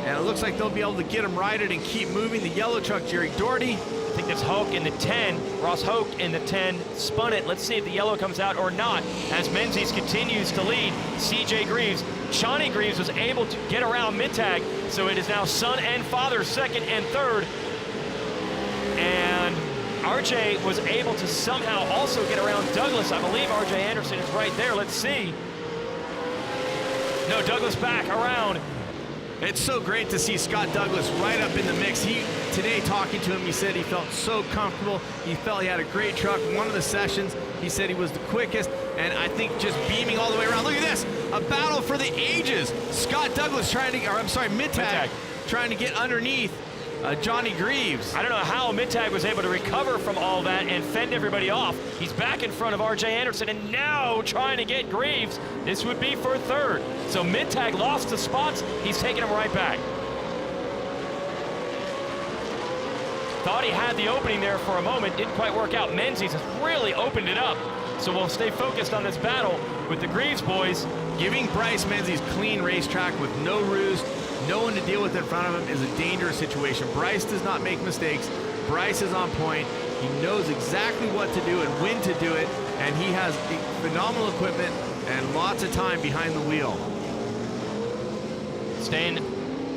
And it looks like they'll be able to get him righted and keep moving. The yellow truck, Jerry Doherty. I think that's Hoke in the 10. Ross Hoke in the 10 spun it. Let's see if the yellow comes out or not as Menzies continues to lead CJ Greaves. Johnny Greaves was able to get around Mittag, so it is now son and father, second and third. And RJ was able to somehow also get around Douglas. I believe RJ Anderson is right there. Let's see. No, Douglas back around. It's so great to see Scott Douglas right up in the mix. Today talking to him, he said he felt so comfortable. He felt he had a great truck. One of the sessions, he said he was the quickest, and I think just beaming all the way around. Look at this, a battle for the ages. Scott Douglas Mittag trying to get underneath Johnny Greaves. I don't know how Mittag was able to recover from all that and fend everybody off. He's back in front of RJ Anderson and now trying to get Greaves. This would be for third. So Mittag lost the spots. He's taking him right back. Thought he had the opening there for a moment. Didn't quite work out. Menzies has really opened it up. So we'll stay focused on this battle with the Greaves boys. Giving Bryce Menzies clean racetrack with no roost, no one to deal with in front of him is a dangerous situation. Bryce does not make mistakes. Bryce is on point. He knows exactly what to do and when to do it, and he has phenomenal equipment and lots of time behind the wheel. Staying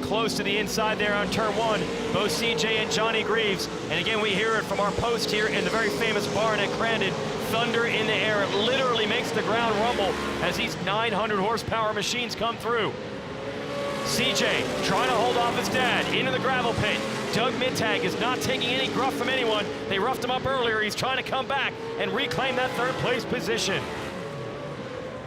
close to the inside there on turn 1, both CJ and Johnny Greaves. And again, we hear it from our post here in the very famous barn at Crandon. Thunder in the air. It literally makes the ground rumble as these 900 horsepower machines come through. CJ trying to hold off his dad into the gravel pit. Doug Mittag is not taking any gruff from anyone. They roughed him up earlier. He's trying to come back and reclaim that third place position.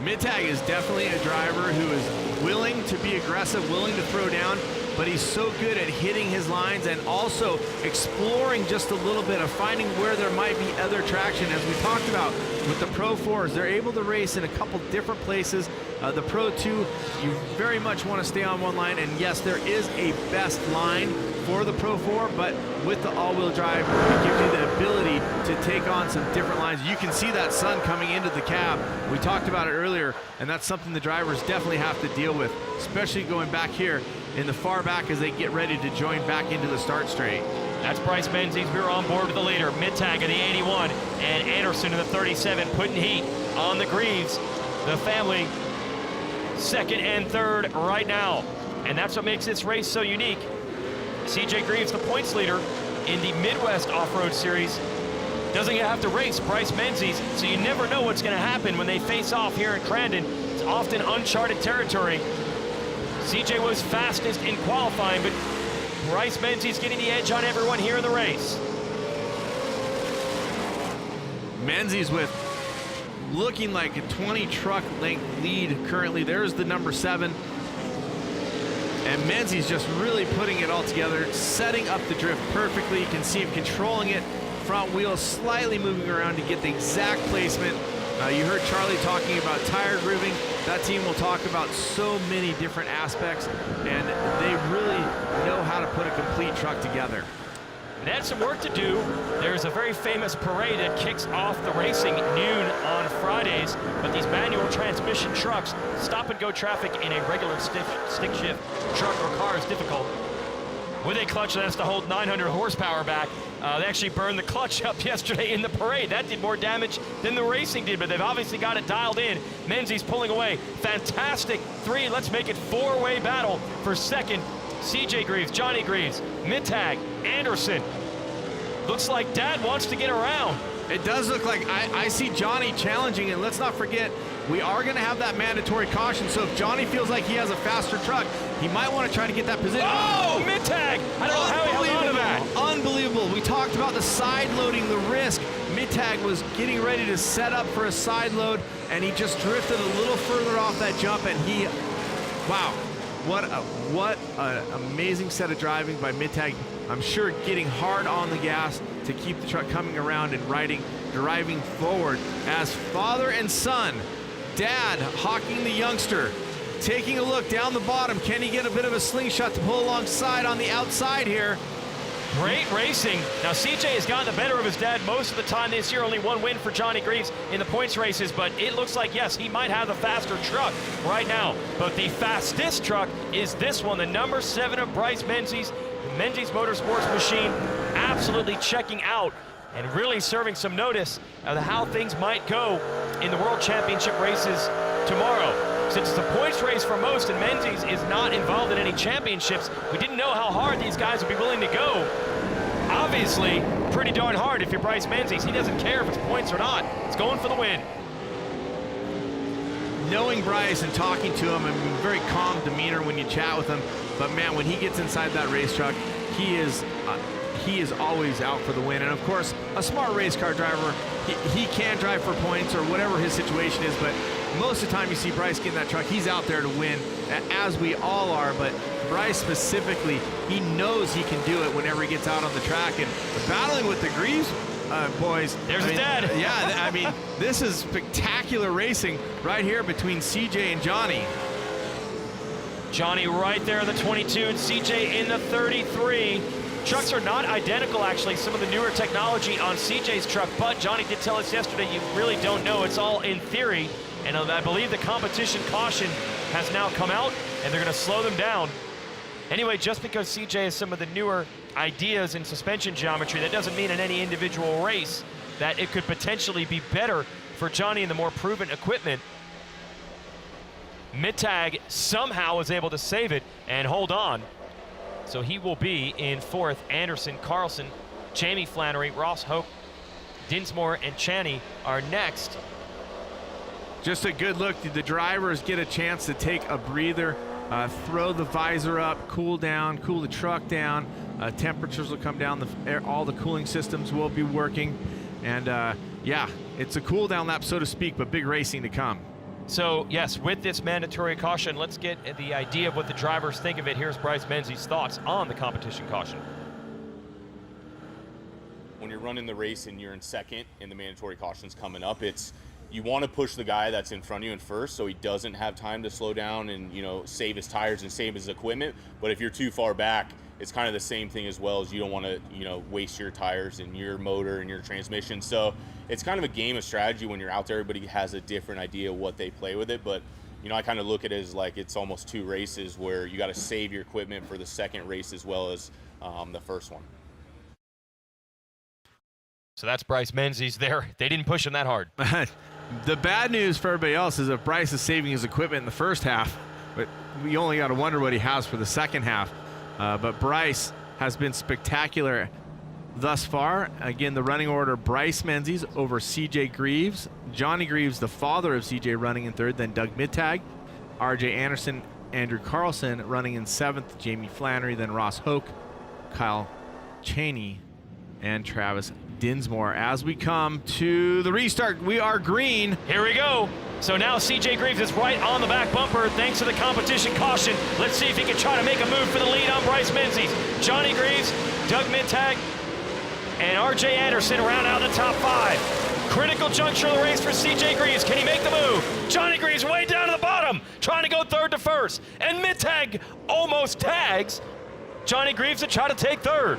Mittag is definitely a driver who is willing to be aggressive, willing to throw down, but he's so good at hitting his lines and also exploring just a little bit of finding where there might be other traction. As we talked about with the Pro 4s, they're able to race in a couple different places. The Pro 2, you very much want to stay on one line, and yes, there is a best line for the Pro 4, but with the all-wheel drive, it gives you the ability to take on some different lines. You can see that sun coming into the cab. We talked about it earlier, and that's something the drivers definitely have to deal with, especially going back here in the far back as they get ready to join back into the start straight. That's Bryce Menzies. We're on board with the leader, Mittag in the 81, and Anderson in the 37, putting heat on the Greaves. The family second and third right now. And that's what makes this race so unique. CJ Greaves, the points leader in the Midwest Off-Road Series, doesn't have to race Bryce Menzies, so you never know what's going to happen when they face off here in Crandon. It's often uncharted territory. CJ was fastest in qualifying, but Bryce Menzies getting the edge on everyone here in the race. Menzies with looking like a 20 truck length lead currently. There's the number 7. And Menzies just really putting it all together, setting up the drift perfectly. You can see him controlling it. Front wheel slightly moving around to get the exact placement. You heard Charlie talking about tire grooving. That team will talk about so many different aspects, and they really know how to put a complete truck together. They had some work to do. There's a very famous parade that kicks off the racing noon on Fridays, but these manual transmission trucks, stop and go traffic in a regular stick shift truck or car is difficult. With a clutch that has to hold 900 horsepower back, they actually burned the clutch up yesterday in the parade. That did more damage than the racing did, but they've obviously got it dialed in. Menzies pulling away. Fantastic 3. Let's make it 4-way battle for second. CJ Greaves, Johnny Greaves, Mittag, Anderson. Looks like Dad wants to get around. It does look like I see Johnny challenging, and let's not forget, we are going to have that mandatory caution, so if Johnny feels like he has a faster truck, he might want to try to get that position. Oh, Mittag! I don't know how he held on to that. Unbelievable. We talked about the side loading, the risk. Mittag was getting ready to set up for a side load, and he just drifted a little further off that jump, and he, wow. What an amazing set of driving by Mittag. I'm sure getting hard on the gas to keep the truck coming around and driving forward as father and son. Dad hawking the youngster, taking a look down the bottom. Can he get a bit of a slingshot to pull alongside on the outside here? Great racing. Now CJ has gotten the better of his dad most of the time this year. Only 1 win for Johnny Greaves in the points races, but it looks like, yes, he might have the faster truck right now. But the fastest truck is this one, the number 7 of Bryce Menzies, the Menzies Motorsports machine, absolutely checking out and really serving some notice of how things might go in the World Championship races tomorrow. Since it's a points race for most and Menzies is not involved in any championships, we didn't know how hard these guys would be willing to go. Obviously, pretty darn hard if you're Bryce Menzies. He doesn't care if it's points or not. It's going for the win. Knowing Bryce and talking to him, and very calm demeanor when you chat with him, but man, when he gets inside that race truck, he is always out for the win. And of course, a smart race car driver, he can drive for points or whatever his situation is, but most of the time you see Bryce get in that truck, he's out there to win, as we all are, but Bryce specifically, he knows he can do it whenever he gets out on the track. And battling with the Greaves boys. There's his dad. Yeah, I mean, this is spectacular racing right here between CJ and Johnny. Johnny right there in the 22 and CJ in the 33. Trucks are not identical, actually, some of the newer technology on CJ's truck, but Johnny did tell us yesterday you really don't know. It's all in theory, and I believe the competition caution has now come out, and they're going to slow them down. Anyway, just because CJ has some of the newer ideas in suspension geometry, that doesn't mean in any individual race that it could potentially be better for Johnny and the more proven equipment. Mittag somehow was able to save it and hold on. So he will be in 4th. Anderson, Carlson, Jamie Flannery, Ross Hope, Dinsmore, and Chaney are next. Just a good look. The drivers get a chance to take a breather, throw the visor up, cool down, cool the truck down. Temperatures will come down. All the cooling systems will be working. And yeah, it's a cool down lap, so to speak, but big racing to come. So yes, with this mandatory caution, let's get the idea of what the drivers think of it. Here's Bryce Menzies' thoughts on the competition caution. When you're running the race and you're in second and the mandatory caution's coming up, you want to push the guy that's in front of you in first so he doesn't have time to slow down and, you know, save his tires and save his equipment. But if you're too far back, it's kind of the same thing as well, as you don't want to, you know, waste your tires and your motor and your transmission. So it's kind of a game of strategy when you're out there. Everybody has a different idea of what they play with it. But, you know, I kind of look at it as like it's almost 2 races where you got to save your equipment for the second race as well as the first one. So that's Bryce Menzies there. They didn't push him that hard. The bad news for everybody else is that Bryce is saving his equipment in the first half, but we only got to wonder what he has for the second half. But Bryce has been spectacular thus far. Again, the running order: Bryce Menzies over CJ Greaves, Johnny Greaves, the father of CJ, running in third, then Doug Mittag, RJ Anderson, Andrew Carlson running in seventh, Jamie Flannery, then Ross Hoke, Kyle Cheney, and Travis Dinsmore. As we come to the restart, we are green. Here we go. So now CJ Greaves is right on the back bumper thanks to the competition caution. Let's see if he can try to make a move for the lead on Bryce Menzies. Johnny Greaves, Doug Mittag, and RJ Anderson round out the top 5. Critical juncture of the race for CJ Greaves. Can he make the move? Johnny Greaves way down to the bottom, trying to go third to first. And Mittag almost tags Johnny Greaves to try to take third.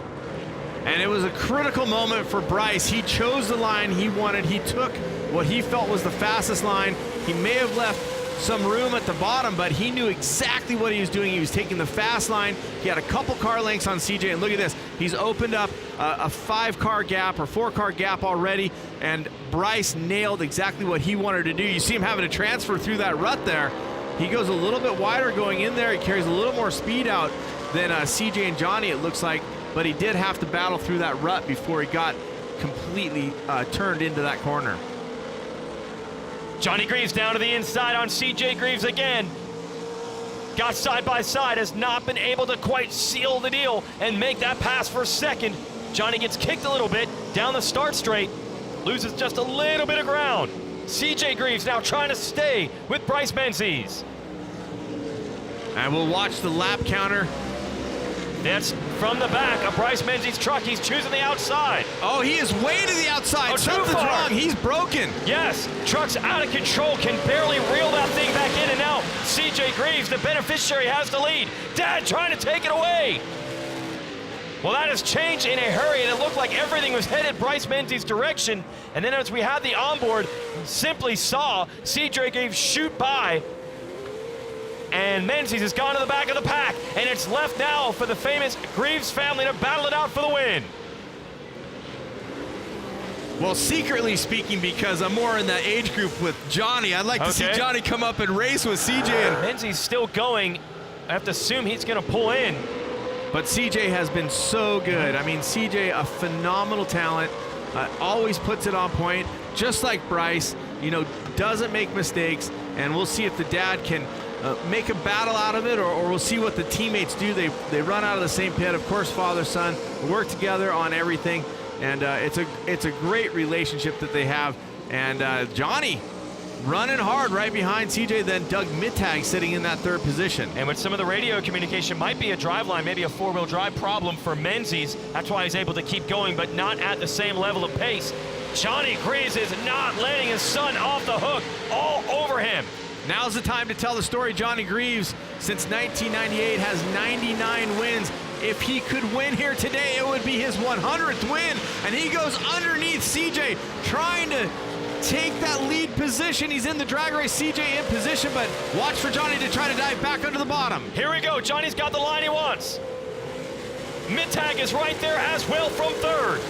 And it was a critical moment for Bryce. He chose the line he wanted. He took what he felt was the fastest line. He may have left some room at the bottom, but he knew exactly what he was doing. He was taking the fast line. He had a couple car lengths on CJ, and look at this. He's opened up a 5-car gap or 4-car gap already, and Bryce nailed exactly what he wanted to do. You see him having to transfer through that rut there. He goes a little bit wider going in there. He carries a little more speed out than CJ and Johnny, it looks like, but he did have to battle through that rut before he got completely turned into that corner. Johnny Greaves down to the inside on CJ Greaves again. Got side by side, has not been able to quite seal the deal and make that pass for second. Johnny gets kicked a little bit down the start straight, loses just a little bit of ground. CJ Greaves now trying to stay with Bryce Menzies. And we'll watch the lap counter. That's from the back of Bryce Menzies' truck. He's choosing the outside. Oh, he is way to the outside. Oh, something's wrong. He's broken. Yes, truck's out of control, can barely reel that thing back in and out. CJ Greaves, the beneficiary, has the lead. Dad trying to take it away. Well, that has changed in a hurry, and it looked like everything was headed Bryce Menzies' direction. And then as we had the onboard, simply saw CJ Greaves shoot by, and Menzies has gone to the back of the pack, and it's left now for the famous Greaves family to battle it out for the win. Well, secretly speaking, because I'm more in that age group with Johnny, I'd like to see Johnny come up and race with CJ. And Menzies still going. I have to assume he's going to pull in. But CJ has been so good. I mean, CJ, a phenomenal talent, always puts it on point, just like Bryce, you know, doesn't make mistakes, and we'll see if the dad can make a battle out of it, or we'll see what the teammates do. They run out of the same pit. Of course, father, son, work together on everything, and it's a great relationship that they have. And Johnny running hard right behind CJ, then Doug Mittag sitting in that third position. And with some of the radio communication, might be a driveline, maybe a four-wheel drive problem for Menzies. That's why he's able to keep going, but not at the same level of pace. Johnny Greaves is not letting his son off the hook, all over him. Now's the time to tell the story. Johnny Greaves, since 1998, has 99 wins. If he could win here today, it would be his 100th win. And he goes underneath CJ, trying to take that lead position. He's in the drag race, CJ in position, but watch for Johnny to try to dive back under the bottom. Here we go. Johnny's got the line he wants. Mittag is right there as well from third.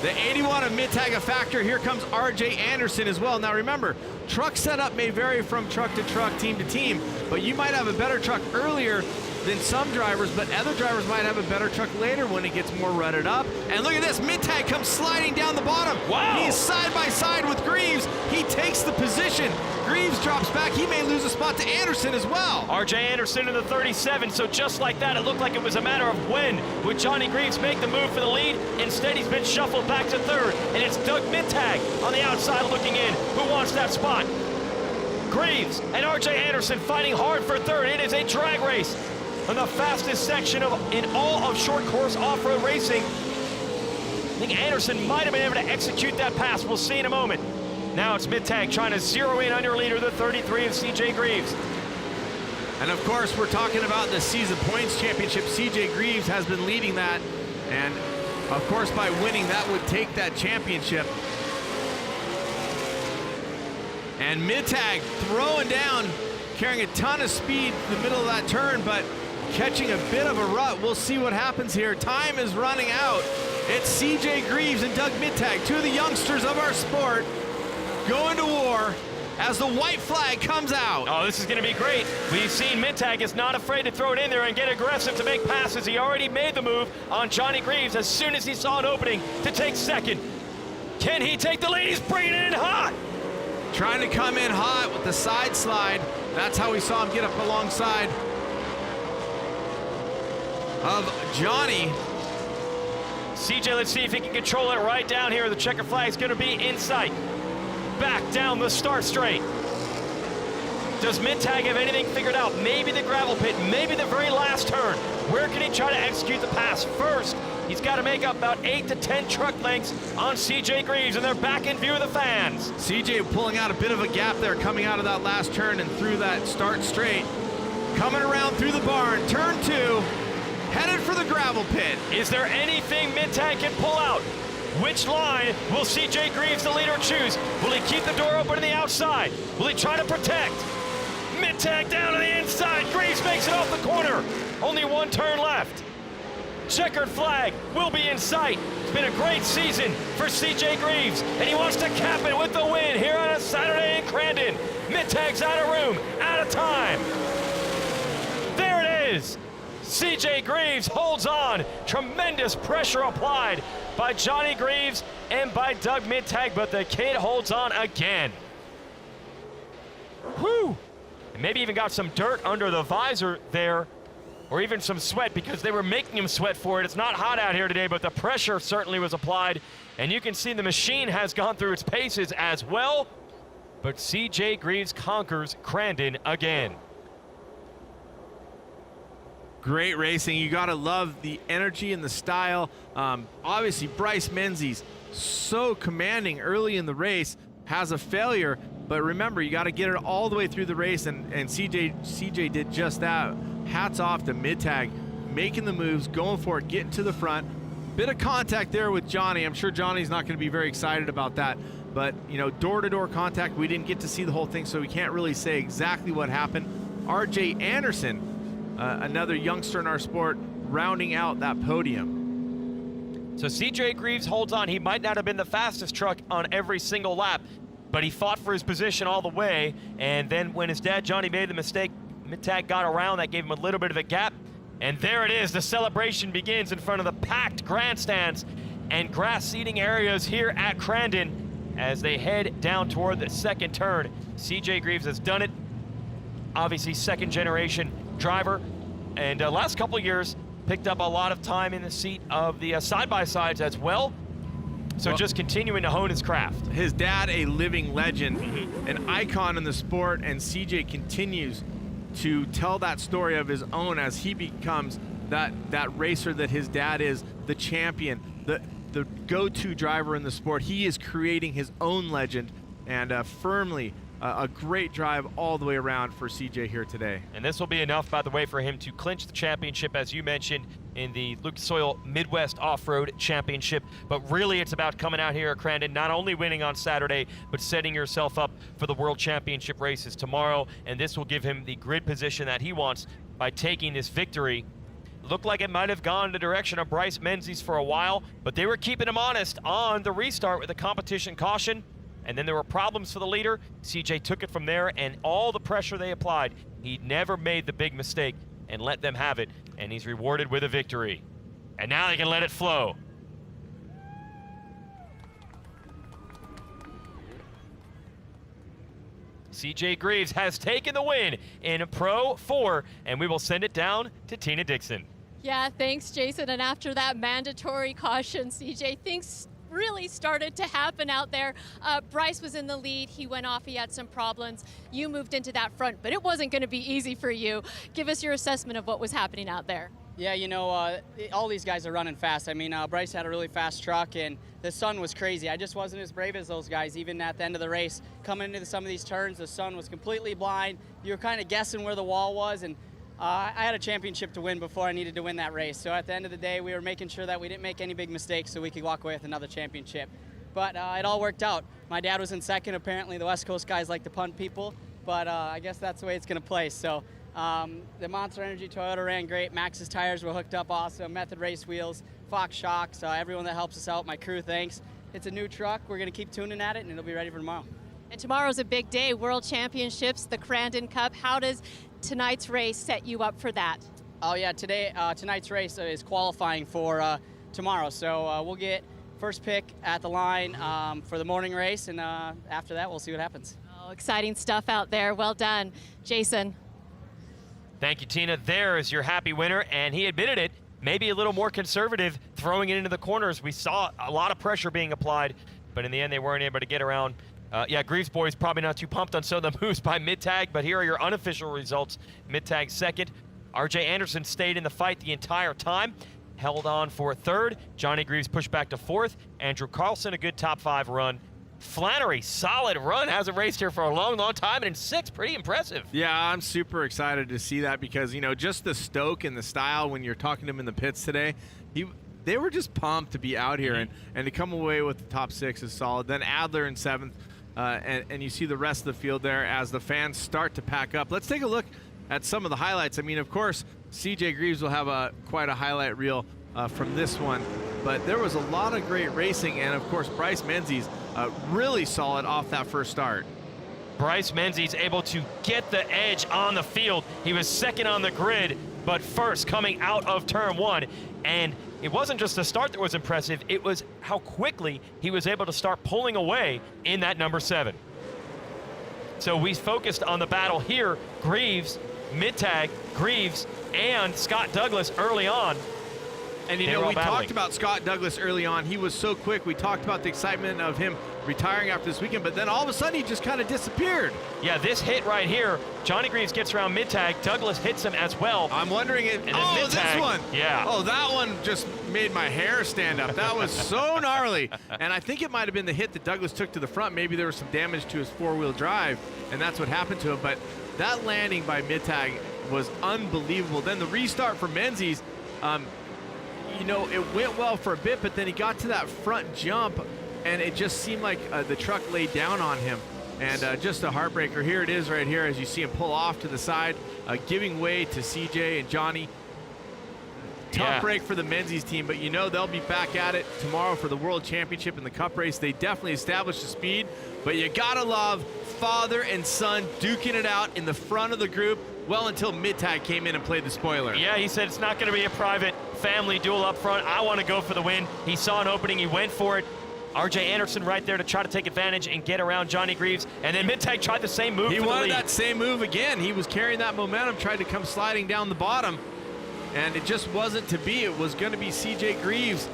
The 81 of Mittag a factor. Here comes RJ Anderson as well. Now remember, truck setup may vary from truck to truck, team to team, but you might have a better truck earlier than some drivers, but other drivers might have a better truck later when it gets more rutted up. And look at this, Mittag comes sliding down the bottom. Wow. He's side by side with Greaves. He takes the position. Greaves drops back. He may lose a spot to Anderson as well. RJ Anderson in the 37, so just like that, it looked like it was a matter of when would Johnny Greaves make the move for the lead. Instead, he's been shuffled back to third, and it's Doug Mittag on the outside looking in who wants that spot. Greaves and RJ Anderson fighting hard for third. It is a drag race on the fastest section in all of short course off-road racing. I think Anderson might have been able to execute that pass. We'll see in a moment. Now it's Mittag trying to zero in on your leader, the 33 of CJ Greaves. And of course, we're talking about the season points championship. CJ Greaves has been leading that. And of course, by winning, that would take that championship. And Mittag throwing down, carrying a ton of speed in the middle of that turn, but catching a bit of a rut. We'll see what happens here. Time is running out. It's CJ Greaves and Doug Mittag, two of the youngsters of our sport, going to war as the white flag comes out. Oh, this is going to be great. We've seen Mittag is not afraid to throw it in there and get aggressive to make passes. He already made the move on Johnny Greaves as soon as he saw an opening to take second. Can he take the lead? He's bringing it in hot. Trying to come in hot with the side slide. That's how we saw him get up alongside of Johnny. CJ, let's see if he can control it right down here. The checker flag is going to be in sight. Back down the start straight. Does Mittag have anything figured out? Maybe the gravel pit, maybe the very last turn. Where can he try to execute the pass? First, he's got to make up about 8 to 10 truck lengths on CJ Greaves, and they're back in view of the fans. CJ pulling out a bit of a gap there, coming out of that last turn and through that start straight. Coming around through the barn, turn 2, headed for the gravel pit. Is there anything Mittag can pull out? Which line will CJ Greaves, the leader, choose? Will he keep the door open to the outside? Will he try to protect? Mittag down to the inside. Greaves makes it off the corner. Only one turn left. Checkered flag will be in sight. It's been a great season for CJ Greaves, and he wants to cap it with the win here on a Saturday in Crandon. Mittag's out of room, out of time. There it is. CJ Greaves holds on. Tremendous pressure applied by Johnny Greaves and by Doug Mittag, but the kid holds on again. Whew. And maybe even got some dirt under the visor there, or even some sweat, because they were making him sweat for it. It's not hot out here today, but the pressure certainly was applied. And you can see the machine has gone through its paces as well. But CJ Greaves conquers Crandon again. Great racing. You got to love the energy and the style. Obviously, Bryce Menzies, so commanding early in the race, has a failure. But remember, you got to get it all the way through the race, and CJ did just that. Hats off to Mittag, making the moves, going for it, getting to the front. Bit of contact there with Johnny. I'm sure Johnny's not going to be very excited about that. But, you know, door-to-door contact, we didn't get to see the whole thing, so we can't really say exactly what happened. RJ Anderson, another youngster in our sport, rounding out that podium. So CJ Greaves holds on. He might not have been the fastest truck on every single lap, but he fought for his position all the way. And then when his dad, Johnny, made the mistake, Mittag got around. That gave him a little bit of a gap. And there it is. The celebration begins in front of the packed grandstands and grass seating areas here at Crandon as they head down toward the second turn. CJ Greaves has done it. Obviously, second generation driver. And last couple of years, picked up a lot of time in the seat of the side-by-sides as well. So just continuing to hone his craft. His dad, a living legend, an icon in the sport, and CJ continues to tell that story of his own as he becomes that racer that his dad is, the champion, the go-to driver in the sport. He is creating his own legend, and firmly a great drive all the way around for CJ here today. And this will be enough, by the way, for him to clinch the championship, as you mentioned, in the Lucas Oil Midwest Off-Road Championship. But really, it's about coming out here at Crandon, not only winning on Saturday, but setting yourself up for the World Championship races tomorrow. And this will give him the grid position that he wants by taking this victory. Looked like it might have gone in the direction of Bryce Menzies for a while, but they were keeping him honest on the restart with the competition caution. And then there were problems for the leader. CJ took it from there, and all the pressure they applied, he never made the big mistake and let them have it. And he's rewarded with a victory. And now they can let it flow. CJ Greaves has taken the win in Pro 4, and we will send it down to Tina Dixon. Yeah, thanks, Jason. And after that mandatory caution, CJ, things really started to happen out there. Bryce was in the lead. He went off. He had some problems. You moved into that front, but it wasn't going to be easy for you. Give us your assessment of what was happening out there. Yeah, you know, all these guys are running fast. I mean, Bryce had a really fast truck, and the sun was crazy. I just wasn't as brave as those guys, even at the end of the race. Coming into some of these turns, the sun was completely blind. You were kind of guessing where the wall was, and I had a championship to win before I needed to win that race. So at the end of the day, we were making sure that we didn't make any big mistakes so we could walk away with another championship. But it all worked out. My dad was in second. Apparently, the West Coast guys like to punt people, but I guess that's the way it's going to play. So the Monster Energy Toyota ran great. Max's tires were hooked up awesome. Method race wheels, Fox shocks, everyone that helps us out, my crew, thanks. It's a new truck. We're going to keep tuning at it, and it'll be ready for tomorrow. And tomorrow's a big day, World Championships, the Crandon Cup. How does tonight's race set you up for that? Oh yeah, tonight's race is qualifying for tomorrow. So we'll get first pick at the line for the morning race, and after that, we'll see what happens. Oh, exciting stuff out there. Well done, Jason. Thank you, Tina. There is your happy winner, and he admitted it. Maybe a little more conservative throwing it into the corners. We saw a lot of pressure being applied, but in the end, they weren't able to get around. Yeah, Greaves boys probably not too pumped on some of the moves by mid-tag, but here are your unofficial results. Mid-tag second. RJ Anderson stayed in the fight the entire time, held on for third. Johnny Greaves pushed back to fourth. Andrew Carlson, a good top 5 run. Flannery, solid run, hasn't raced here for a long, long time, and in 6th, pretty impressive. Yeah, I'm super excited to see that because, you know, just the stoke and the style when you're talking to him in the pits today, they were just pumped to be out here, and to come away with the top 6 is solid. Then Adler in 7th, and you see the rest of the field there as the fans start to pack up. Let's take a look at some of the highlights. I mean, of course, CJ Greaves will have quite a highlight reel from this one, but there was a lot of great racing, and of course, Bryce Menzies really solid off that first start. Bryce Menzies able to get the edge on the field. He was second on the grid, but first coming out of turn 1, and it wasn't just the start that was impressive, it was how quickly he was able to start pulling away in that number 7. So we focused on the battle here. Greaves, mid-tag, Greaves, and Scott Douglas early on. And you know, we talked about Scott Douglas early on. He was so quick. We talked about the excitement of him retiring after this weekend, but then all of a sudden he just kind of disappeared. Yeah, this hit right here, Johnny Greaves gets around mid-tag, Douglas hits him as well. I'm wondering if, oh, this one. Yeah. Oh, that one just made my hair stand up. That was so gnarly. And I think it might have been the hit that Douglas took to the front. Maybe there was some damage to his 4-wheel drive, and that's what happened to him. But that landing by mid-tag was unbelievable. Then the restart for Menzies, you know, it went well for a bit, but then he got to that front jump, and it just seemed like the truck laid down on him. And just a heartbreaker. Here it is right here as you see him pull off to the side, giving way to CJ and Johnny. Tough break for the Menzies team, but you know they'll be back at it tomorrow for the World Championship and the Cup race. They definitely established the speed, but you gotta love father and son duking it out in the front of the group, well, until mid-tag came in and played the spoiler. Yeah, he said it's not going to be a private family duel up front. I want to go for the win. He saw an opening, he went for it. RJ Anderson right there to try to take advantage and get around Johnny Greaves. And then mid-tag tried the same move. He wanted that same move again. He was carrying that momentum, tried to come sliding down the bottom, and it just wasn't to be. It was going to be CJ Greaves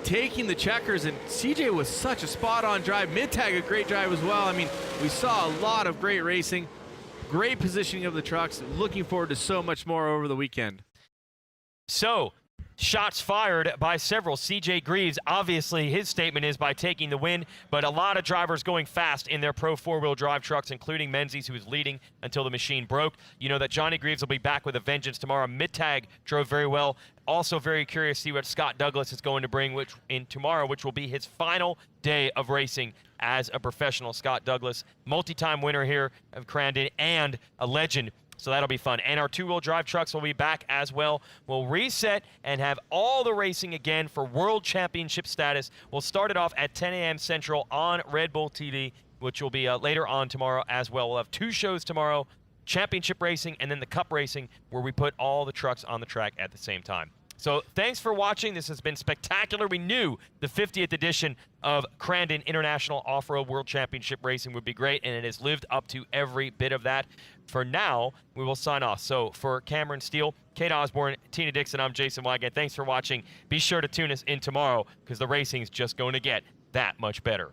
taking the checkers, and CJ was such a spot-on drive. Mid-tag a great drive as well. I mean, we saw a lot of great racing, great positioning of the trucks. Looking forward to so much more over the weekend. So, shots fired by several. CJ Greaves, obviously his statement is by taking the win, but a lot of drivers going fast in their pro 4-wheel drive trucks, including Menzies, who was leading until the machine broke. You know that Johnny Greaves will be back with a vengeance tomorrow. Mid-tag drove very well. Also very curious to see what Scott Douglas is going to bring tomorrow, which will be his final day of racing as a professional. Scott Douglas, multi-time winner here of Crandon and a legend. So that'll be fun. And our 2-wheel drive trucks will be back as well. We'll reset and have all the racing again for World Championship status. We'll start it off at 10 a.m. Central on Red Bull TV, which will be later on tomorrow as well. We'll have 2 shows tomorrow, Championship Racing and then the Cup Racing, where we put all the trucks on the track at the same time. So thanks for watching. This has been spectacular. We knew the 50th edition of Crandon International Off-Road World Championship Racing would be great, and it has lived up to every bit of that. For now, we will sign off. So for Cameron Steele, Kate Osborne, Tina Dixon, I'm Jason Wygant. Thanks for watching. Be sure to tune us in tomorrow because the racing's just going to get that much better.